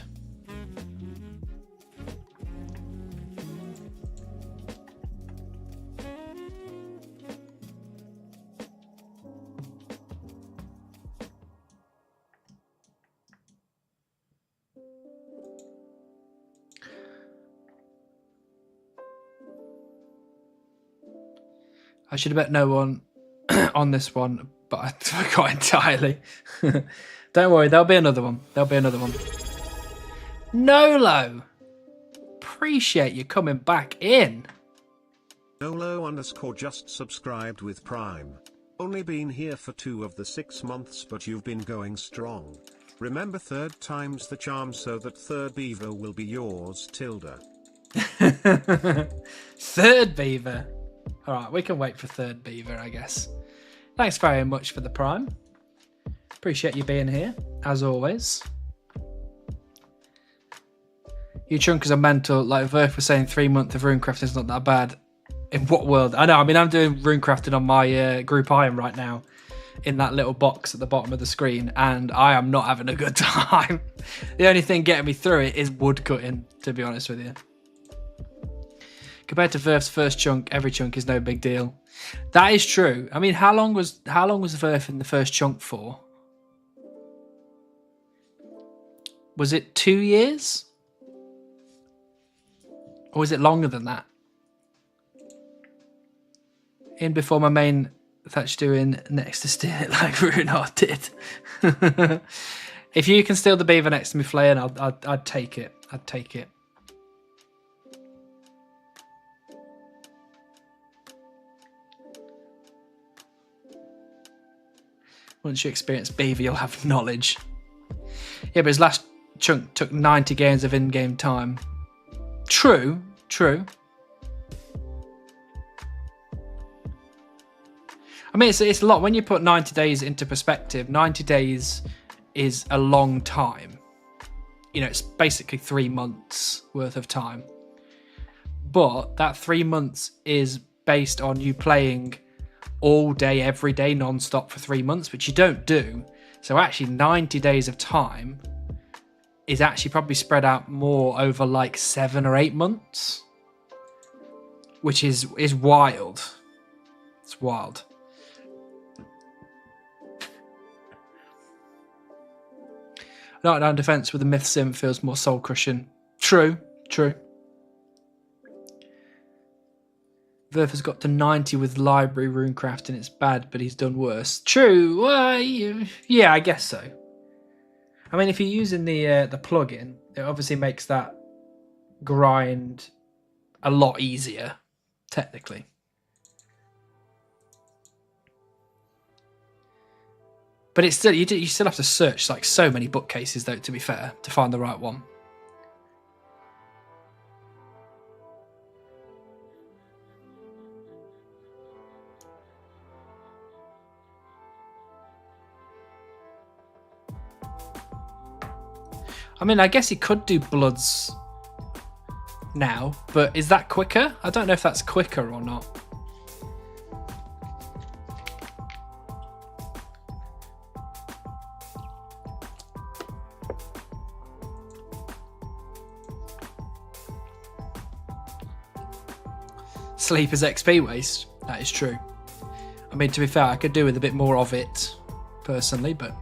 I should have bet no one on this one, but I forgot entirely. Don't worry, there'll be another one. Nolo! appreciate you coming back in. Nolo_ just subscribed with Prime. Only been here for 2 of the 6 months, but you've been going strong. Remember, third time's the charm, so that third beaver will be yours, Tilda. Third beaver. Alright, we can wait for third beaver, I guess. Thanks very much for the Prime. Appreciate you being here, as always. You chunkers are mental. Like Verf was saying, 3 months of runecrafting is not that bad. In what world? I know, I mean, I'm doing runecrafting on my group iron right now in that little box at the bottom of the screen, and I am not having a good time. The only thing getting me through it is woodcutting, to be honest with you. Compared to Verf's first chunk, every chunk is no big deal. That is true. I mean, how long was Verf in the first chunk for? Was it 2 years? Or was it longer than that? In before my main thatch doing next to steal it like Runard did. If you can steal the beaver next to me, Flayan, I'd take it. I'd take it. Once you experience beaver, you'll have knowledge. Yeah, but his last chunk took 90 games of in-game time. True, true. I mean, it's a lot. When you put 90 days into perspective, 90 days is a long time. You know, it's basically 3 months worth of time. But that 3 months is based on you playing all day, every day, non-stop for 3 months, which you don't do. So actually 90 days of time is actually probably spread out more over like 7 or 8 months, which is wild. It's wild. Knockdown defense with the myth sim feels more soul crushing. True, true. Verf has got to 90 with library runecraft and it's bad, but he's done worse. True. Yeah, I guess so. I mean, if you're using the plugin, it obviously makes that grind a lot easier, technically. But it's still you still have to search like so many bookcases, though, to be fair, to find the right one. I mean, I guess he could do Bloods now, but is that quicker? I don't know if that's quicker or not. Sleep is XP waste. That is true. I mean, to be fair, I could do with a bit more of it, personally, but...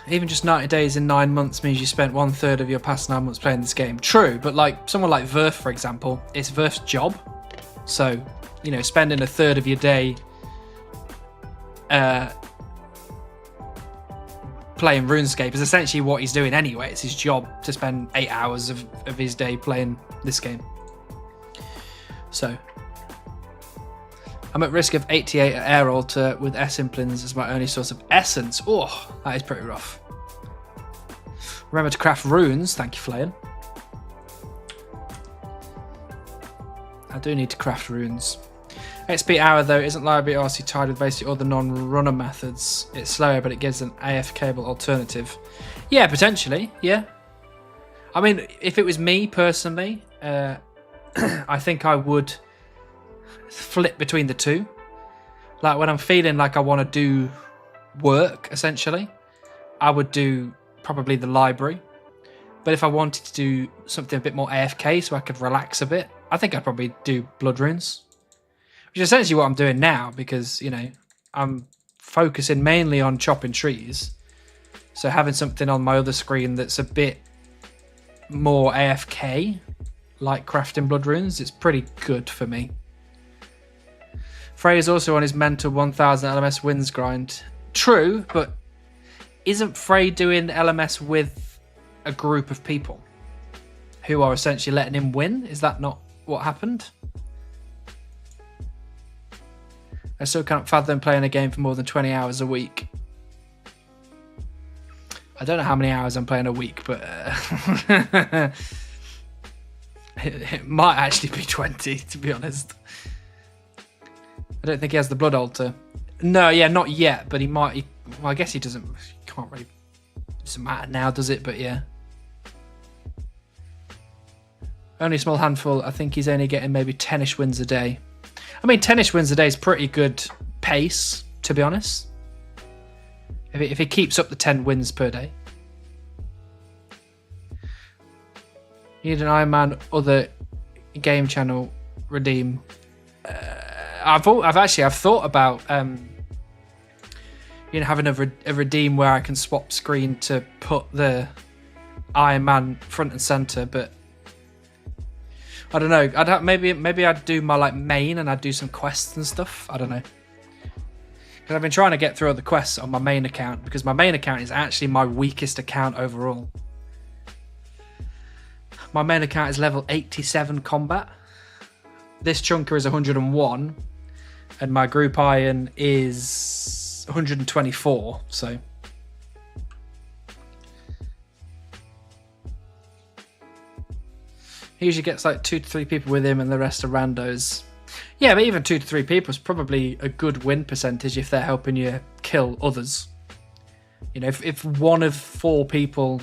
Even just 90 days in 9 months means you spent 1/3 of your past 9 months playing this game. True, but like someone like Verf, for example, it's Verf's job. So, you know, spending 1/3 of your day playing RuneScape is essentially what he's doing anyway. It's his job to spend 8 hours of his day playing this game. So, I'm at risk of 88 at Air Alter with S-Implins as my only source of essence. Oh, that is pretty rough. Remember to craft runes. Thank you, Flayan. I do need to craft runes. XP hour, though, isn't library RC tied with basically all the non-runner methods. It's slower, but it gives an AFK-able alternative. Yeah, potentially, yeah. I mean, if it was me, personally, I think I would flip between the two. Like, when I'm feeling like I want to do work, essentially, I would do probably the library. But if I wanted to do something a bit more AFK so I could relax a bit, I think I'd probably do blood runes. Which is essentially what I'm doing now because, you know, I'm focusing mainly on chopping trees. So having something on my other screen that's a bit more AFK, like crafting blood runes, it's pretty good for me. Frey is also on his mental 1000 LMS wins grind. True, but isn't Frey doing LMS with a group of people who are essentially letting him win? Is that not what happened? I still can't fathom playing a game for more than 20 hours a week. I don't know how many hours I'm playing a week, but it might actually be 20, to be honest. I don't think he has the blood altar. No, yeah, not yet, but he might. Well, I guess he doesn't. Can't really. Doesn't matter now, does it? But yeah. Only a small handful. I think he's only getting maybe 10-ish wins a day. I mean, 10-ish wins a day is pretty good pace, to be honest. If he keeps up the 10 wins per day. You need an Iron Man other game channel redeem. I've thought about having a redeem where I can swap screen to put the Iron Man front and center, but I don't know. Maybe I'd do my main and I'd do some quests and stuff. I don't know. Because I've been trying to get through all the quests on my main account, because my main account is actually my weakest account overall. My main account is level 87 combat. This chunker is 101, and my group iron is 124, so. He usually gets 2 to 3 people with him and the rest are randos. Yeah, but even 2 to 3 people is probably a good win percentage if they're helping you kill others. If 1 of 4 people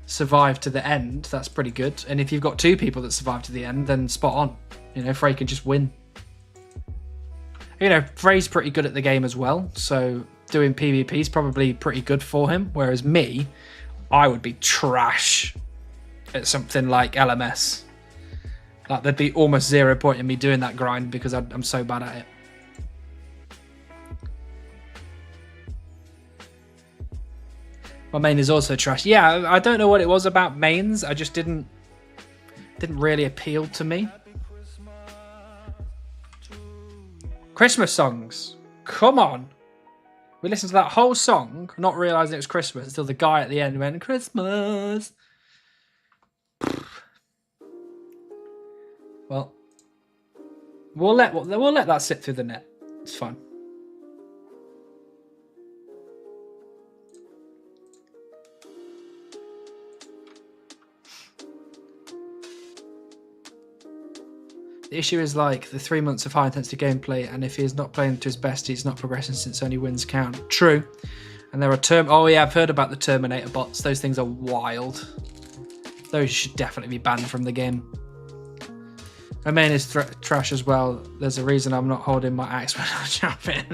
survive to the end, that's pretty good. And if you've got 2 people that survive to the end, then spot on. Frey can just win. Frey's pretty good at the game as well, so doing PvP is probably pretty good for him. Whereas me, I would be trash at something like LMS. There'd be almost 0 point in me doing that grind because I'm so bad at it. My main is also trash. Yeah, I don't know what it was about mains. I just didn't really appeal to me. Christmas songs. Come on. We listened to that whole song, not realising it was Christmas, until the guy at the end went, Christmas. Well, we'll let that sit through the net. It's fine. The issue is the 3 months of high intensity gameplay, and if he is not playing to his best, he's not progressing since only wins count. True. And there are oh yeah, I've heard about the Terminator bots. Those things are wild. Those should definitely be banned from the game. My main is trash as well. There's a reason I'm not holding my axe when I'm chopping.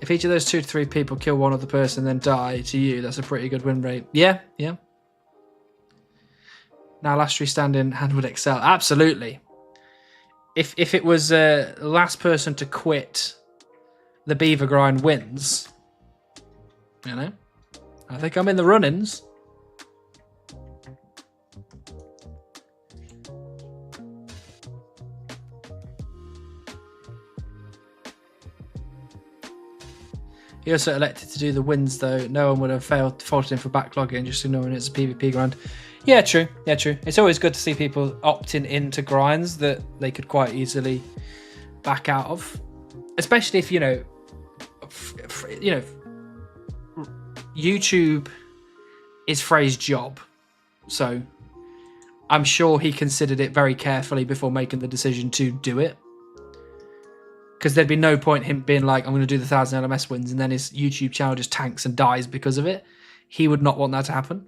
If each of those 2 to 3 people kill one other person and then die to you, that's a pretty good win rate. Yeah. Now last three standing hand would excel. Absolutely. If it was last person to quit the beaver grind wins, I think I'm in the run-ins. He also elected to do the wins, though. No one would have faulted him for backlogging, just ignoring it's a PvP grind. Yeah, true. It's always good to see people opting into grinds that they could quite easily back out of, especially if YouTube is Frey's job, so I'm sure he considered it very carefully before making the decision to do it. Because there'd be no point him being like, I'm going to do the 1000 LMS wins, and then his YouTube channel just tanks and dies because of it. He would not want that to happen.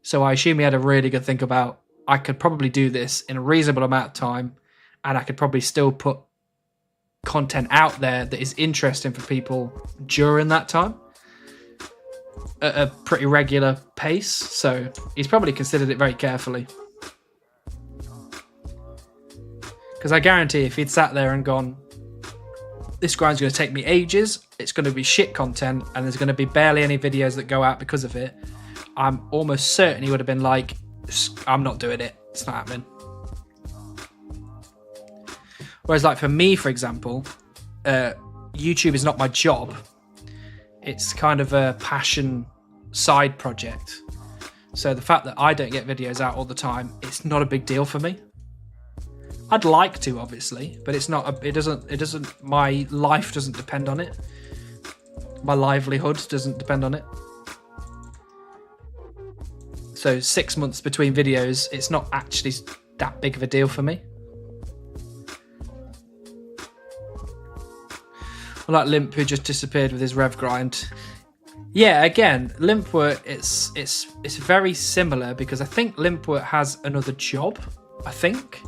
So I assume he had a really good think about, I could probably do this in a reasonable amount of time, and I could probably still put content out there that is interesting for people during that time at a pretty regular pace. So he's probably considered it very carefully. Because I guarantee if he'd sat there and gone, this grind's going to take me ages, it's going to be shit content, and there's going to be barely any videos that go out because of it, I'm almost certain he would have been like, I'm not doing it. It's not happening. Whereas like for me, for example, YouTube is not my job. It's kind of a passion side project. So the fact that I don't get videos out all the time, it's not a big deal for me. I'd like to, obviously, but it's not. It doesn't. My life doesn't depend on it. My livelihood doesn't depend on it. So 6 months between videos, it's not actually that big of a deal for me. I like Limp, who just disappeared with his rev grind. Yeah, again, Limpwort, it's very similar because I think Limpwort has another job. I think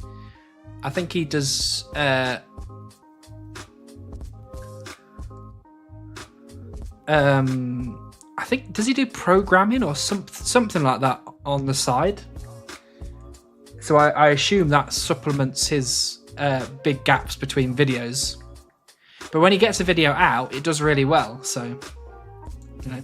he does. I think, does he do programming or something like that on the side? So I assume that supplements his big gaps between videos. But when he gets a video out, it does really well. So, you know,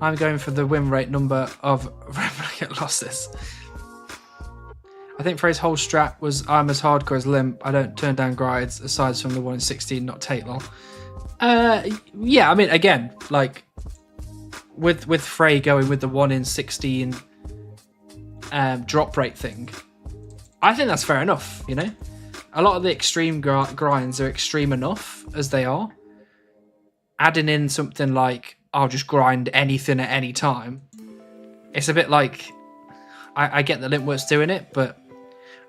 I'm going for the win rate number of replicate losses. I think for his whole strat was I'm as hardcore as Limp. I don't turn down grinds aside from the 1 in 16, not take long. Yeah, I mean, again, like with Frey going with the 1 in 16 drop rate thing, I think that's fair enough, you know? A lot of the extreme grinds are extreme enough as they are. Adding in something like, I'll just grind anything at any time. It's a bit like, I get that Limpwort's doing it, but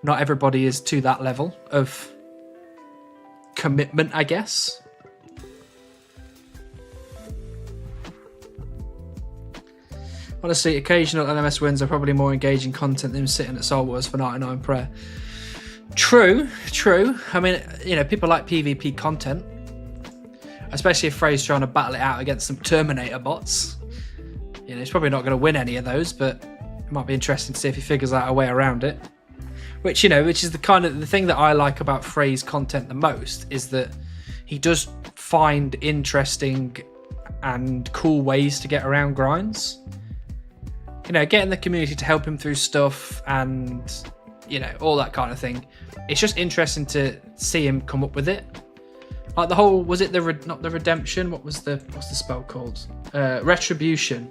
not everybody is to that level of commitment, I guess. Honestly, occasional LMS wins are probably more engaging content than sitting at Soul Wars for 99 prayer. True. I mean, you know, people like PvP content, especially if Frey's trying to battle it out against some Terminator bots. You know, he's probably not going to win any of those, but it might be interesting to see if he figures out a way around it. Which, you know, which is the thing that I like about Frey's content the most, is that he does find interesting and cool ways to get around grinds. You know, getting the community to help him through stuff and, you know, all that kind of thing. It's just interesting to see him come up with it. Like the whole, was it not the redemption? What's the spell called? Retribution.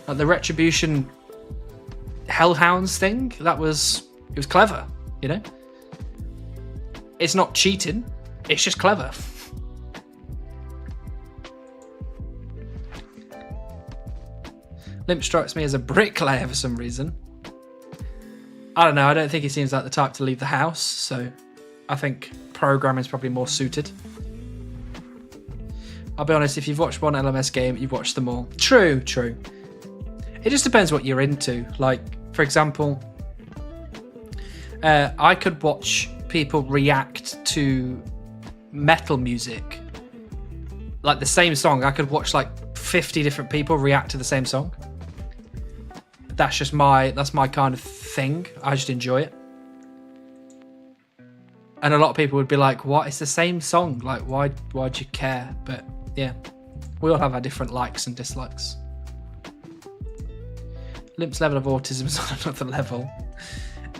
Like the Retribution Hellhounds thing. It was clever, you know? It's not cheating. It's just clever. Limp strikes me as a bricklayer for some reason. I don't know, I don't think he seems like the type to leave the house, so I think programming is probably more suited. I'll be honest, if you've watched one LMS game, you've watched them all. True. It just depends what you're into. Like, for example, I could watch people react to metal music. Like the same song, I could watch like 50 different people react to the same song. That's my kind of thing. I just enjoy it. And a lot of people would be like, what? It's the same song. Like, why'd you care? But yeah, we all have our different likes and dislikes. Limp's level of autism is on another level.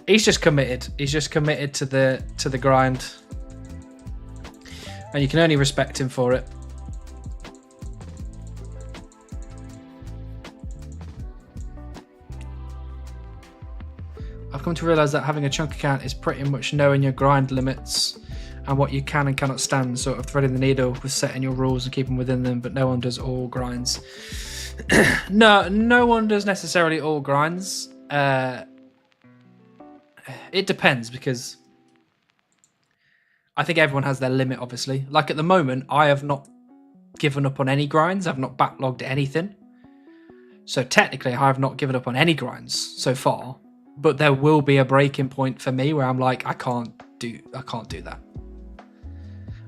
He's just committed. He's just committed to the grind. And you can only respect him for it. I've come to realise that having a chunk account is pretty much knowing your grind limits and what you can and cannot stand, sort of threading the needle with setting your rules and keeping within them, but no one does all grinds. No one does necessarily all grinds. It depends, because I think everyone has their limit, obviously. Like at the moment, I have not given up on any grinds. I've not backlogged anything. So technically, I have not given up on any grinds so far. But there will be a breaking point for me where I'm like, I can't do that.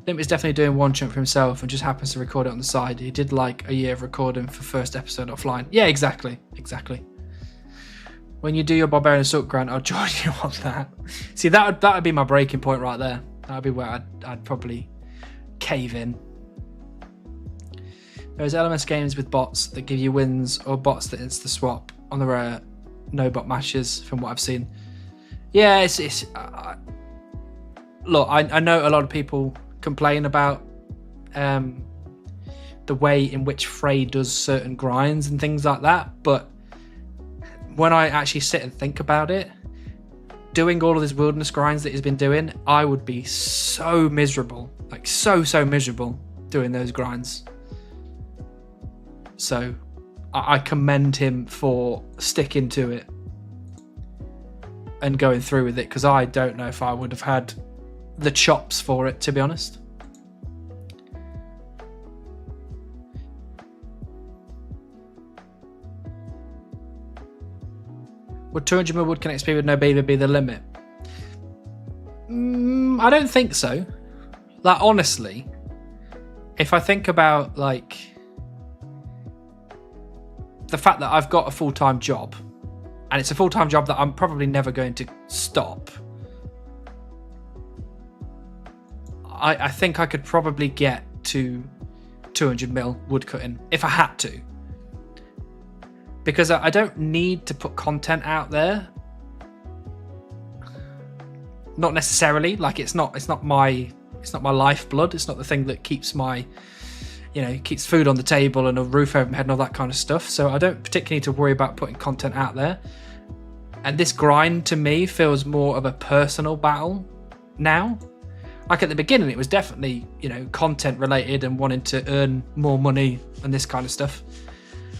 Limp is definitely doing one chunk for himself and just happens to record it on the side. He did like a year of recording for first episode offline. Yeah, exactly. When you do your Barbarian Assault grind, I'll join you on that. See, that would be my breaking point right there. That would be where I'd probably cave in. There's LMS games with bots that give you wins or bots that insta swap on the rare no bot matches from what I've seen. Yeah, it's look, I know a lot of people complain about the way in which Frey does certain grinds and things like that, but when I actually sit and think about it, doing all of these wilderness grinds that he's been doing, I would be so miserable, like so miserable doing those grinds. So I commend him for sticking to it and going through with it, because I don't know if I would have had the chops for it, to be honest. Would 200 mil Woodcutting XP with no beaver be the limit? I don't think so. Like, honestly, if I think about, like, the fact that I've got a full-time job, and it's a full-time job that I'm probably never going to stop, I think I could probably get to 200 mil woodcutting if I had to. Because I don't need to put content out there. Not necessarily. Like, it's not my lifeblood. It's not the thing that keeps my, keeps food on the table and a roof over my head and all that kind of stuff. So I don't particularly need to worry about putting content out there. And this grind to me feels more of a personal battle now. Like, at the beginning, it was definitely, content related and wanting to earn more money and this kind of stuff.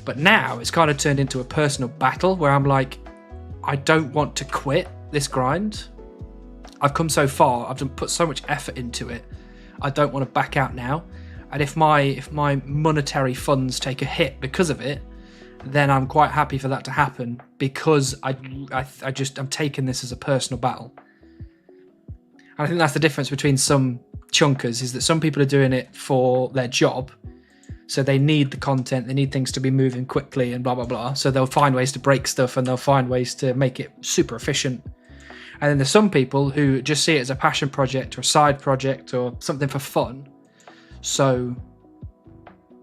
But now it's kind of turned into a personal battle where I'm like, I don't want to quit this grind. I've come so far. I've put so much effort into it. I don't want to back out now. And if my monetary funds take a hit because of it, then I'm quite happy for that to happen, because I'm taking this as a personal battle. And I think that's the difference between some chunkers, is that some people are doing it for their job. So they need the content, they need things to be moving quickly and blah, blah, blah. So they'll find ways to break stuff and they'll find ways to make it super efficient. And then there's some people who just see it as a passion project or a side project or something for fun. So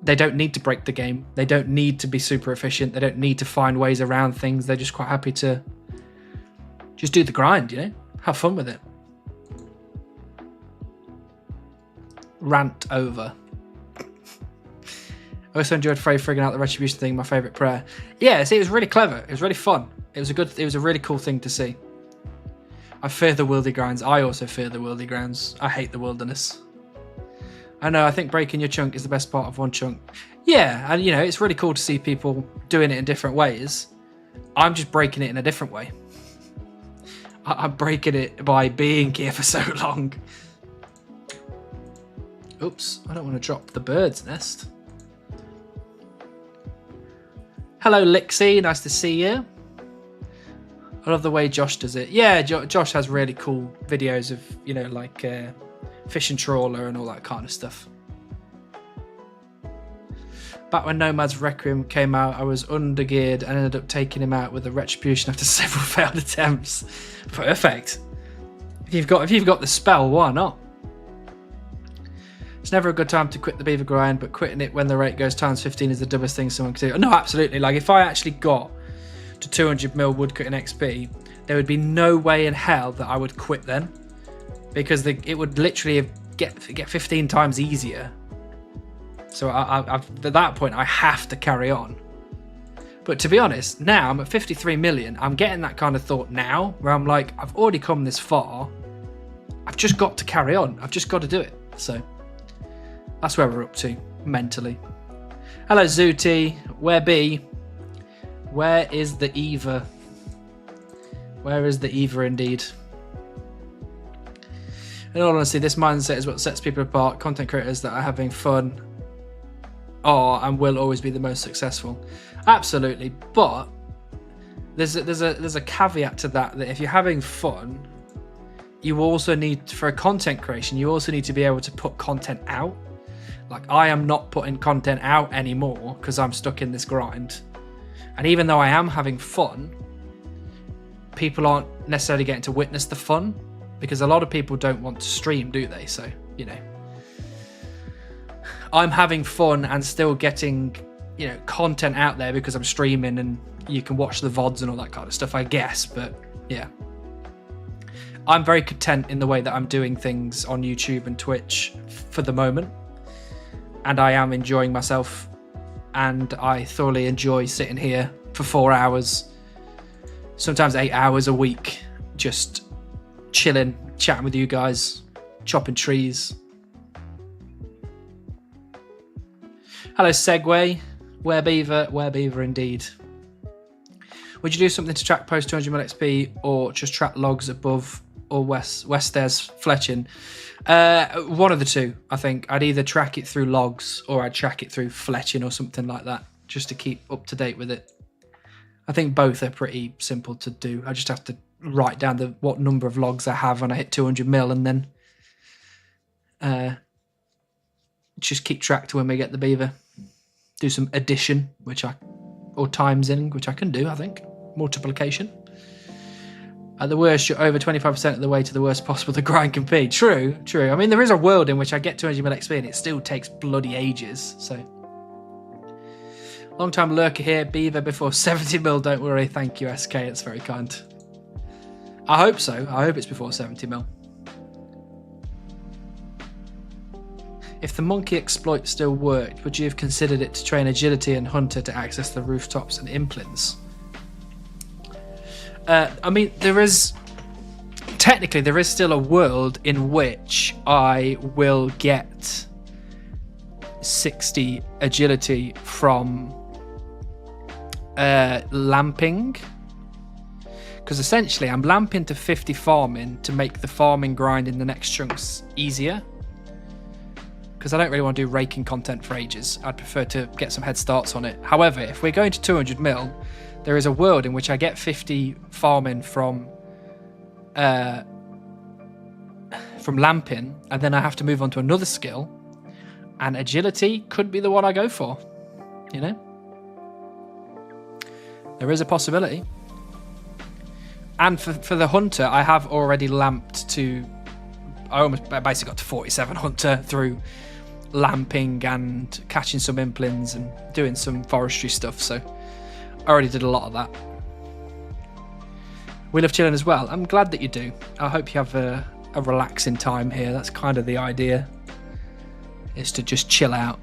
they don't need to break the game. They don't need to be super efficient. They don't need to find ways around things. They're just quite happy to just do the grind, have fun with it. Rant over. I also enjoyed Frey frigging out the retribution thing, my favourite prayer. Yeah, see, it was really clever. It was really fun. It was a really cool thing to see. I fear the wildy grinds. I also fear the wildy grounds. I hate the wilderness. I know, I think breaking your chunk is the best part of one chunk. Yeah, and it's really cool to see people doing it in different ways. I'm just breaking it in a different way. I'm breaking it by being here for so long. Oops, I don't want to drop the bird's nest. Hello, Lixie. Nice to see you. I love the way Josh does it. Yeah, Josh has really cool videos of, like fish and trawler and all that kind of stuff. Back when Nomad's Requiem came out, I was undergeared and ended up taking him out with a retribution after several failed attempts. Perfect. If you've got the spell, why not? It's never a good time to quit the beaver grind, but quitting it when the rate goes times 15 is the dumbest thing someone can do. No, absolutely. Like, if I actually got to 200 mil woodcutting XP, there would be no way in hell that I would quit then, because it would literally get 15 times easier. So at that point, I have to carry on. But to be honest, now I'm at 53 million. I'm getting that kind of thought now, where I'm like, I've already come this far. I've just got to carry on. I've just got to do it. So that's where we're up to mentally. Hello, Zooty. Where be? Where is the Eva? Where is the Eva indeed? In all honesty, this mindset is what sets people apart. Content creators that are having fun are and will always be the most successful. Absolutely, but there's a caveat to that if you're having fun, you also need, for content creation, you also need to be able to put content out. Like, I am not putting content out anymore because I'm stuck in this grind. And even though I am having fun, people aren't necessarily getting to witness the fun, because a lot of people don't want to stream, do they? So, I'm having fun and still getting, content out there because I'm streaming and you can watch the VODs and all that kind of stuff, I guess. But yeah. I'm very content in the way that I'm doing things on YouTube and Twitch for the moment. And I am enjoying myself. And I thoroughly enjoy sitting here for 4 hours, sometimes 8 hours a week, just chilling, chatting with you guys, chopping trees. Hello, Segway. Where Beaver indeed. Would you do something to track post 200 mil XP or just track logs above or west stairs fletching? One of the two, I think. I'd either track it through logs or I'd track it through fletching or something like that, just to keep up to date with it. I think both are pretty simple to do. I just have to write down what number of logs I have when I hit 200 mil and then just keep track to when we get the beaver. Do some addition, or times in, which I can do, I think. Multiplication. At the worst, you're over 25% of the way to the worst possible the grind can be. True. I mean, there is a world in which I get 200 mil XP and it still takes bloody ages, so. Long time lurker here, beaver before 70 mil, don't worry. Thank you, SK, it's very kind. I hope so. I hope it's before 70 mil. If the monkey exploit still worked, would you have considered it to train agility and hunter to access the rooftops and implants? I mean, technically there is still a world in which I will get 60 agility from lamping. Because essentially I'm lamping to 50 farming to make the farming grind in the next chunks easier. Because I don't really want to do raking content for ages. I'd prefer to get some head starts on it. However, if we're going to 200 mil, there is a world in which I get 50 farming from lamping, and then I have to move on to another skill, and agility could be the one I go for. You know? There is a possibility. And for the hunter, I have already lamped to... I basically got to 47 hunter through lamping and catching some implants and doing some forestry stuff, so I already did a lot of that. We love chilling as well. I'm glad that you do. I hope you have a relaxing time here. That's kind of the idea, is to just chill out.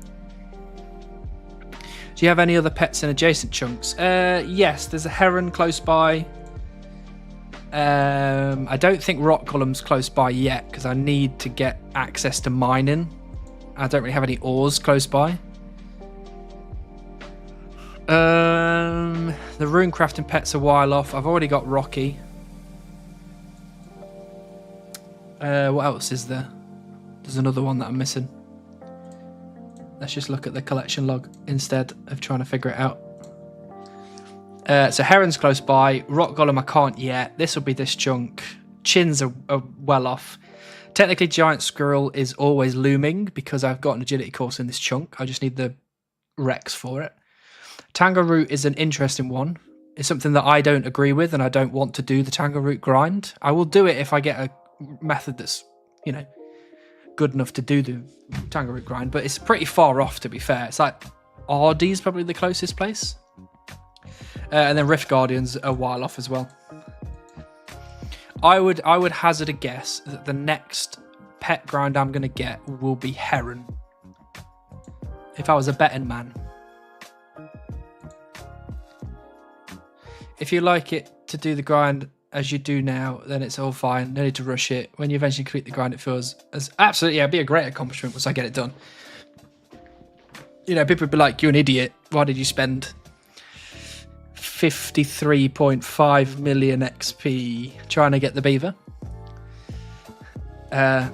Do you have any other pets in adjacent chunks? Yes, there's a heron close by. I don't think rock golem's close by yet because I need to get access to mining. I don't really have any ores close by. The rune crafting pet's a while off. I've already got Rocky. What else is there? There's another one that I'm missing. Let's just look at the collection log instead of trying to figure it out. So Heron's close by. Rock Golem I can't yet. This will be this chunk. Chins are well off. Technically Giant Squirrel is always looming because I've got an agility course in this chunk. I just need the Rex for it. Tango Root is an interesting one. It's something that I don't agree with and I don't want to do the Tango Root grind. I will do it if I get a method that's, you know, good enough to do the Tango Root grind, but it's pretty far off, to be fair. It's like Ardy's probably the closest place. And then Rift Guardians are a while off as well. I would hazard a guess that the next pet grind I'm going to get will be Heron. If I was a betting man. If you like it to do the grind as you do now, then it's all fine. No need to rush it. When you eventually complete the grind, it feels as absolutely, yeah, it'd be a great accomplishment once I get it done. You know, people would be like, you're an idiot. Why did you spend 53.5 million XP trying to get the beaver? But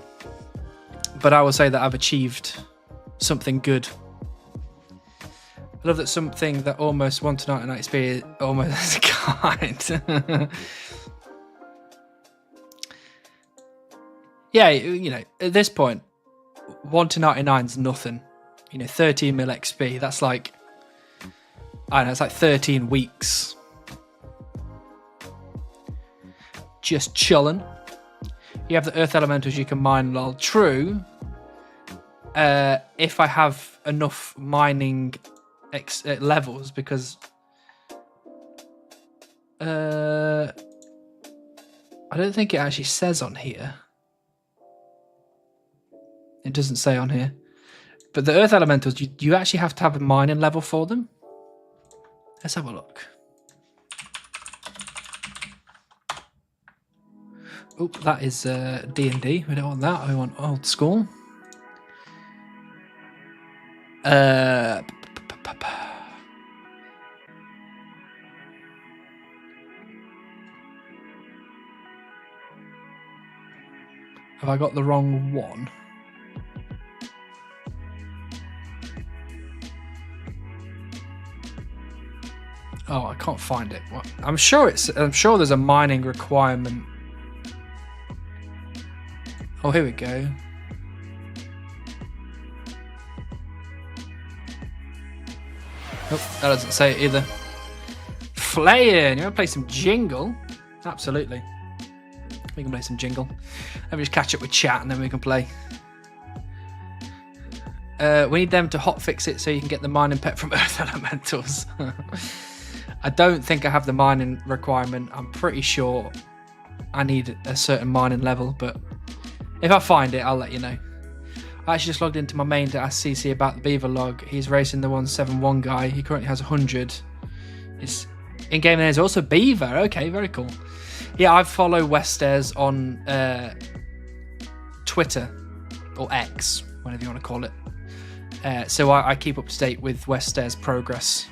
I will say that I've achieved something good. I love that something that almost 1 to 99 XP almost kind. Yeah, you know, at this point, 1 to 99 is nothing. You know, 13 mil XP, that's like, I don't know, it's like 13 weeks. Just chilling. You have the earth elementals you can mine, lol. True. If I have enough mining levels, because I don't think it actually says on here. It doesn't say on here. But the earth elementals, you actually have to have a mining level for them. Let's have a look. Oh, that is D&D. We don't want that. We want old school. Have I got the wrong one? Oh, I can't find it. What? I'm sure there's a mining requirement. Oh, here we go. Oh, that doesn't say it either. Playing. You want to play some jingle? Absolutely. We can play some jingle. Let me just catch up with chat and then we can play. We need them to hotfix it so you can get the mining pet from Earth Elementals. I don't think I have the mining requirement. I'm pretty sure I need a certain mining level, but if I find it, I'll let you know. I actually just logged into my main to ask CC about the beaver log. He's racing the 171 guy. He currently has 100. His in-game name is also beaver. Okay, very cool. Yeah, I follow Westairs on Twitter, or X, whatever you want to call it. So I keep up to date with Westairs' progress.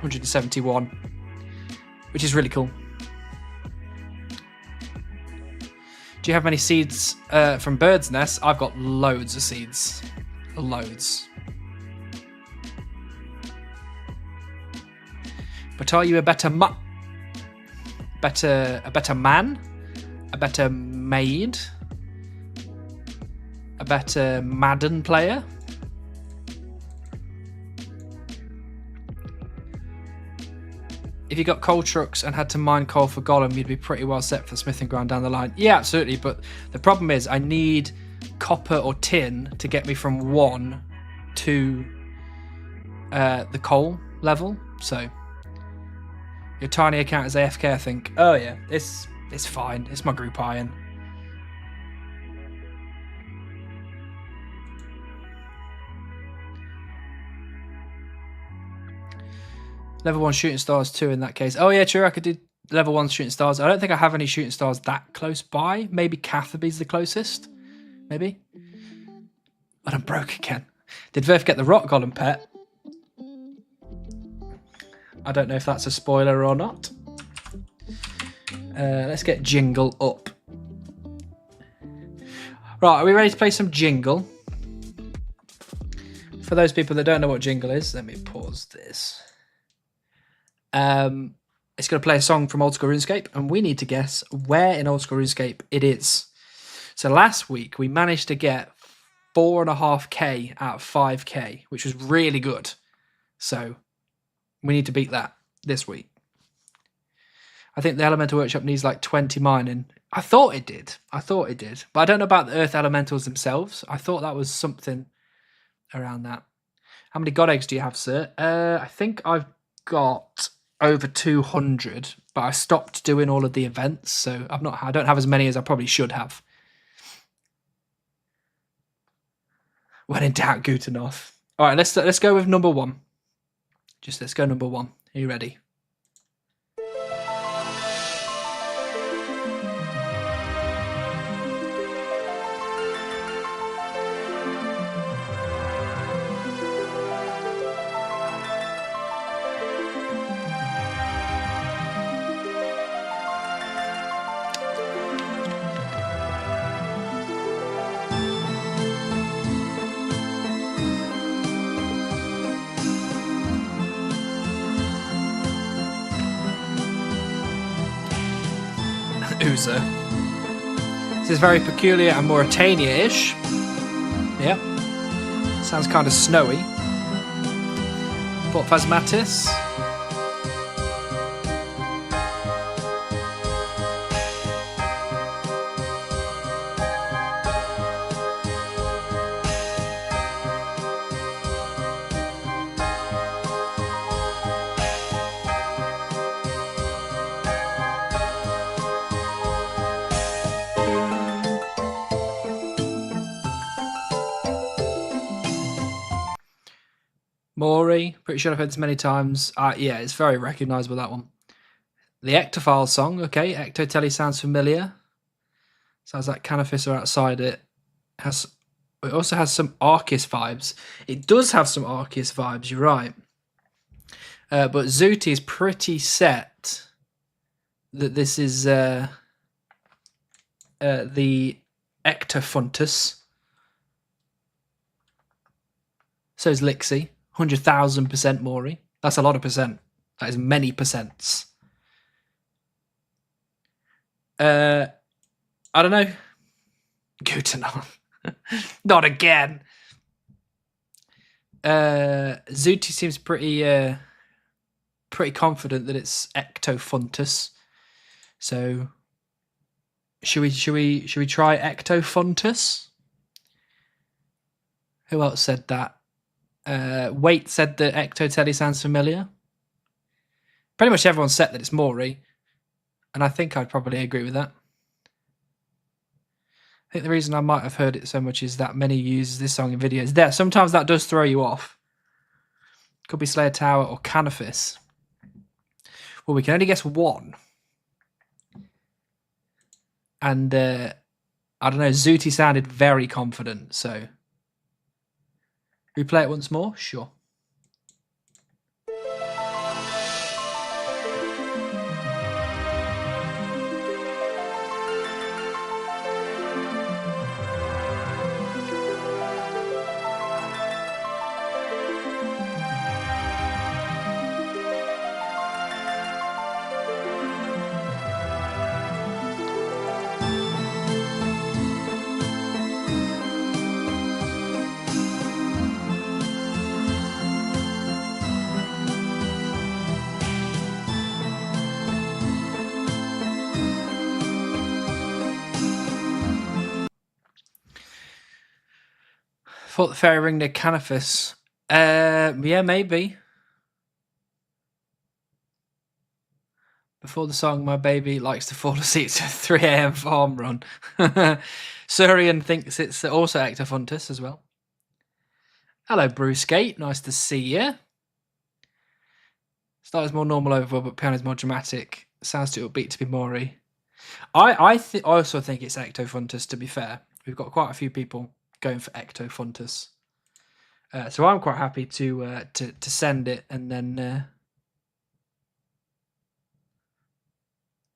171, which is really cool. Do you have many seeds from Bird's Nest? I've got loads of seeds. Loads. But are you a better man? A better maid? A better Madden player? If you got coal trucks and had to mine coal for Gollum, you'd be pretty well set for smithing ground down the line. Yeah, absolutely. But the problem is I need copper or tin to get me from 1 to the coal level. So your tiny account is AFK, I think. Oh yeah, it's fine. It's my group iron. Level 1 shooting stars 2 in that case. Oh yeah, true. I could do level 1 shooting stars. I don't think I have any shooting stars that close by. Maybe Catherby's the closest. Maybe. And I'm broke again. Did Verf get the rock golem pet? I don't know if that's a spoiler or not. Let's get Jingle up. Right, are we ready to play some Jingle? For those people that don't know what Jingle is, let me pause this. It's going to play a song from Old School RuneScape, and we need to guess where in Old School RuneScape it is. So last week, we managed to get 4.5k out of 5k, which was really good. So we need to beat that this week. I think the Elemental Workshop needs like 20 mining. I thought it did. But I don't know about the Earth Elementals themselves. I thought that was something around that. How many God Eggs do you have, sir? I think I've got over 200, but I stopped doing all of the events, so I don't have as many as I probably should have. When in doubt, Gutenoff. All right, let's go with number 1. Let's go number 1. Are you ready? Uzo. This is very peculiar and Mauritania-ish. Yep. Sounds kind of snowy. Port Phasmatis. Maury, pretty sure I've heard this many times. Yeah, it's very recognisable, that one. The Ectophile song, okay. Ectotelly sounds familiar. Sounds like Canifis are outside it. It also has some Arceus vibes. It does have some Arceus vibes, you're right. But Zooty is pretty set that this is the Ectofuntus. So is Lixie. 100,000% Maury. That's a lot of percent. That is many percents. I don't know. Gutanon. Not again. Zooty seems pretty confident that it's Ectofuntus. So should we try Ectofuntus? Who else said that? Wait said that Ectotelly sounds familiar. Pretty much everyone said that it's Maury, and I think I'd probably agree with that. I think the reason I might have heard it so much is that many use this song in videos. There, sometimes that does throw you off. Could be Slayer Tower or Canifis. Well, we can only guess one. And I don't know, Zooty sounded very confident, so replay it once more? Sure. Thought the fairy ring near Canifis. Yeah, maybe. Before the song, my baby likes to fall asleep to 3 a.m. farm run. Surian thinks it's also Ectofuntus as well. Hello, Brewskate. Nice to see you. Start is more normal overall, but piano is more dramatic. Sounds too upbeat to be Maury. I also think it's Ectofuntus, to be fair. We've got quite a few people going for Ectofuntus. So I'm quite happy to send it and then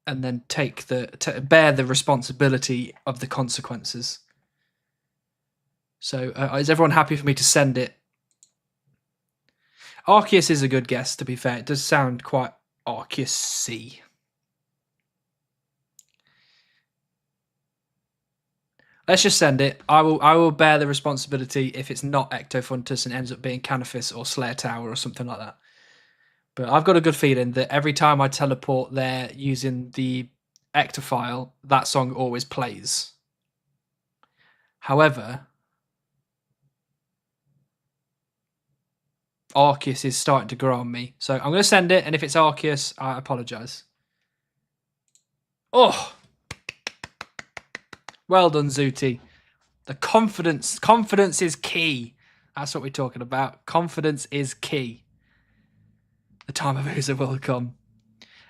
bear the responsibility of the consequences. So is everyone happy for me to send it? Arceus is a good guess, to be fair. It does sound quite Arceus-y. Let's just send it. I will bear the responsibility if it's not Ectofuntus and ends up being Canifis or Slayer Tower or something like that. But I've got a good feeling that every time I teleport there using the Ectophile, that song always plays. However, Arceus is starting to grow on me. So I'm going to send it, and if it's Arceus, I apologise. Oh! Well done, Zooty. The confidence is key. That's what we're talking about. Confidence is key. The time of User will come.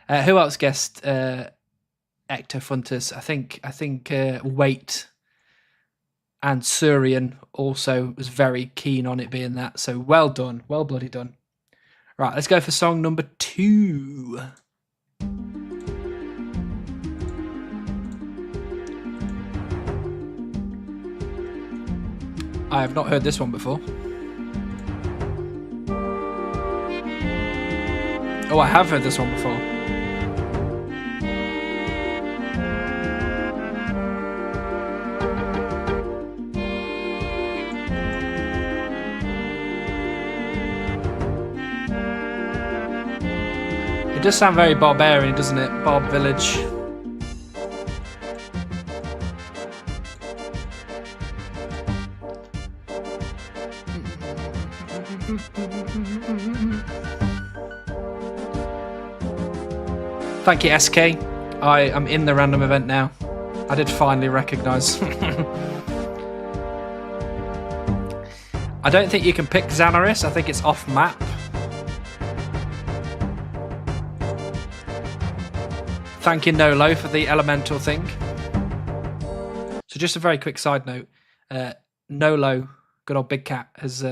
Who else guessed Ectofuntus? I think Wait and Surian also was very keen on it being that. So well done. Well bloody done. Right, let's go for song number 2. I have not heard this one before. Oh, I have heard this one before. It does sound very barbarian, doesn't it? Barb Village. Thank you, SK. I am in the random event now. I did finally recognise. I don't think you can pick Xanaris. I think it's off map. Thank you, Nolo, for the elemental thing. So just a very quick side note. Nolo, good old Big Cat, has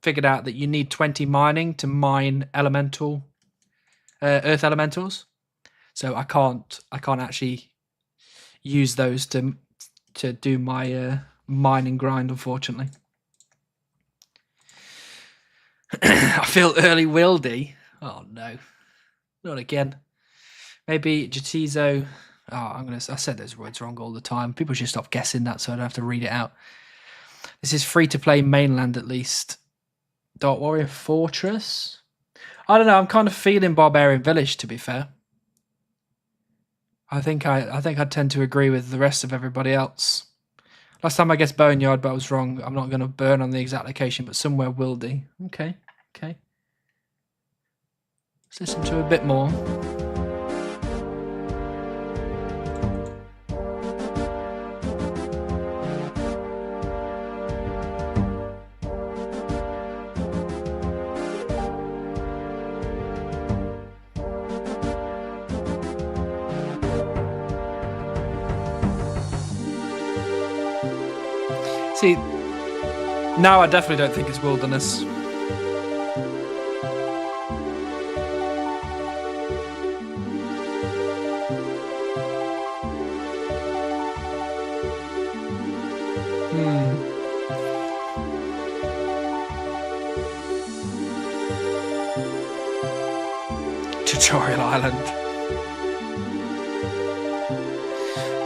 figured out that you need 20 mining to mine elemental, earth elementals. So I can't actually use those to do my mining grind, unfortunately. I feel early wildy. Oh no, not again. Maybe Jatizo. Oh, I said those words wrong all the time. People should stop guessing that, so I don't have to read it out. This is free to play mainland, at least. Dark Warrior Fortress. I don't know. I'm kind of feeling Barbarian Village, to be fair. I think I'd tend to agree with the rest of everybody else. Last time I guessed Boneyard, but I was wrong. I'm not going to burn on the exact location, but somewhere wildy. Okay. Let's listen to a bit more. See, now I definitely don't think it's wilderness. Tutorial Island.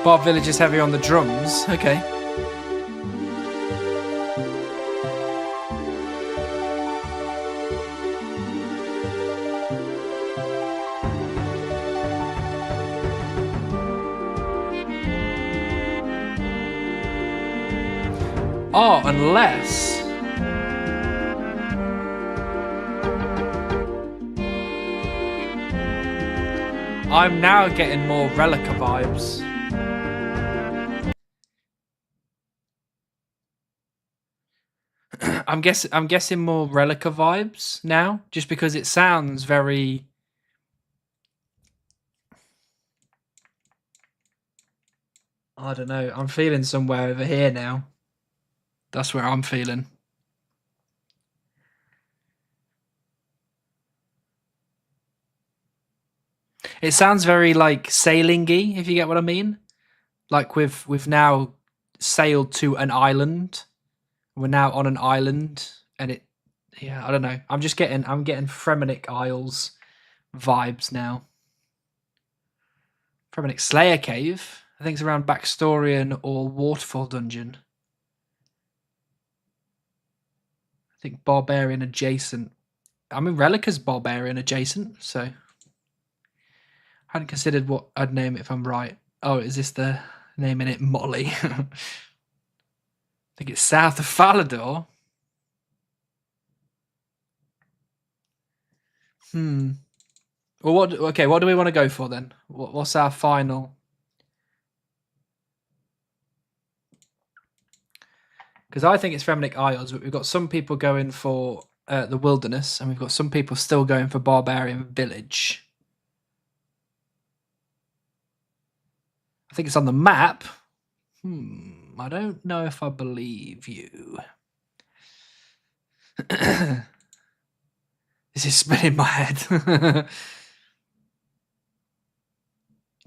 Barb Village is heavy on the drums. Okay. Oh, unless... I'm now getting more Relica vibes. I'm guessing more Relica vibes now, just because it sounds very... I don't know. I'm feeling somewhere over here now. That's where I'm feeling. It sounds very like sailing-y, if you get what I mean. Like we've now sailed to an island. We're now on an island, and I don't know. I'm getting Fremenic Isles vibes now. Fremenic Slayer Cave. I think it's around Backstorian or Waterfall Dungeon. I think Barbarian adjacent. I mean, Relica's Barbarian adjacent, so I hadn't considered what I'd name it if I'm right. Oh, is this the name in it? Molly. I think it's south of Falador. Well, what do we want to go for then? What's our final? Because I think it's Fremenic Isles, but we've got some people going for the wilderness, and we've got some people still going for Barbarian Village. I think it's on the map. I don't know if I believe you. This is spinning my head.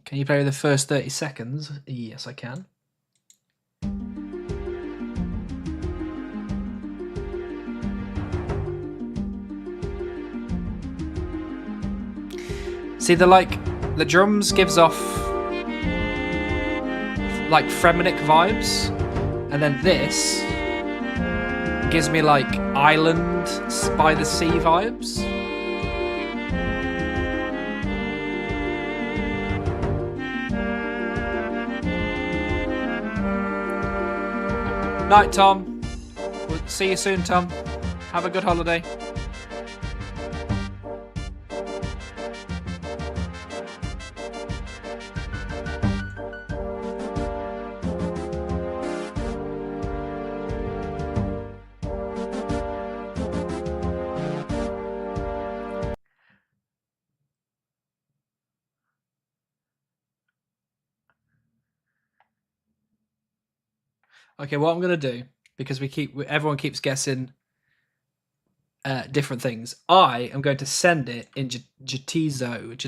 Can you play the first 30 seconds? Yes, I can. See, the drums gives off like Fremenic vibes, and then this gives me like island by the sea vibes. Night, Tom. We'll see you soon, Tom. Have a good holiday. Okay, what I'm gonna do, because everyone keeps guessing different things. I am going to send it in Jatizo.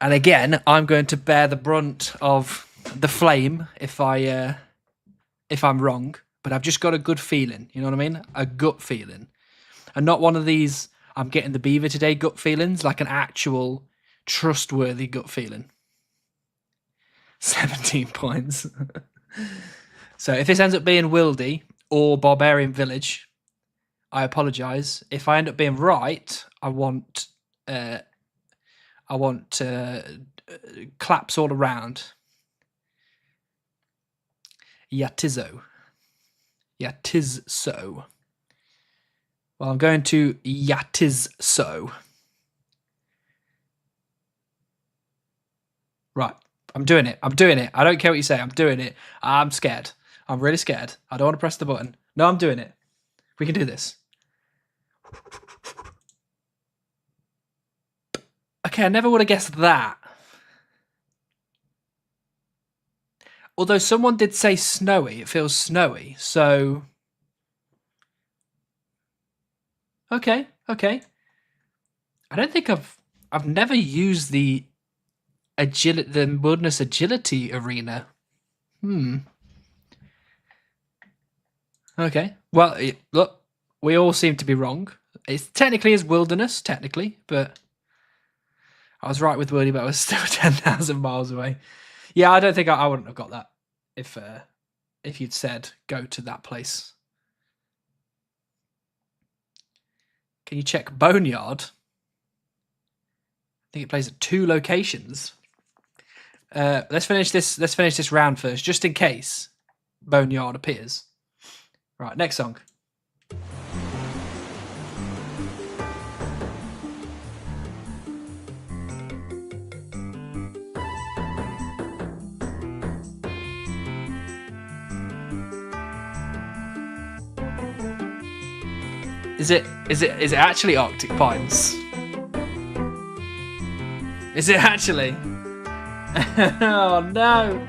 And again, I'm going to bear the brunt of the flame if I'm wrong. But I've just got a good feeling. You know what I mean? A gut feeling, and not one of these "I'm getting the beaver today" gut feelings. Like an actual trustworthy gut feeling. 17 points. So if this ends up being Wildy or Barbarian Village, I apologise. If I end up being right, I want claps all around. Yatizo. Yatiz so. Well, I'm going to Yatiz so. Right. I'm doing it. I don't care what you say. I'm doing it. I'm scared. I'm really scared. I don't want to press the button. No, I'm doing it. We can do this. Okay, I never would have guessed that. Although someone did say snowy, it feels snowy, so... Okay. I don't think I've never used the wilderness agility arena. Okay. Well, look, we all seem to be wrong. It technically is wilderness, but I was right with Wildy, but I was still 10,000 miles away. Yeah, I don't think I wouldn't have got that if you'd said go to that place. Can you check Boneyard? I think it plays at 2 locations. Let's finish this round first, just in case Boneyard appears. Right, next song. Is it actually Arctic Pines? Is it actually? Oh no!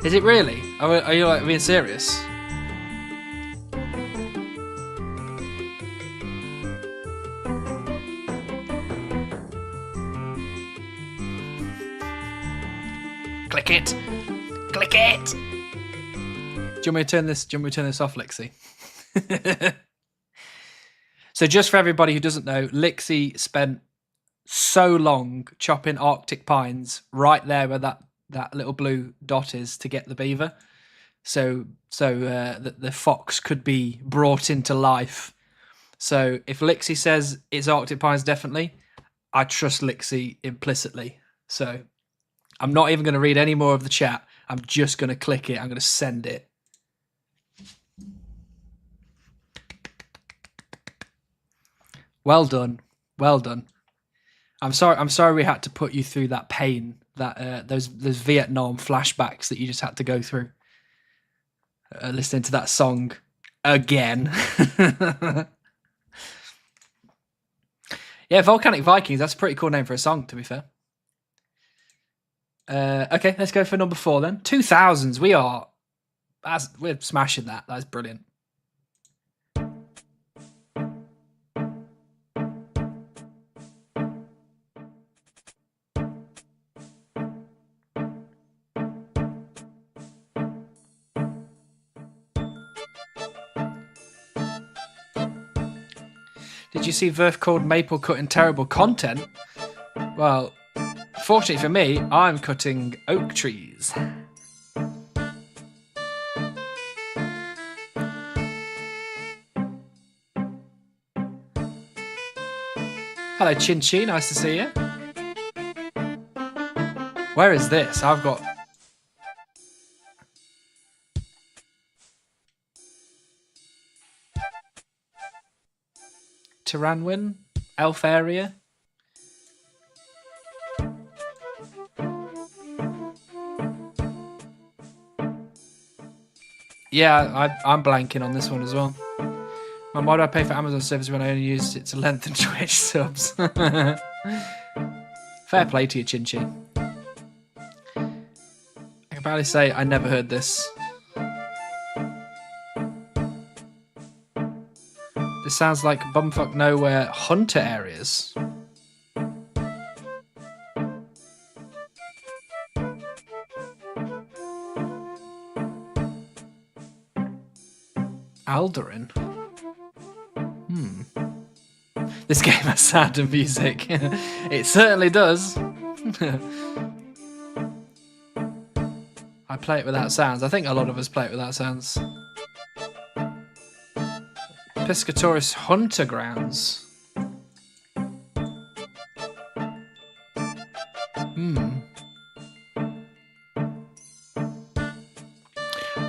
Is it really? Are you like being serious? Click it! Click it! Do you want me to turn this? Off, Lixie? So just for everybody who doesn't know, Lixie spent so long chopping Arctic pines right there where that little blue dot is to get the beaver, so that the fox could be brought into life. So if Lixie says it's Arctic pines, definitely, I trust Lixie implicitly. So I'm not even going to read any more of the chat. I'm just going to click it. I'm going to send it. Well done. I'm sorry we had to put you through that pain, that those Vietnam flashbacks that you just had to go through, listening to that song again. Yeah, Volcanic Vikings. That's a pretty cool name for a song, to be fair. Okay, let's go for number 4 then. 2000s. We're smashing that. That's brilliant. Did you see Verf called maple cutting terrible content? Well, fortunately for me, I'm cutting oak trees. Hello, Chin Chi. Nice to see you. Where is this? I've got... Tyranwin? Elf area? Yeah, I'm blanking on this one as well. And why do I pay for Amazon service when I only use it to lengthen Twitch subs? Fair play to you, Chinchi. I can barely say I never heard this. This sounds like bumfuck nowhere hunter areas. Alderin. This game has sound and music. It certainly does. I play it without sounds. I think a lot of us play it without sounds. Piscatoris Hunter Grounds.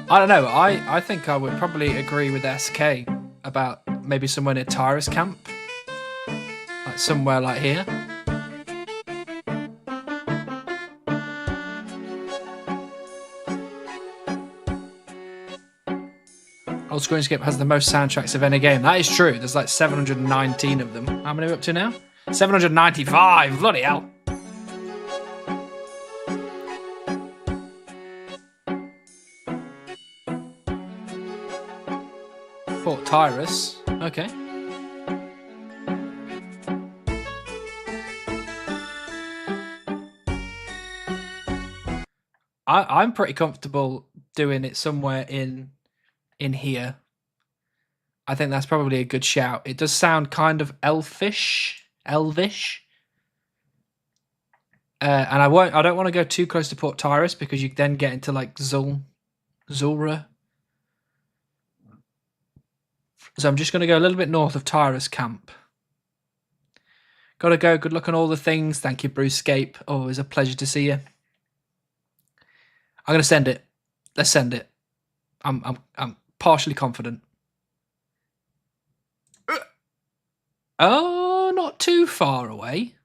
I don't know. I think I would probably agree with SK about maybe somewhere near Tyrus Camp. Like somewhere like here. Old Screenscape has the most soundtracks of any game. That is true. There's like 719 of them. How many are we up to now? 795. Bloody hell. Port Tyrus. Okay. I'm pretty comfortable doing it somewhere in here. I think that's probably a good shout. It does sound kind of elvish. And I don't want to go too close to Port Tyrus because you then get into like Zulra. So I'm just going to go a little bit north of Tyrus Camp. Gotta go. Good luck on all the things. Thank you, Brucescape. Always a pleasure to see you. I'm going to send it. Let's send it. I'm partially confident. Oh, not too far away.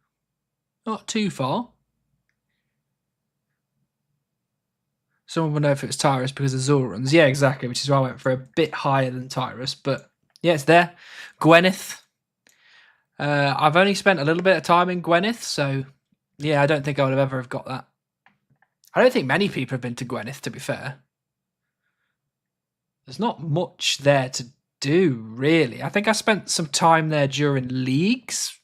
Not too far. Someone would know if it was Tyrus because of Zulrans. Yeah, exactly, which is why I went for a bit higher than Tyrus. But yeah, it's there. Gwyneth. I've only spent a little bit of time in Gwyneth, so yeah, I don't think I would have ever have got that. I don't think many people have been to Gwyneth, to be fair. There's not much there to do, really. I think I spent some time there during leagues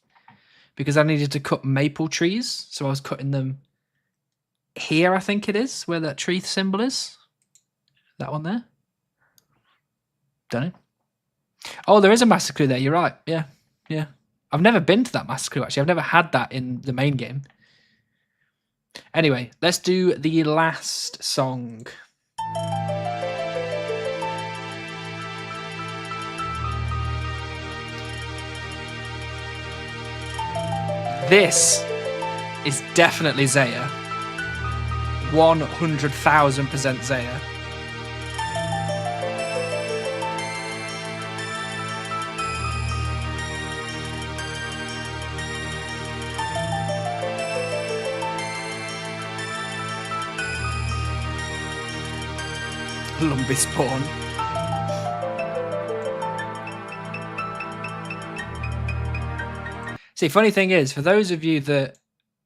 because I needed to cut maple trees, so I was cutting them here, I think it is, where that tree symbol is. That one there? Don't know. Oh, there is a massacre there. You're right. Yeah. I've never been to that massacre, actually. I've never had that in the main game. Anyway, let's do the last song. This is definitely Zaya. 100,000% Zaya. Lumpy spawn. See, funny thing is, for those of you that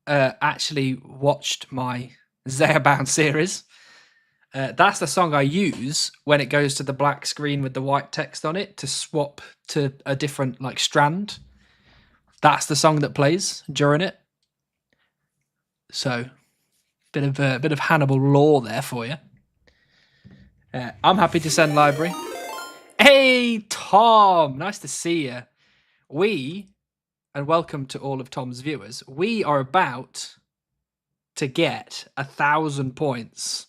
actually watched my Zaya-bound series, that's the song I use when it goes to the black screen with the white text on it to swap to a different like strand. That's the song that plays during it. So, bit of Hannibal lore there for you. I'm happy to send library. Hey, Tom! Nice to see you. And welcome to all of Tom's viewers. We are about to get 1,000 points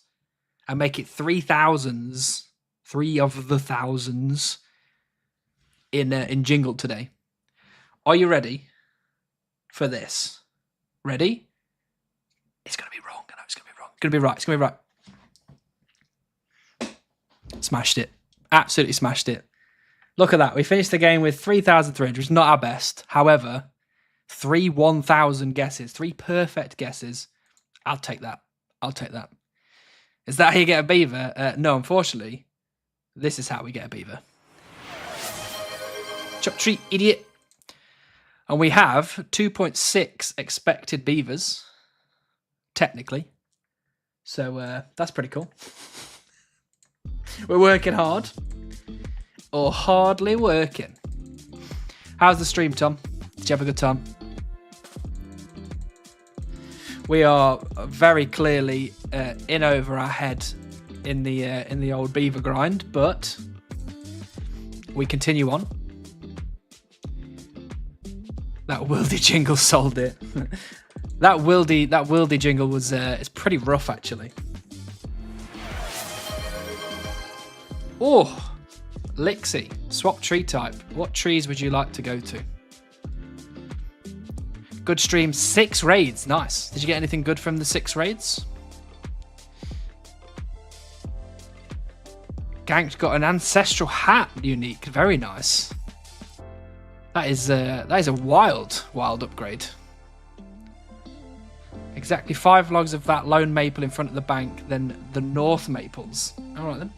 and make it 3,000s, 3 of the thousands in Jingle today. Are you ready for this? Ready? It's going to be wrong. I know it's going to be wrong. It's going to be right. It's going to be right. Smashed it. Absolutely smashed it. Look at that. We finished the game with 3,300, which is not our best. However, 3 1,000 guesses, 3 perfect guesses. I'll take that. I'll take that. Is that how you get a beaver? No, unfortunately, this is how we get a beaver. Chop tree, idiot. And we have 2.6 expected beavers, technically. So that's pretty cool. We're working hard. Or hardly working. How's the stream, Tom? Did you have a good time? We are very clearly in over our head in the old beaver grind, but we continue on. That wildy jingle sold it. that wildy jingle was it's pretty rough actually. Oh, Lixie, swap tree type. What trees would you like to go to? Good stream, 6 raids, nice. Did you get anything good from the 6 raids? Ganked got an ancestral hat unique, very nice. That is a wild upgrade. Exactly 5 logs of that lone maple in front of the bank, then the north maples. All right then.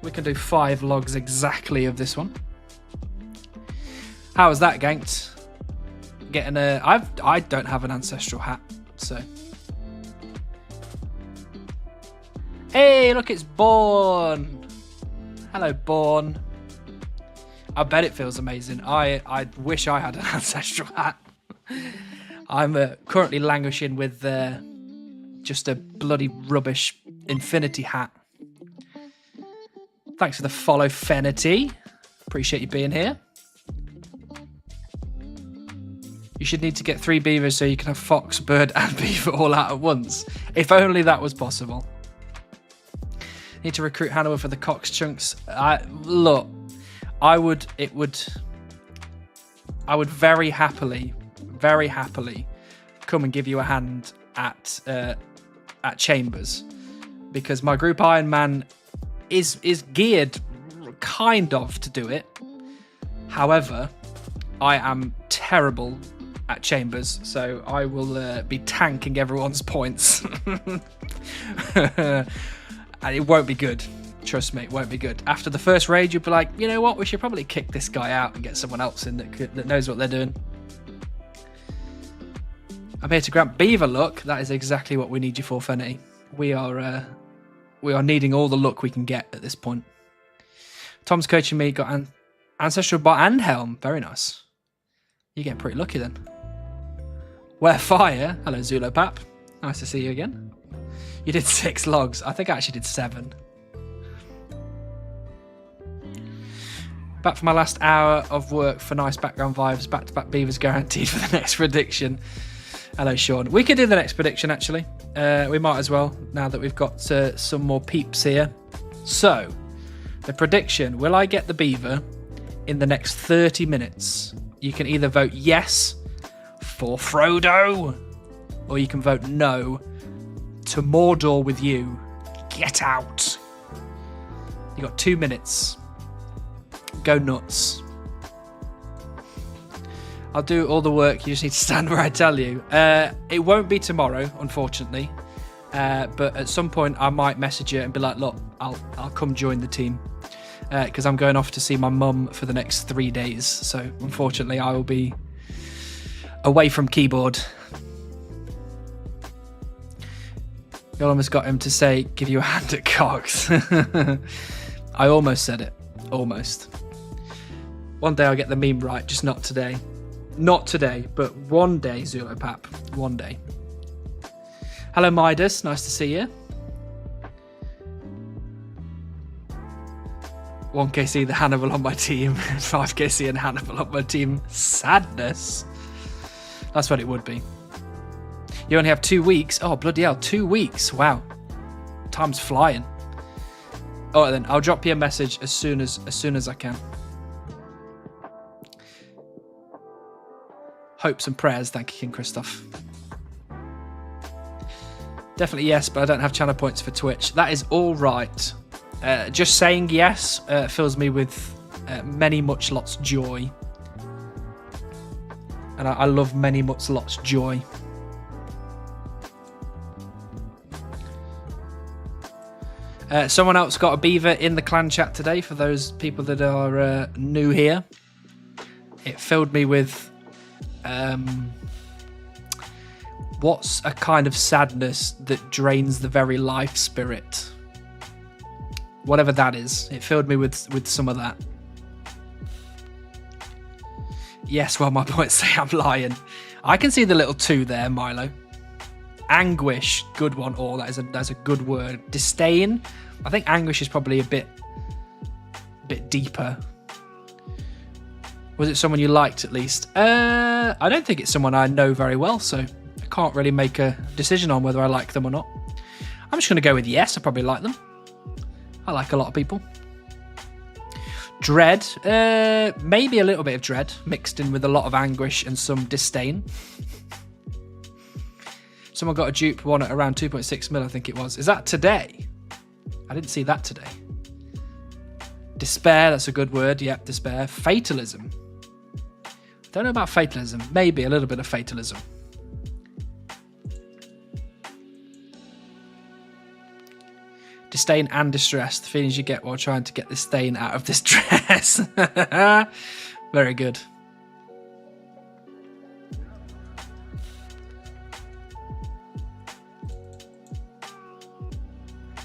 We can do 5 logs exactly of this one. How was that, Ganked? Getting a... I don't have an ancestral hat, so... Hey, look, it's Born! Hello, Born. I bet it feels amazing. I wish I had an ancestral hat. I'm currently languishing with just a bloody rubbish infinity hat. Thanks for the follow, Fenity. Appreciate you being here. You should need to get 3 beavers so you can have fox, bird, and beaver all out at once. If only that was possible. Need to recruit Hannibal for the Cox chunks. Look, I would very happily come and give you a hand at Chambers, because my group Iron Man is geared kind of to do it. However, I am terrible at Chambers, so I will be tanking everyone's points. And it won't be good. Trust me, it won't be good. After the first raid, you'll be like, you know what? We should probably kick this guy out and get someone else in that knows what they're doing. I'm here to grant beaver luck. That is exactly what we need you for, Fenny. We are needing all the luck we can get at this point. Tom's coaching me. Got an ancestral bot and helm. Very nice. You're getting pretty lucky then. Wear fire. Hello, Zulopap. Nice to see you again. You did 6 logs. I think I actually did 7. Back for my last hour of work for nice background vibes. Back-to-back beavers guaranteed for the next prediction. Hello, Sean. We could do the next prediction, actually. We might as well, now that we've got some more peeps here. So, the prediction. Will I get the beaver in the next 30 minutes? You can either vote yes for Frodo, or you can vote no to Mordor with you. Get out. You got 2 minutes. Go nuts. I'll do all the work. You just need to stand where I tell you. It won't be tomorrow, unfortunately. But at some point, I might message you and be like, look, I'll come join the team. Because I'm going off to see my mum for the next 3 days. So, unfortunately, I will be away from keyboard. You almost got him to say, give you a hand at Cox. I almost said it. Almost. One day I'll get the meme right, just not today. Not today, but one day, Zulopap. One day. Hello, Midas. Nice to see you. 1KC the Hannibal on my team. 5KC and Hannibal on my team. Sadness. That's what it would be. You only have 2 weeks. Oh, bloody hell. 2 weeks. Wow. Time's flying. All right, then. I'll drop you a message as soon as I can. Hopes and prayers. Thank you, King Christoph. Definitely yes, but I don't have channel points for Twitch. That is all right. Just saying yes fills me with many much lots joy. And I love many much lots joy. Someone else got a beaver in the clan chat today for those people that are new here. it filled me with what's a kind of sadness that drains the very life spirit. Whatever that is, it filled me with some of that. Yes, well, my points say I'm lying. I can see the little 2 there, Milo. Anguish, good one. Oh, that's a good word. Disdain. I think anguish is probably a bit deeper. Was it someone you liked at least? I don't think it's someone I know very well, so I can't really make a decision on whether I like them or not. I'm just going to go with yes. I probably like them. I like a lot of people. Dread, maybe a little bit of dread mixed in with a lot of anguish and some disdain. Someone got a dupe one at around 2.6 mil, I think it was. Is that today? I didn't see that today. Despair, that's a good word. Yep, despair. Fatalism. Don't know about fatalism. Maybe a little bit of fatalism. Disdain and distress, the feelings you get while trying to get this stain out of this dress. Very good.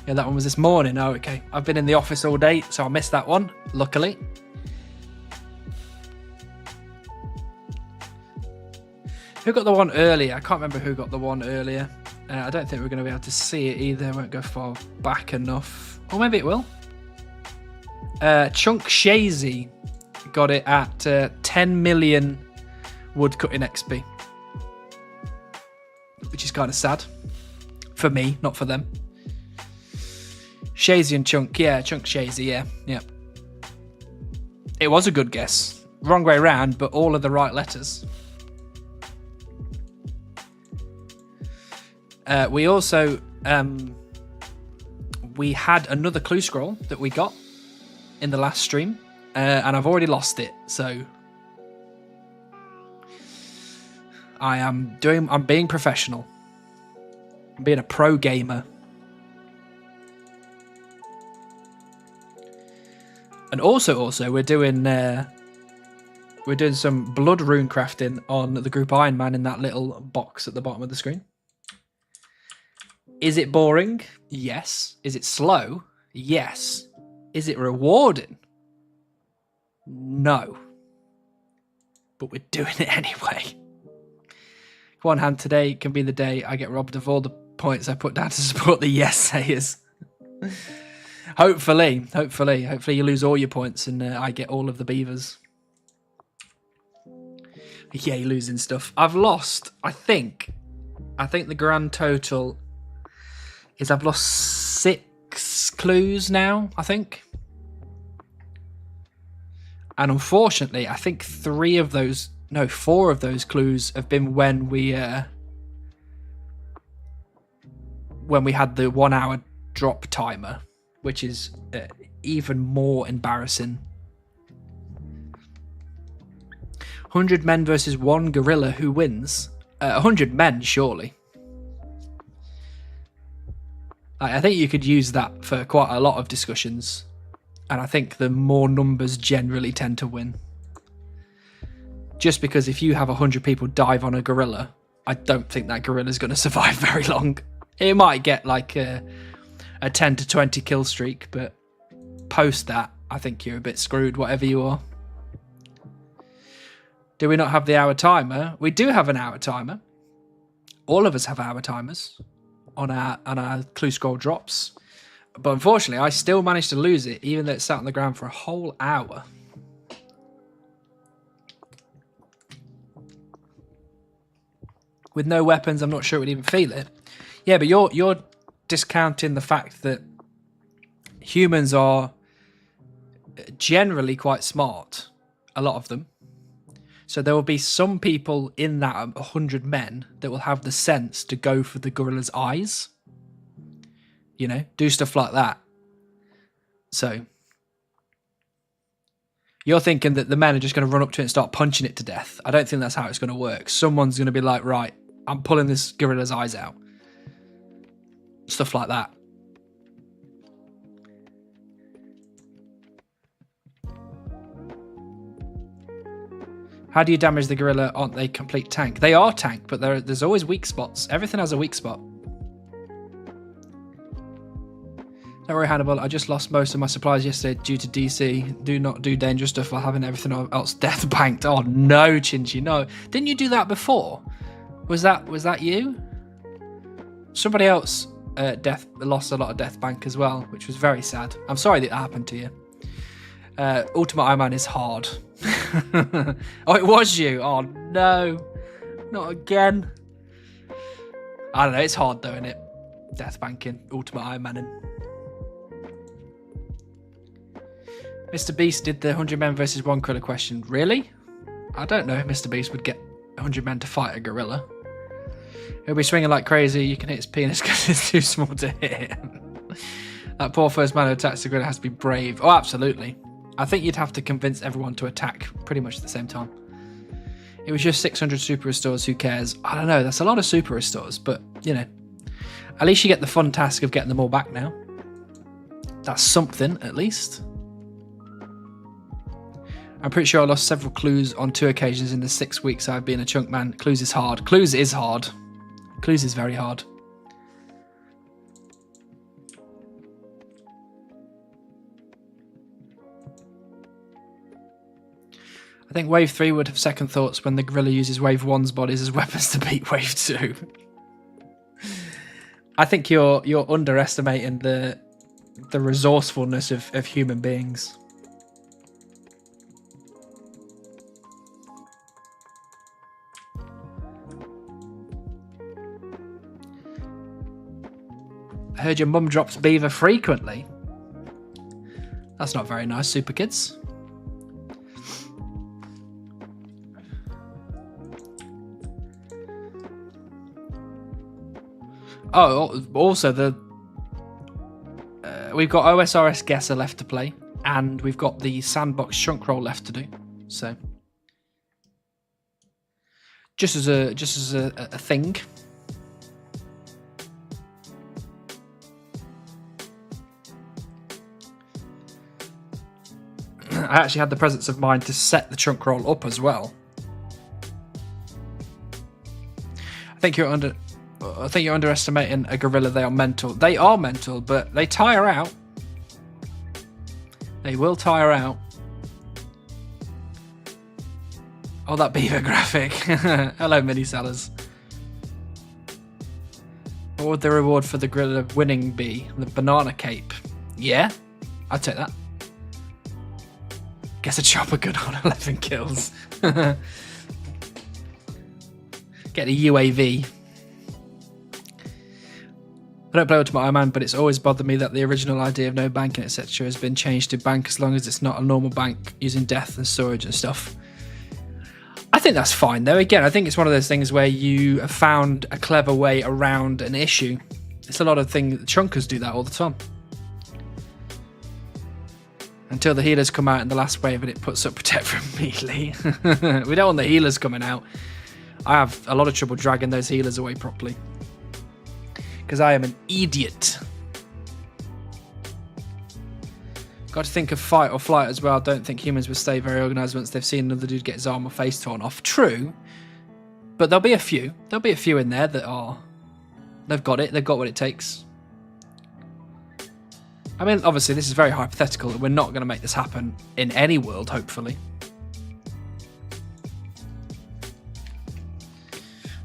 Yeah, that one was this morning. Oh, okay. I've been in the office all day, so I missed that one, luckily. Who got the one earlier? I can't remember who got the one earlier. I don't think we're going to be able to see it either. It won't go far back enough. Or maybe it will. Chunk Shazy got it at 10 million woodcutting XP. Which is kind of sad. For me, not for them. Shazy and Chunk. Yeah, Chunk Shazy, yeah. It was a good guess. Wrong way round, but all of the right letters. We also we had another clue scroll that we got in the last stream, and I've already lost it. So I'm being professional. I'm being a pro gamer. And also we're doing some blood rune crafting on the group Iron Man in that little box at the bottom of the screen. Is it boring? Yes. Is it slow? Yes. Is it rewarding? No. But we're doing it anyway. One hand, today can be the day I get robbed of all the points I put down to support the yes sayers. Hopefully you lose all your points and I get all of the beavers. Yay, losing stuff. I've lost, I think the grand total is I've lost 6 clues now, I think. And unfortunately, I think 4 of those clues have been when we had the 1 hour drop timer, which is even more embarrassing. 100 men versus 1 gorilla, who wins? 100 men, surely. I think you could use that for quite a lot of discussions, and I think the more numbers generally tend to win. Just because if you have 100 people dive on a gorilla, I don't think that gorilla's going to survive very long. It might get like a 10 to 20 kill streak, but post that, I think you're a bit screwed, whatever you are. Do we not have the hour timer? We do have an hour timer. All of us have hour timers on our clue scroll drops. But unfortunately, I still managed to lose it, even though it sat on the ground for a whole hour. With no weapons, I'm not sure it would even feel it. Yeah, but you're discounting the fact that humans are generally quite smart, a lot of them. So there will be some people in that 100 men that will have the sense to go for the gorilla's eyes. You know, do stuff like that. So you're thinking that the men are just going to run up to it and start punching it to death. I don't think that's how it's going to work. Someone's going to be like, right, I'm pulling this gorilla's eyes out. Stuff like that. How do you damage the gorilla? Aren't they complete tank? They are tank, but there's always weak spots. Everything has a weak spot. Don't worry, Hannibal. I just lost most of my supplies yesterday due to DC. Do not do dangerous stuff while having everything else death banked. Oh no, Chinchy, no. Didn't you do that before? Was that you? Somebody else lost a lot of death bank as well, which was very sad. I'm sorry that happened to you. Ultimate Iron Man is hard. Oh, it was you. Oh no, not again. I don't know. It's hard though, isn't it? Death banking, Ultimate Iron Man. Mr. Beast did the 100 men versus 1 gorilla question. Really? I don't know if Mr. Beast would get 100 men to fight a gorilla. He'll be swinging like crazy. You can hit his penis because it's too small to hit. That poor first man who attacks the gorilla has to be brave. Oh, absolutely. I think you'd have to convince everyone to attack pretty much at the same time. It was just 600 super restores. Who cares? I don't know. That's a lot of super restores, but you know, at least you get the fun task of getting them all back now. That's something, at least. I'm pretty sure I lost several clues on 2 occasions in the 6 weeks I've been a chunk man. Clues is hard. Clues is hard. Clues is very hard. I think Wave 3 would have second thoughts when the gorilla uses Wave 1's bodies as weapons to beat Wave 2. I think you're underestimating the resourcefulness of human beings. I heard your mum drops beaver frequently. That's not very nice, super kids. Oh, also we've got OSRS Guesser left to play, and we've got the Sandbox Chunk Roll left to do. So, just as a thing. I actually had the presence of mind to set the chunk roll up as well. I think you're underestimating a gorilla. They are mental. They are mental, but they tire out. They will tire out. Oh, that beaver graphic. Hello, mini sellers. What would the reward for the gorilla winning be? The banana cape. Yeah, I'd take that. Guess a chopper good on 11 kills. Get a UAV. I don't play Ultimate Iron Man, but it's always bothered me that the original idea of no banking, etc. has been changed to bank as long as it's not a normal bank using death and storage and stuff. I think that's fine though. Again, I think it's one of those things where you have found a clever way around an issue. It's a lot of things, chunkers do that all the time. Until the healers come out in the last wave and it puts up protect from melee. We don't want the healers coming out. I have a lot of trouble dragging those healers away properly. Because I am an idiot. Got to think of fight or flight as well. Don't think humans will stay very organised once they've seen another dude get his arm or face torn off. True. But there'll be a few. There'll be a few in there that are... They've got it. They've got what it takes. I mean, obviously, this is very hypothetical. We're not going to make this happen in any world, hopefully.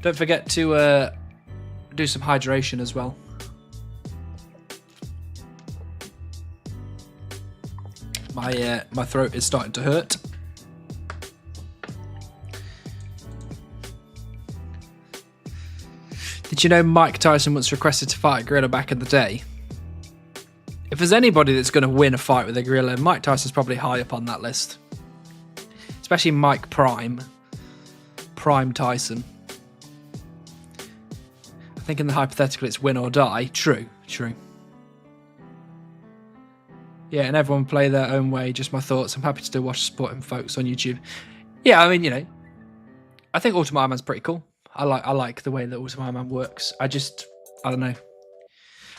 Don't forget to do some hydration as well. My throat is starting to hurt. Did you know Mike Tyson once requested to fight a gorilla back in the day? If there's anybody that's going to win a fight with a gorilla, Mike Tyson's probably high up on that list. Especially Mike Prime. Prime Tyson. I think in the hypothetical it's win or die. True, true. Yeah, and everyone play their own way. Just my thoughts. I'm happy to still watch supporting folks on YouTube. Yeah, I mean, you know, I think Ultimate Iron Man's pretty cool. I like the way that Ultimate Iron Man works. I don't know.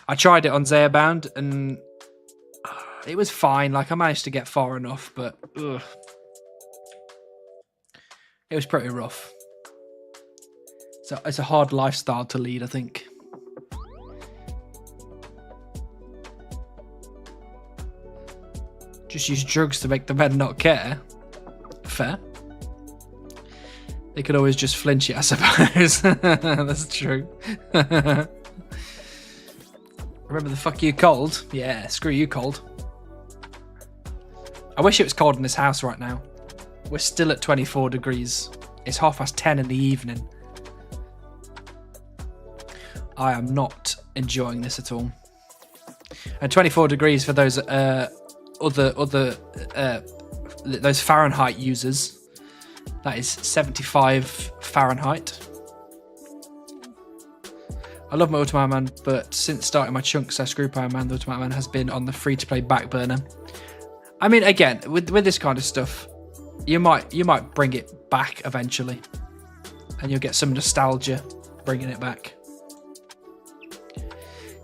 I tried it on Zayerbound and it was fine. Like, I managed to get far enough, but It was pretty rough. So it's a hard lifestyle to lead, I think. Just use drugs to make the men not care. Fair. They could always just flinch it, I suppose. That's true. Remember the fuck you cold? Yeah, screw you cold. I wish it was cold in this house right now. We're still at 24 degrees. It's 10:30 in the evening. I am not enjoying this at all. And 24 degrees for those those Fahrenheit users. That is 75 Fahrenheit. I love my Automatic Man, but since starting my chunks, I Screw Iron Man, the Automatic Man has been on the free-to-play back burner. I mean, again, with this kind of stuff, you might bring it back eventually, and you'll get some nostalgia bringing it back.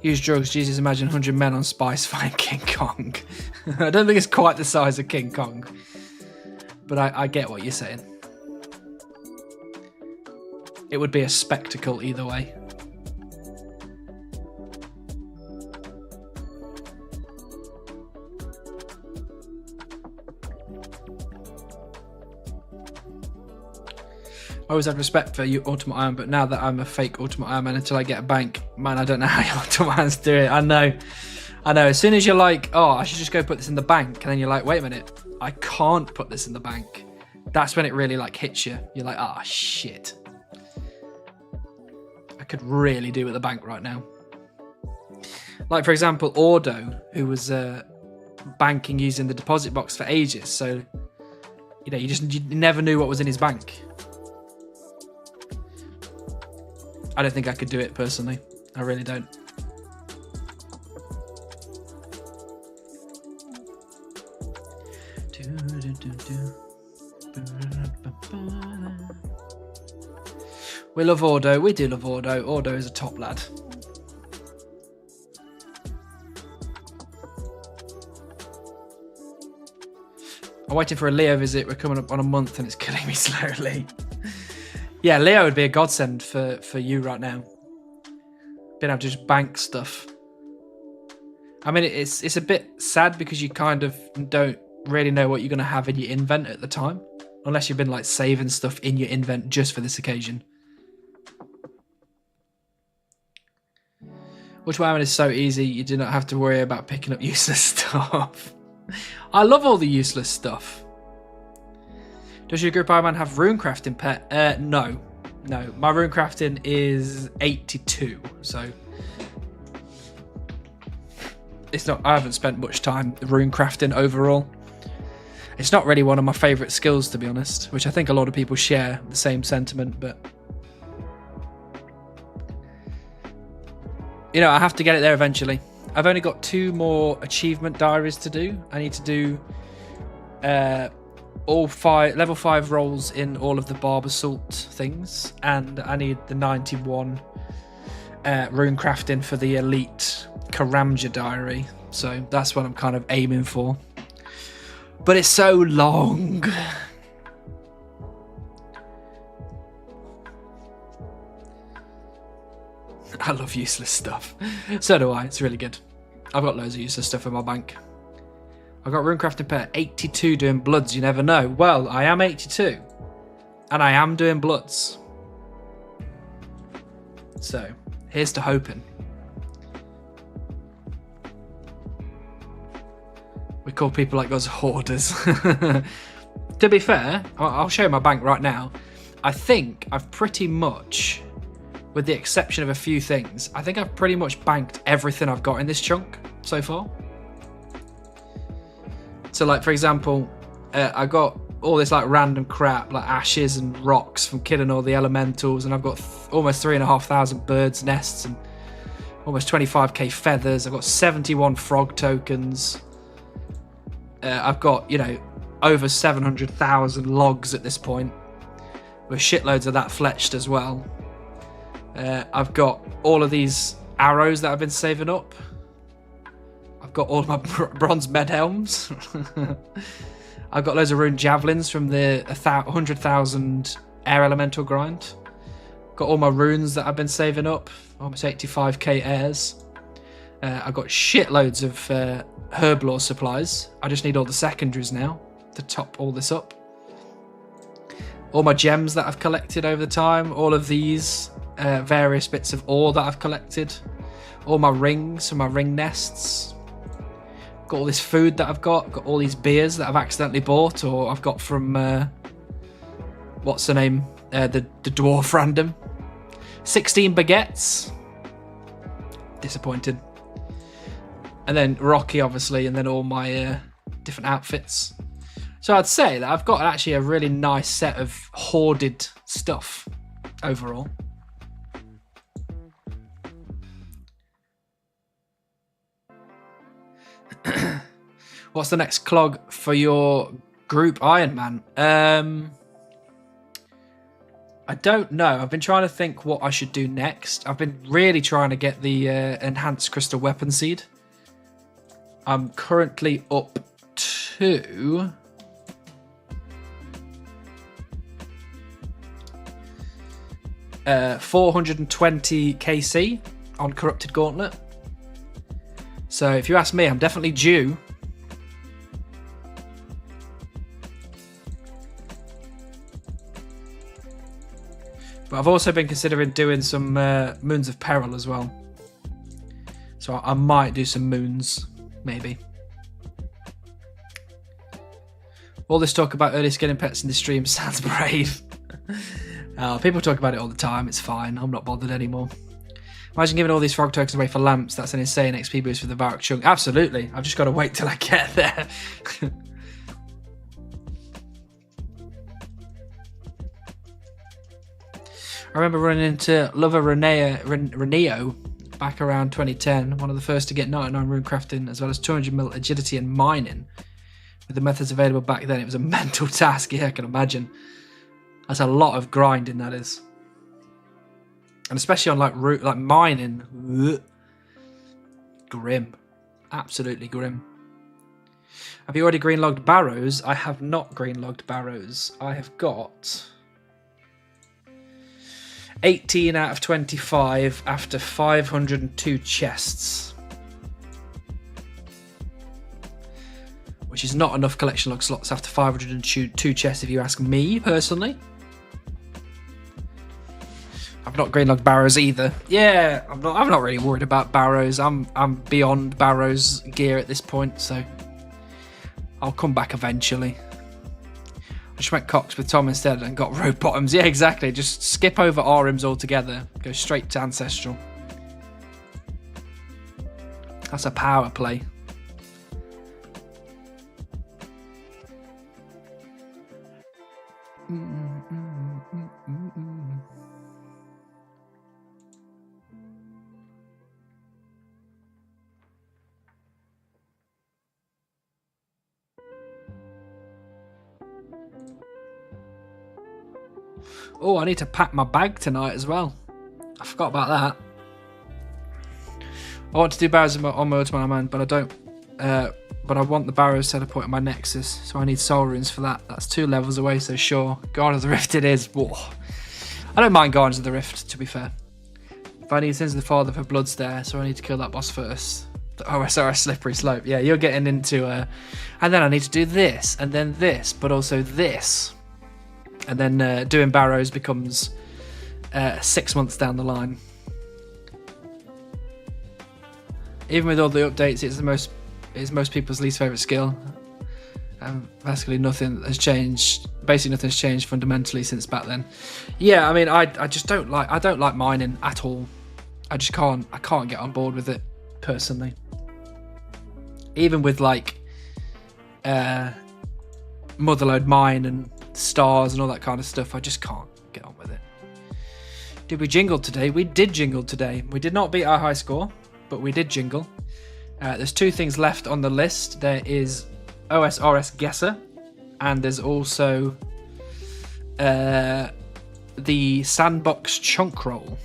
Use drugs. Jesus, imagine 100 men on Spice fighting King Kong. I don't think it's quite the size of King Kong, but I get what you're saying. It would be a spectacle either way. I always had respect for you, Ultimate Iron, but now that I'm a fake Ultimate Iron Man until I get a bank, man, I don't know how you Ultimate Irons do it. I know. As soon as you're like, oh, I should just go put this in the bank, and then you're like, wait a minute, I can't put this in the bank. That's when it really like hits you. You're like, ah, shit. I could really do with the bank right now. Like, for example, Ordo, who was banking using the deposit box for ages. So, you know, you never knew what was in his bank. I don't think I could do it personally. I really don't. We love Ordo. We do love Ordo. Ordo is a top lad. I'm waiting for a Leo visit. We're coming up on a month and it's killing me slowly. Yeah, Leo would be a godsend for you right now. Being able to just bank stuff. I mean, it's a bit sad because you kind of don't really know what you're going to have in your invent at the time. Unless you've been like saving stuff in your invent just for this occasion. Which one is so easy, you do not have to worry about picking up useless stuff. I love all the useless stuff. Does your group Iron Man have rune crafting pet? No. My rune crafting is 82, so it's not. I haven't spent much time rune crafting overall. It's not really one of my favourite skills, to be honest, which I think a lot of people share the same sentiment, but you know, I have to get it there eventually. I've only got 2 more achievement diaries to do. I need to do all 5 level 5 rolls in all of the barber salt things, and I need the 91 rune crafting for the elite Karamja diary. So that's what I'm kind of aiming for. But it's so long. I love useless stuff. So do I. It's really good. I've got loads of useless stuff in my bank. I've got runecrafting pair 82 doing bloods. You never know. Well, I am 82. And I am doing bloods. So, here's to hoping. We call people like us hoarders. To be fair, I'll show you my bank right now. I think I've pretty much, with the exception of a few things, I think I've pretty much banked everything I've got in this chunk so far. So like, for example, I got all this like random crap like ashes and rocks from killing all the elementals, and I've got almost 3,500 birds nests and almost 25k feathers. I've got 71 frog tokens. I've got, you know, over 700,000 logs at this point, with shitloads of that fletched as well. I've got all of these arrows that I've been saving up. I've got all of my bronze med helms. I've got loads of rune javelins from the 100,000 air elemental grind. Got all my runes that I've been saving up, almost 85k airs. I've got shitloads of herb lore supplies. I just need all the secondaries now to top all this up. All my gems that I've collected over the time, all of these various bits of ore that I've collected, all my rings from my ring nests. Got all this food that I've got all these beers that I've accidentally bought or I've got from, what's the name, the dwarf random. 16 baguettes. Disappointed. And then Rocky, obviously, and then all my different outfits. So I'd say that I've got actually a really nice set of hoarded stuff overall. What's the next clog for your group Ironman? I don't know. I've been trying to think what I should do next. I've been really trying to get the enhanced crystal weapon seed. I'm currently up to 420 KC on Corrupted Gauntlet. So if you ask me, I'm definitely due. But I've also been considering doing some Moons of Peril as well. So I might do some moons, maybe. All this talk about early skinning pets in the stream sounds brave. People talk about it all the time. It's fine. I'm not bothered anymore. Imagine giving all these frog tokens away for lamps. That's an insane XP boost for the Varrock chunk. Absolutely. I've just got to wait till I get there. I remember running into Lover Reneo back around 2010, one of the first to get 99 rune crafting, as well as 200 mil agility and mining. With the methods available back then, it was a mental task. Yeah, I can imagine. That's a lot of grinding, that is. And especially on like mining. Ugh. Grim. Absolutely grim. Have you already green-logged barrows? I have not green-logged barrows. I have got 18 out of 25 after 502 chests. Which is not enough collection log slots after 502 chests if you ask me, personally. I've not green-logged barrows either. Yeah, I'm not really worried about barrows. I'm beyond barrows gear at this point, so I'll come back eventually. I just went Cox with Tom instead and got road bottoms. Yeah, exactly. Just skip over RMs altogether. Go straight to Ancestral. That's a power play. Oh, I need to pack my bag tonight as well. I forgot about that. I want to do barrows on my Ultimate Man, but I don't. But I want the barrows teleport in my Nexus, so I need soul runes for that. That's 2 levels away, so sure. Guard of the Rift it is. Whoa. I don't mind Guardians of the Rift, to be fair. If I need Sins of the Father for Blood's there, so I need to kill that boss first. The OSRS Slippery Slope. Yeah, you're getting into and then I need to do this, and then this, but also this. And then doing barrows becomes 6 months down the line. Even with all the updates, it's most people's least favourite skill. Basically nothing has changed. Basically nothing's changed fundamentally since back then. Yeah, I mean, I just don't like mining at all. I can't get on board with it personally. Even with like Motherlode Mine and stars and all that kind of stuff, I just can't get on with it. Did we jingle today? We did jingle today. We did not beat our high score, but we did jingle. There's 2 things left on the list. There is OSRS Guesser, and there's also the Sandbox Chunk Roll.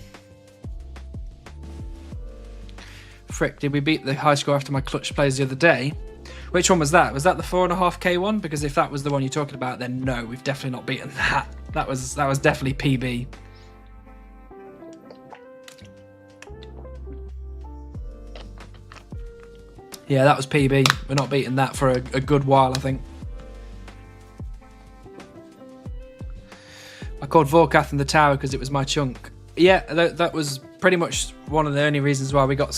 frick, did we beat the high score after my clutch plays the other day? Which one was that? Was that the 4.5k one? Because if that was the one you're talking about, then no, we've definitely not beaten that. That was definitely PB. Yeah, that was PB. We're not beating that for a good while, I think. I called Vorkath in the tower because it was my chunk. Yeah, that was pretty much one of the only reasons why we got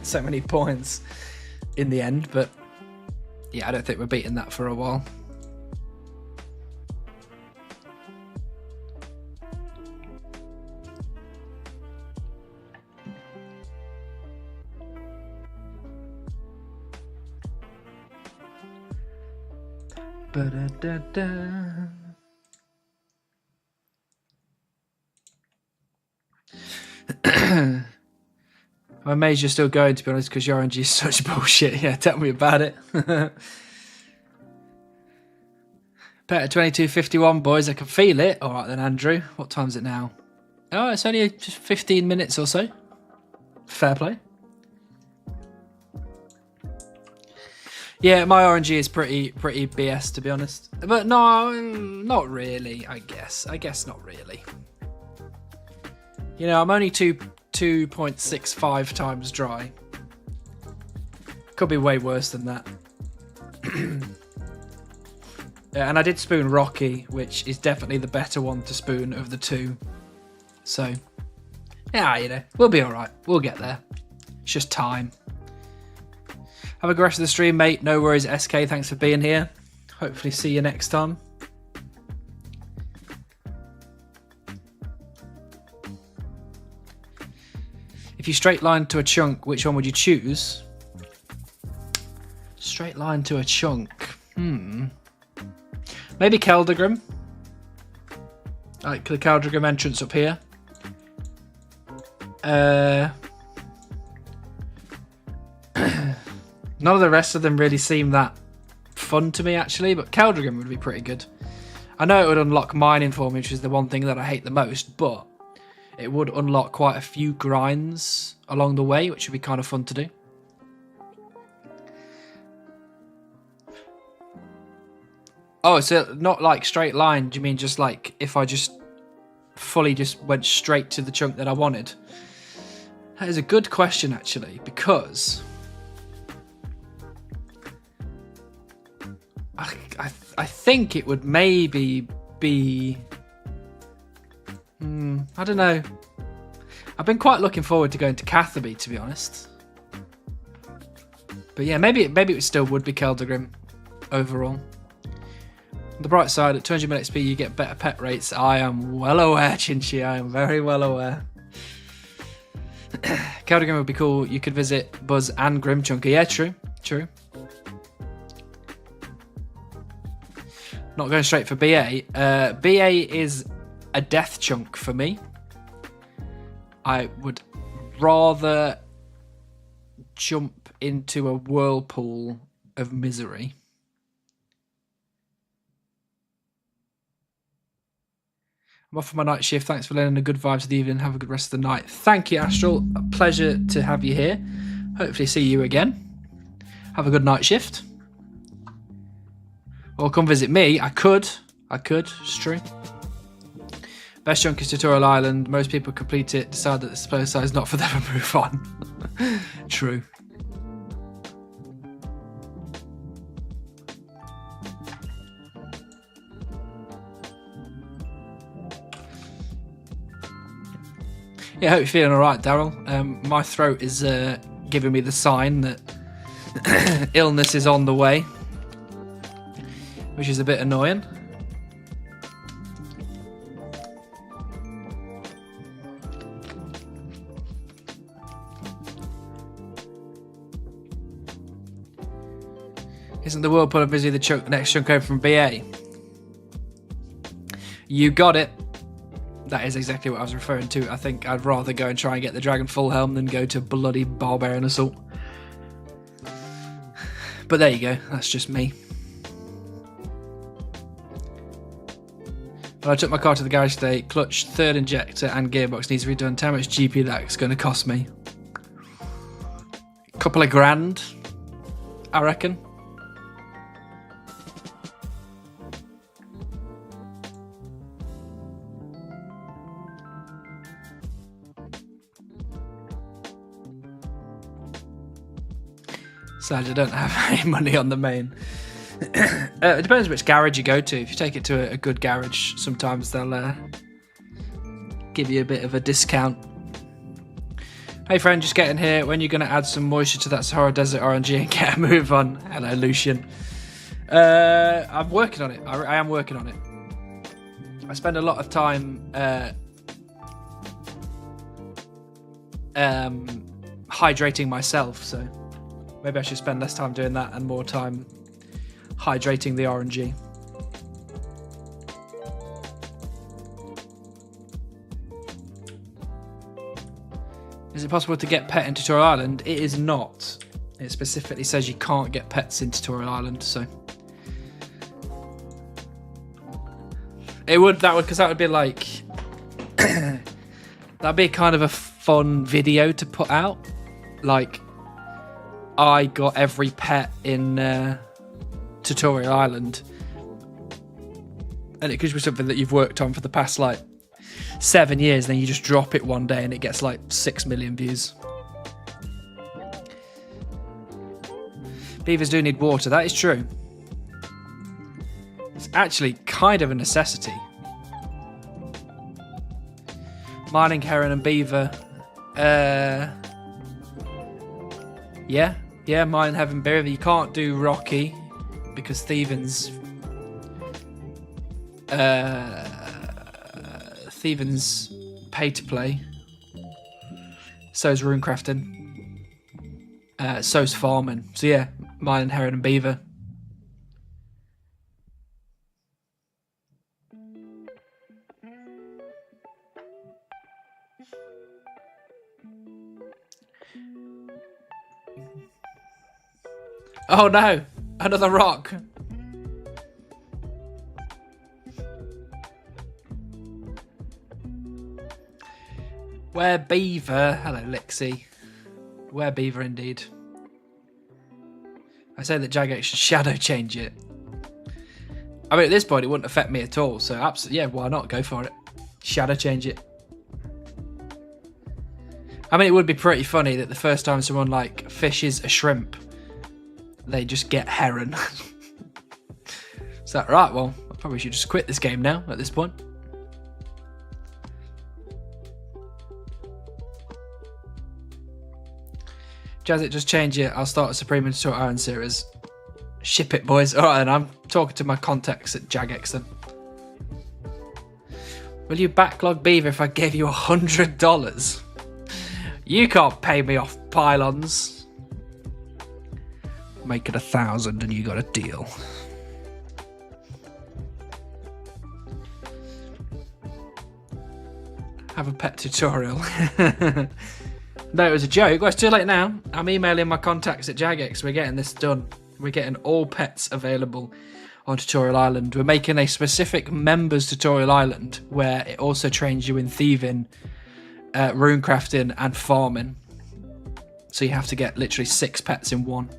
so many points in the end. But yeah, I don't think we're beating that for a while. Ba-da-da-da. I'm amazed you're still going, to be honest, because your RNG is such bullshit. Yeah, tell me about it. Better 22:51, boys. I can feel it. All right then, Andrew. What time is it now? Oh, it's only just 15 minutes or so. Fair play. Yeah, my RNG is pretty BS, to be honest. But no, not really, I guess. I guess not really. You know, I'm only 2.65 times dry. Could be way worse than that. Yeah, and I did spoon Rocky, which is definitely the better one to spoon of the two. So, yeah, you know, we'll be alright. We'll get there. It's just time. Have a good rest of the stream, mate. No worries, SK. Thanks for being here. Hopefully see you next time. If you straight line to a chunk, which one would you choose? Straight line to a chunk. Maybe Keldagrim. Like the Keldagrim entrance up here. None of the rest of them really seem that fun to me, actually, but Keldagrim would be pretty good. I know it would unlock mining for me, which is the one thing that I hate the most, but it would unlock quite a few grinds along the way, which would be kind of fun to do. Oh, so not like straight line, do you mean just like if I just fully just went straight to the chunk that I wanted? That is a good question, actually, because I think it would maybe be... I don't know. I've been quite looking forward to going to Catherby, to be honest. But yeah, maybe it still would be Keldagrim overall. On the bright side, at 200 minutes XP, you get better pet rates. I am well aware, Chinchi. I am very well aware. Keldagrim would be cool. You could visit Buzz and Grimchunker. Yeah, true. True. Not going straight for BA. BA is a death chunk for me. I would rather jump into a whirlpool of misery. I'm off for my night shift. Thanks for lending a good vibe to the evening. Have a good rest of the night. Thank you, Astral. A pleasure to have you here. Hopefully see you again. Have a good night shift. Or come visit me. I could. It's true. Best chunk is Tutorial Island. Most people complete it, decide that the player side is not for them and move on. True. Yeah, I hope you're feeling alright, Daryl. My throat is giving me the sign that illness is on the way, which is a bit annoying. Isn't the whirlpool of busy the next chunk over from BA? You got it. That is exactly what I was referring to. I think I'd rather go and try and get the Dragon Full Helm than go to bloody Barbarian Assault. But there you go. That's just me. When I took my car to the garage today, clutch, third injector and gearbox needs redone. How much GP that's going to cost me? Couple of grand, I reckon. Sad I don't have any money on the main. It depends which garage you go to. If you take it to a good garage, sometimes they'll give you a bit of a discount. Hey friend, just getting here. When you're going to add some moisture to that Sahara Desert RNG and get a move on? Hello, Lucian. I'm working on it. I am working on it. I spend a lot of time hydrating myself, so maybe I should spend less time doing that and more time hydrating the RNG. Is it possible to get pet in Tutorial Island? It is not. It specifically says you can't get pets in Tutorial Island, so because that would be like that'd be kind of a fun video to put out. Like, I got every pet in Tutorial Island, and it could be something that you've worked on for the past like 7 years, then you just drop it one day and it gets like 6 million views. Beavers do need water, that is true. It's actually kind of a necessity. Mining, heron and beaver. Yeah, mine, heron, beaver. You can't do rocky because thieving's pay to play. So's runecrafting. So's farming. So yeah, mine, heron and beaver. Oh no, another rock. Where beaver? Hello, Lixie. Where beaver indeed. I say that Jagex should shadow change it. I mean, at this point, it wouldn't affect me at all. So, absolutely, yeah, why not? Go for it. Shadow change it. I mean, it would be pretty funny that the first time someone like fishes a shrimp, they just get heron. Is that right? Well, I probably should just quit this game now at this point. Jazz it, just change it. I'll start a Supreme and Tutorial Iron series. Ship it, boys. Alright, then I'm talking to my contacts at Jagex then. Will you backlog beaver if I gave you $100? You can't pay me off pylons. Make it 1,000 and you got a deal. Have a pet tutorial. No, it was a joke. Well, it's too late now. I'm emailing my contacts at Jagex. We're getting this done. We're getting all pets available on Tutorial Island. We're making a specific members Tutorial Island where it also trains you in thieving, runecrafting and farming. So you have to get literally 6 pets in one.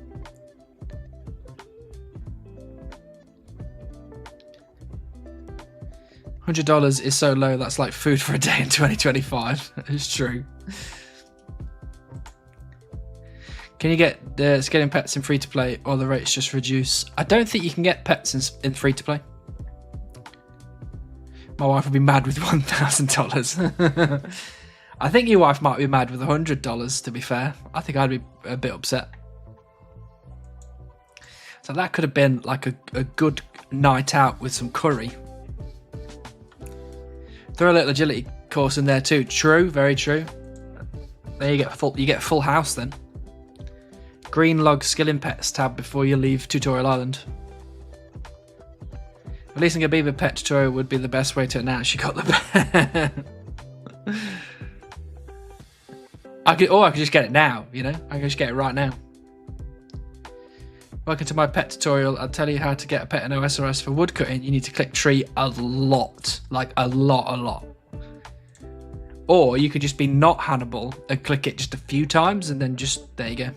$100 is so low, that's like food for a day in 2025. It's true. Can you get getting pets in free-to-play or the rates just reduce? I don't think you can get pets in free-to-play. My wife would be mad with $1,000. I think your wife might be mad with $100, to be fair. I think I'd be a bit upset. So that could have been like a good night out with some curry. Throw a little agility course in there too. True, very true. There you get full house then. Green log skilling pets tab before you leave Tutorial Island. Releasing a beaver pet tutorial would be the best way to announce you got the pet. I could just get it now, you know? I could just get it right now. Welcome to my pet tutorial. I'll tell you how to get a pet in OSRS for woodcutting. You need to click tree a lot. Like a lot. Or you could just be not Hannibal and click it just a few times and then just, there you go.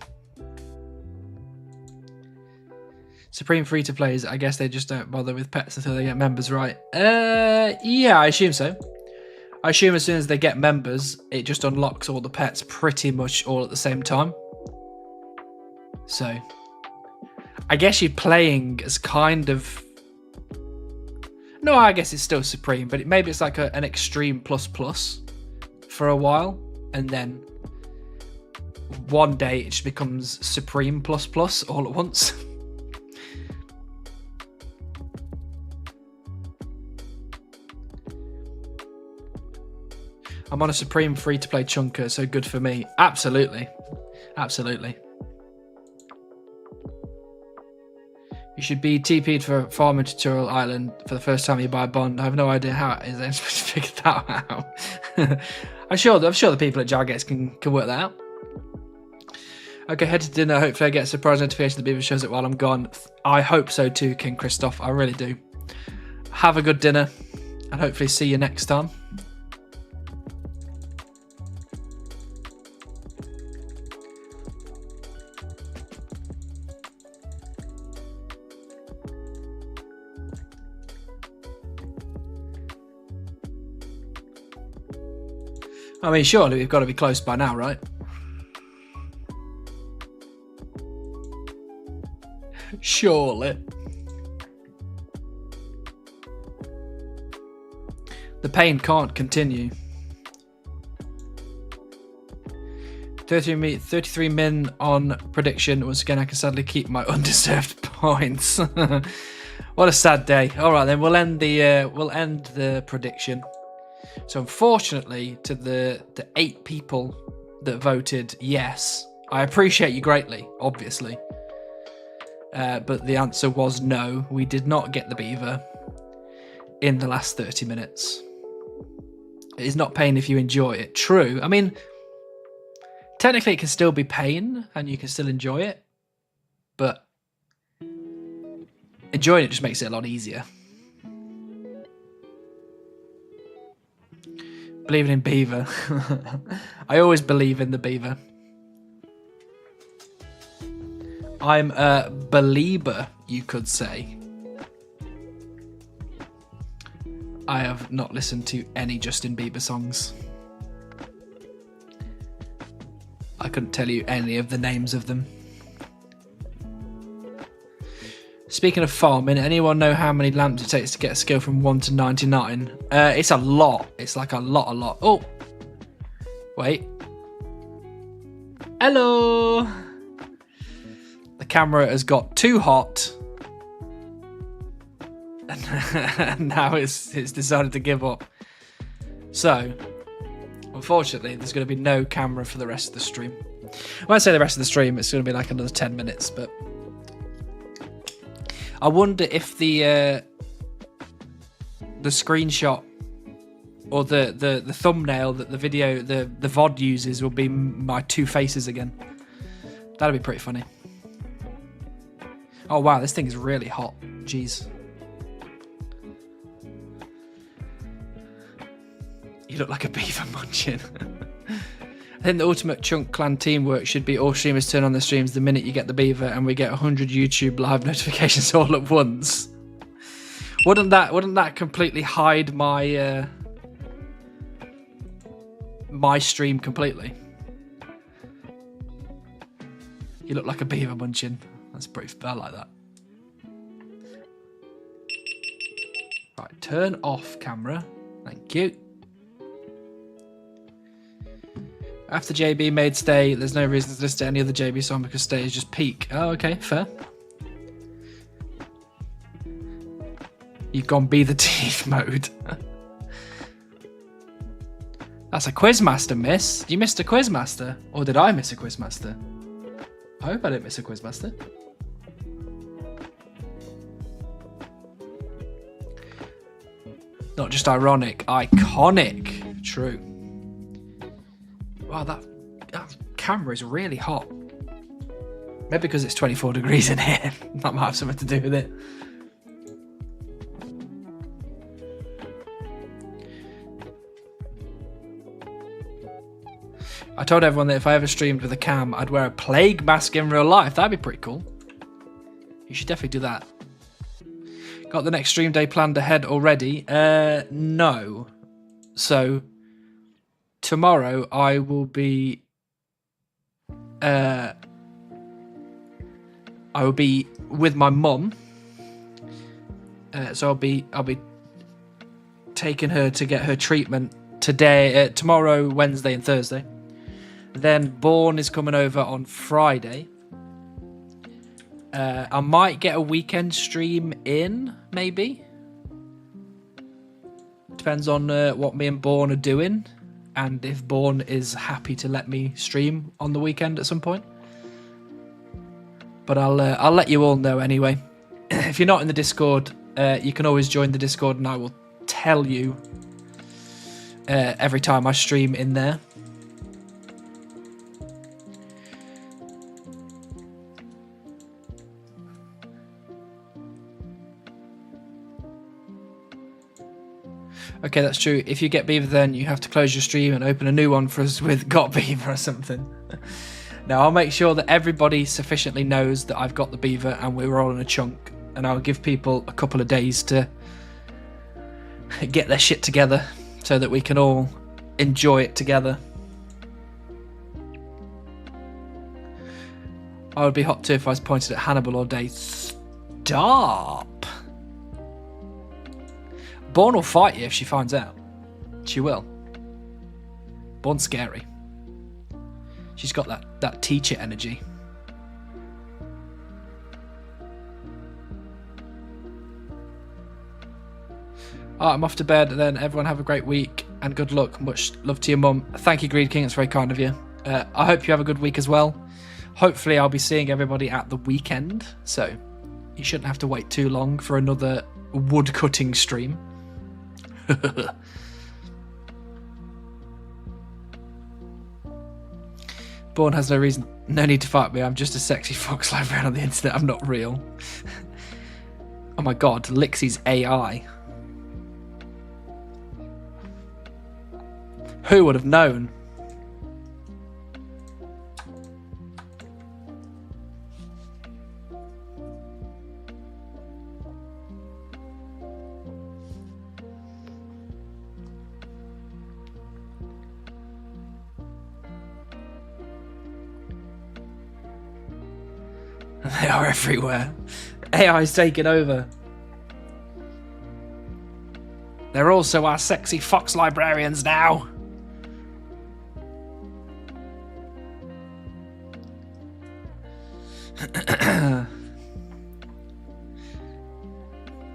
Supreme free-to-plays, I guess they just don't bother with pets until they get members, right? Yeah, I assume so. I assume as soon as they get members, it just unlocks all the pets pretty much all at the same time. So, I guess you're playing as kind of... No, I guess it's still Supreme, but maybe it's like an Extreme plus for a while, and then one day it just becomes Supreme plus all at once. I'm on a Supreme free-to-play chunker, so good for me. Absolutely. Absolutely. You should be TP'd for Farming Tutorial Island for the first time you buy a bond. I have no idea how it is I'm supposed to figure that out. I'm sure the people at Jargates can work that out. Okay, head to dinner. Hopefully I get a surprise notification that Beaver shows it while I'm gone. I hope so too, King Christoph. I really do. Have a good dinner, and hopefully see you next time. I mean, surely we've got to be close by now, right? Surely. The pain can't continue. 33 min on prediction. Once again, I can sadly keep my undeserved points. What a sad day. All right, then we'll end the prediction. So unfortunately, to the 8 people that voted yes, I appreciate you greatly, obviously. But the answer was no. We did not get the beaver in the last 30 minutes. It is not pain if you enjoy it. True. I mean, technically it can still be pain and you can still enjoy it. But enjoying it just makes it a lot easier. Believing in beaver. I always believe in the beaver. I'm a believer, you could say. I have not listened to any Justin Bieber songs. I couldn't tell you any of the names of them. Speaking of farming, anyone know how many lamps it takes to get a skill from 1 to 99? It's a lot. It's like a lot. Oh! Wait. Hello! The camera has got too hot. And now it's decided to give up. So, unfortunately, there's going to be no camera for the rest of the stream. When I say the rest of the stream, it's going to be like another 10 minutes, but... I wonder if the screenshot or the thumbnail that the video, the VOD uses will be my 2 faces again. That'd be pretty funny. Oh wow, this thing is really hot. Jeez. You look like a beaver munching. I think the ultimate Chunk Clan teamwork should be all streamers turn on their streams the minute you get the beaver and we get 100 YouTube live notifications all at once. Wouldn't that completely hide my my stream completely? You look like a beaver munching. That's pretty I like that. Right, turn off camera. Thank you. After JB made Stay, there's no reason to listen to any other JB song because Stay is just peak. Oh, okay, fair. You've gone Be the Teeth mode. That's a Quizmaster miss. You missed a Quizmaster. Or did I miss a Quizmaster? I hope I didn't miss a Quizmaster. Not just ironic, iconic. True. Wow, that camera is really hot. Maybe because it's 24 degrees in here. That might have something to do with it. I told everyone that if I ever streamed with a cam, I'd wear a plague mask in real life. That'd be pretty cool. You should definitely do that. Got the next stream day planned ahead already? No. So tomorrow I will be with my mum. So I'll be taking her to get her treatment tomorrow, Wednesday and Thursday. Then Born is coming over on Friday. I might get a weekend stream in, maybe. Depends on what me and Born are doing, and if Born is happy to let me stream on the weekend at some point. But I'll let you all know anyway. If you're not in the Discord, you can always join the Discord, and I will tell you every time I stream in there. Okay, that's true. If you get Beaver, then you have to close your stream and open a new one for us with Got Beaver or something. Now, I'll make sure that everybody sufficiently knows that I've got the Beaver and we're all in a chunk. And I'll give people a couple of days to get their shit together so that we can all enjoy it together. I would be hot too if I was pointed at Hannibal all day. Stop! Born will fight you if she finds out. She will. Born's scary. She's got that teacher energy. Alright, I'm off to bed. Then everyone have a great week and good luck. Much love to your mum. Thank you, Greed King. It's very kind of you. I hope you have a good week as well. Hopefully I'll be seeing everybody at the weekend, so you shouldn't have to wait too long for another woodcutting stream. Born has no need to fight me. I'm just a sexy fox librarian on the internet. I'm not real. Oh my god, Lixie's AI. Who would have known? They are everywhere. AI's taking over. They're also our sexy fox librarians now.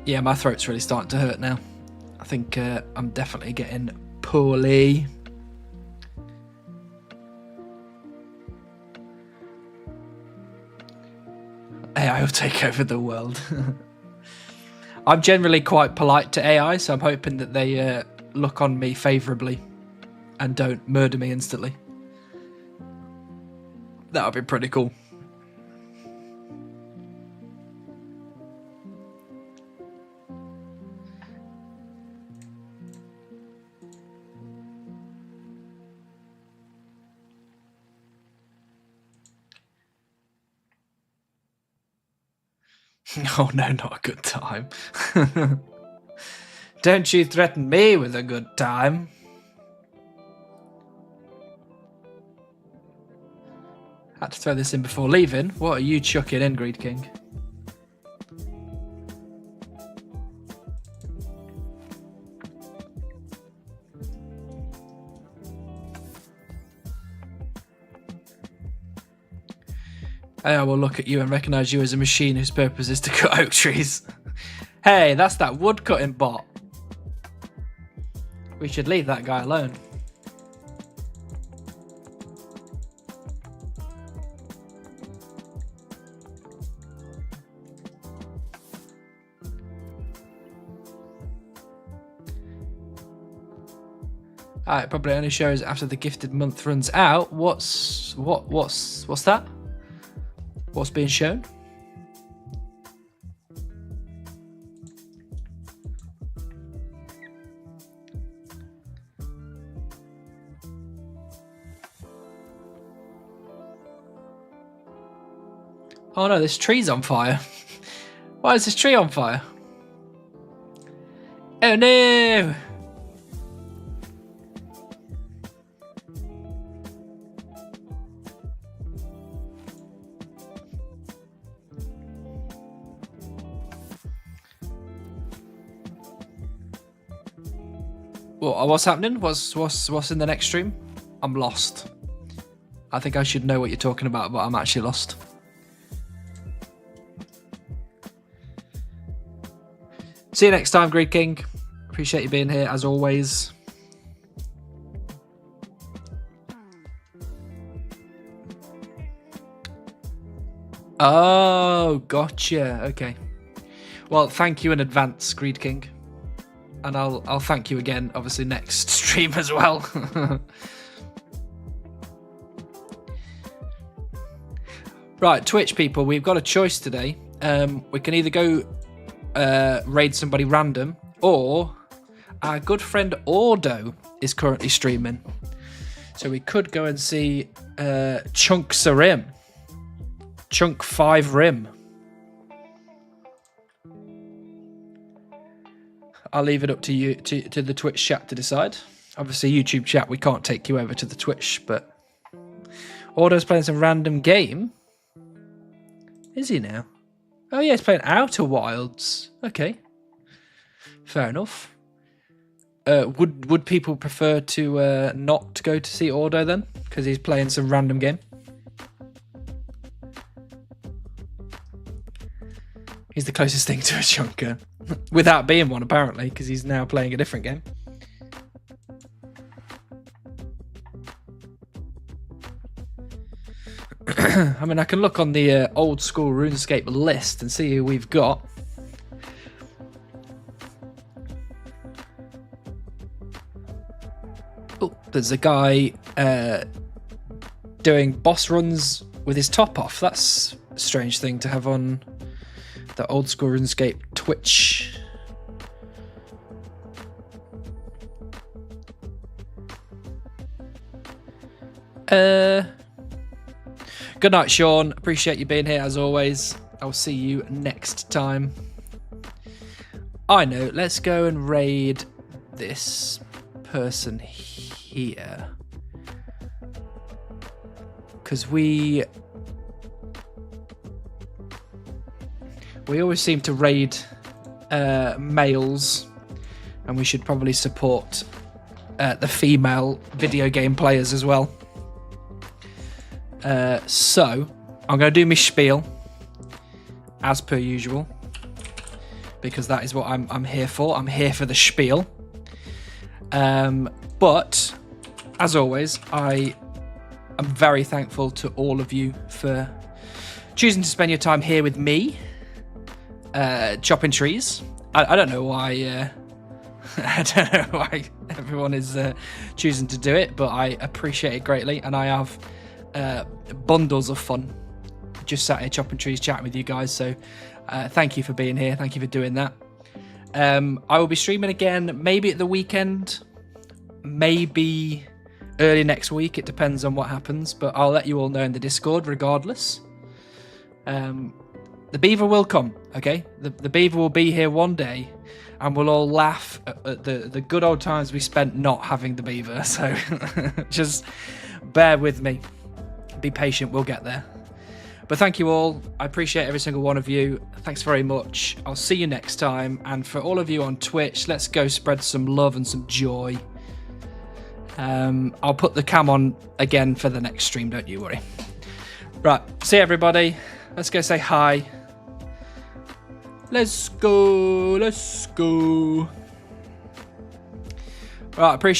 Yeah, my throat's really starting to hurt now. I think I'm definitely getting poorly. AI will take over the world. I'm generally quite polite to AI, so I'm hoping that they look on me favourably and don't murder me instantly. That would be pretty cool. Oh no, not a good time. Don't you threaten me with a good time. Had to throw this in before leaving. What are you chucking in, Greed King? I will look at you and recognise you as a machine whose purpose is to cut oak trees. Hey, that's that woodcutting bot. We should leave that guy alone. It probably only shows after the gifted month runs out. What's that? What's being shown? Oh no, this tree's on fire. Why is this tree on fire? Oh no! What's happening? What's in the next stream? I'm lost. I think I should know what you're talking about, but I'm actually lost. See you next time, Greed King. Appreciate you being here as always. Oh, gotcha. Okay. Well, thank you in advance, Greed King. And I'll thank you again, obviously, next stream as well. Right, Twitch people, we've got a choice today. We can either go raid somebody random, or our good friend Ordo is currently streaming. So we could go and see Chunk Sarim. Chunk 5 Rim. I'll leave it up to you, to the Twitch chat to decide. Obviously, YouTube chat, we can't take you over to the Twitch, but Ordo's playing some random game. Is he now? Oh yeah, he's playing Outer Wilds. Okay, fair enough. Would people prefer to not go to see Ordo then, because he's playing some random game? He's the closest thing to a chunker, without being one apparently, because he's now playing a different game. I mean, I can look on the old school RuneScape list and see who we've got. Oh, there's a guy doing boss runs with his top off. That's a strange thing to have on the old school RuneScape Twitch. Good night, Sean. Appreciate you being here as always. I'll see you next time. I know. Let's go and raid this person here, because we always seem to raid males, and we should probably support the female video game players as well. So I'm going to do my spiel as per usual, because that is what I'm here for. I'm here for the spiel. But as always, I am very thankful to all of you for choosing to spend your time here with me, chopping trees. I don't know why. I don't know why everyone is choosing to do it, but I appreciate it greatly, and I have bundles of fun just sat here chopping trees, chatting with you guys. So thank you for being here. Thank you for doing that. I will be streaming again, maybe at the weekend, maybe early next week. It depends on what happens, but I'll let you all know in the Discord regardless. The beaver will come, okay? The beaver will be here one day, and we'll all laugh at the good old times we spent not having the beaver. So just bear with me. Be patient, we'll get there. But thank you all. I appreciate every single one of you. Thanks very much. I'll see you next time. And for all of you on Twitch, let's go spread some love and some joy. I'll put the cam on again for the next stream, don't you worry. Right, see everybody. Let's go say hi. Let's go. Let's go. Right, appreciate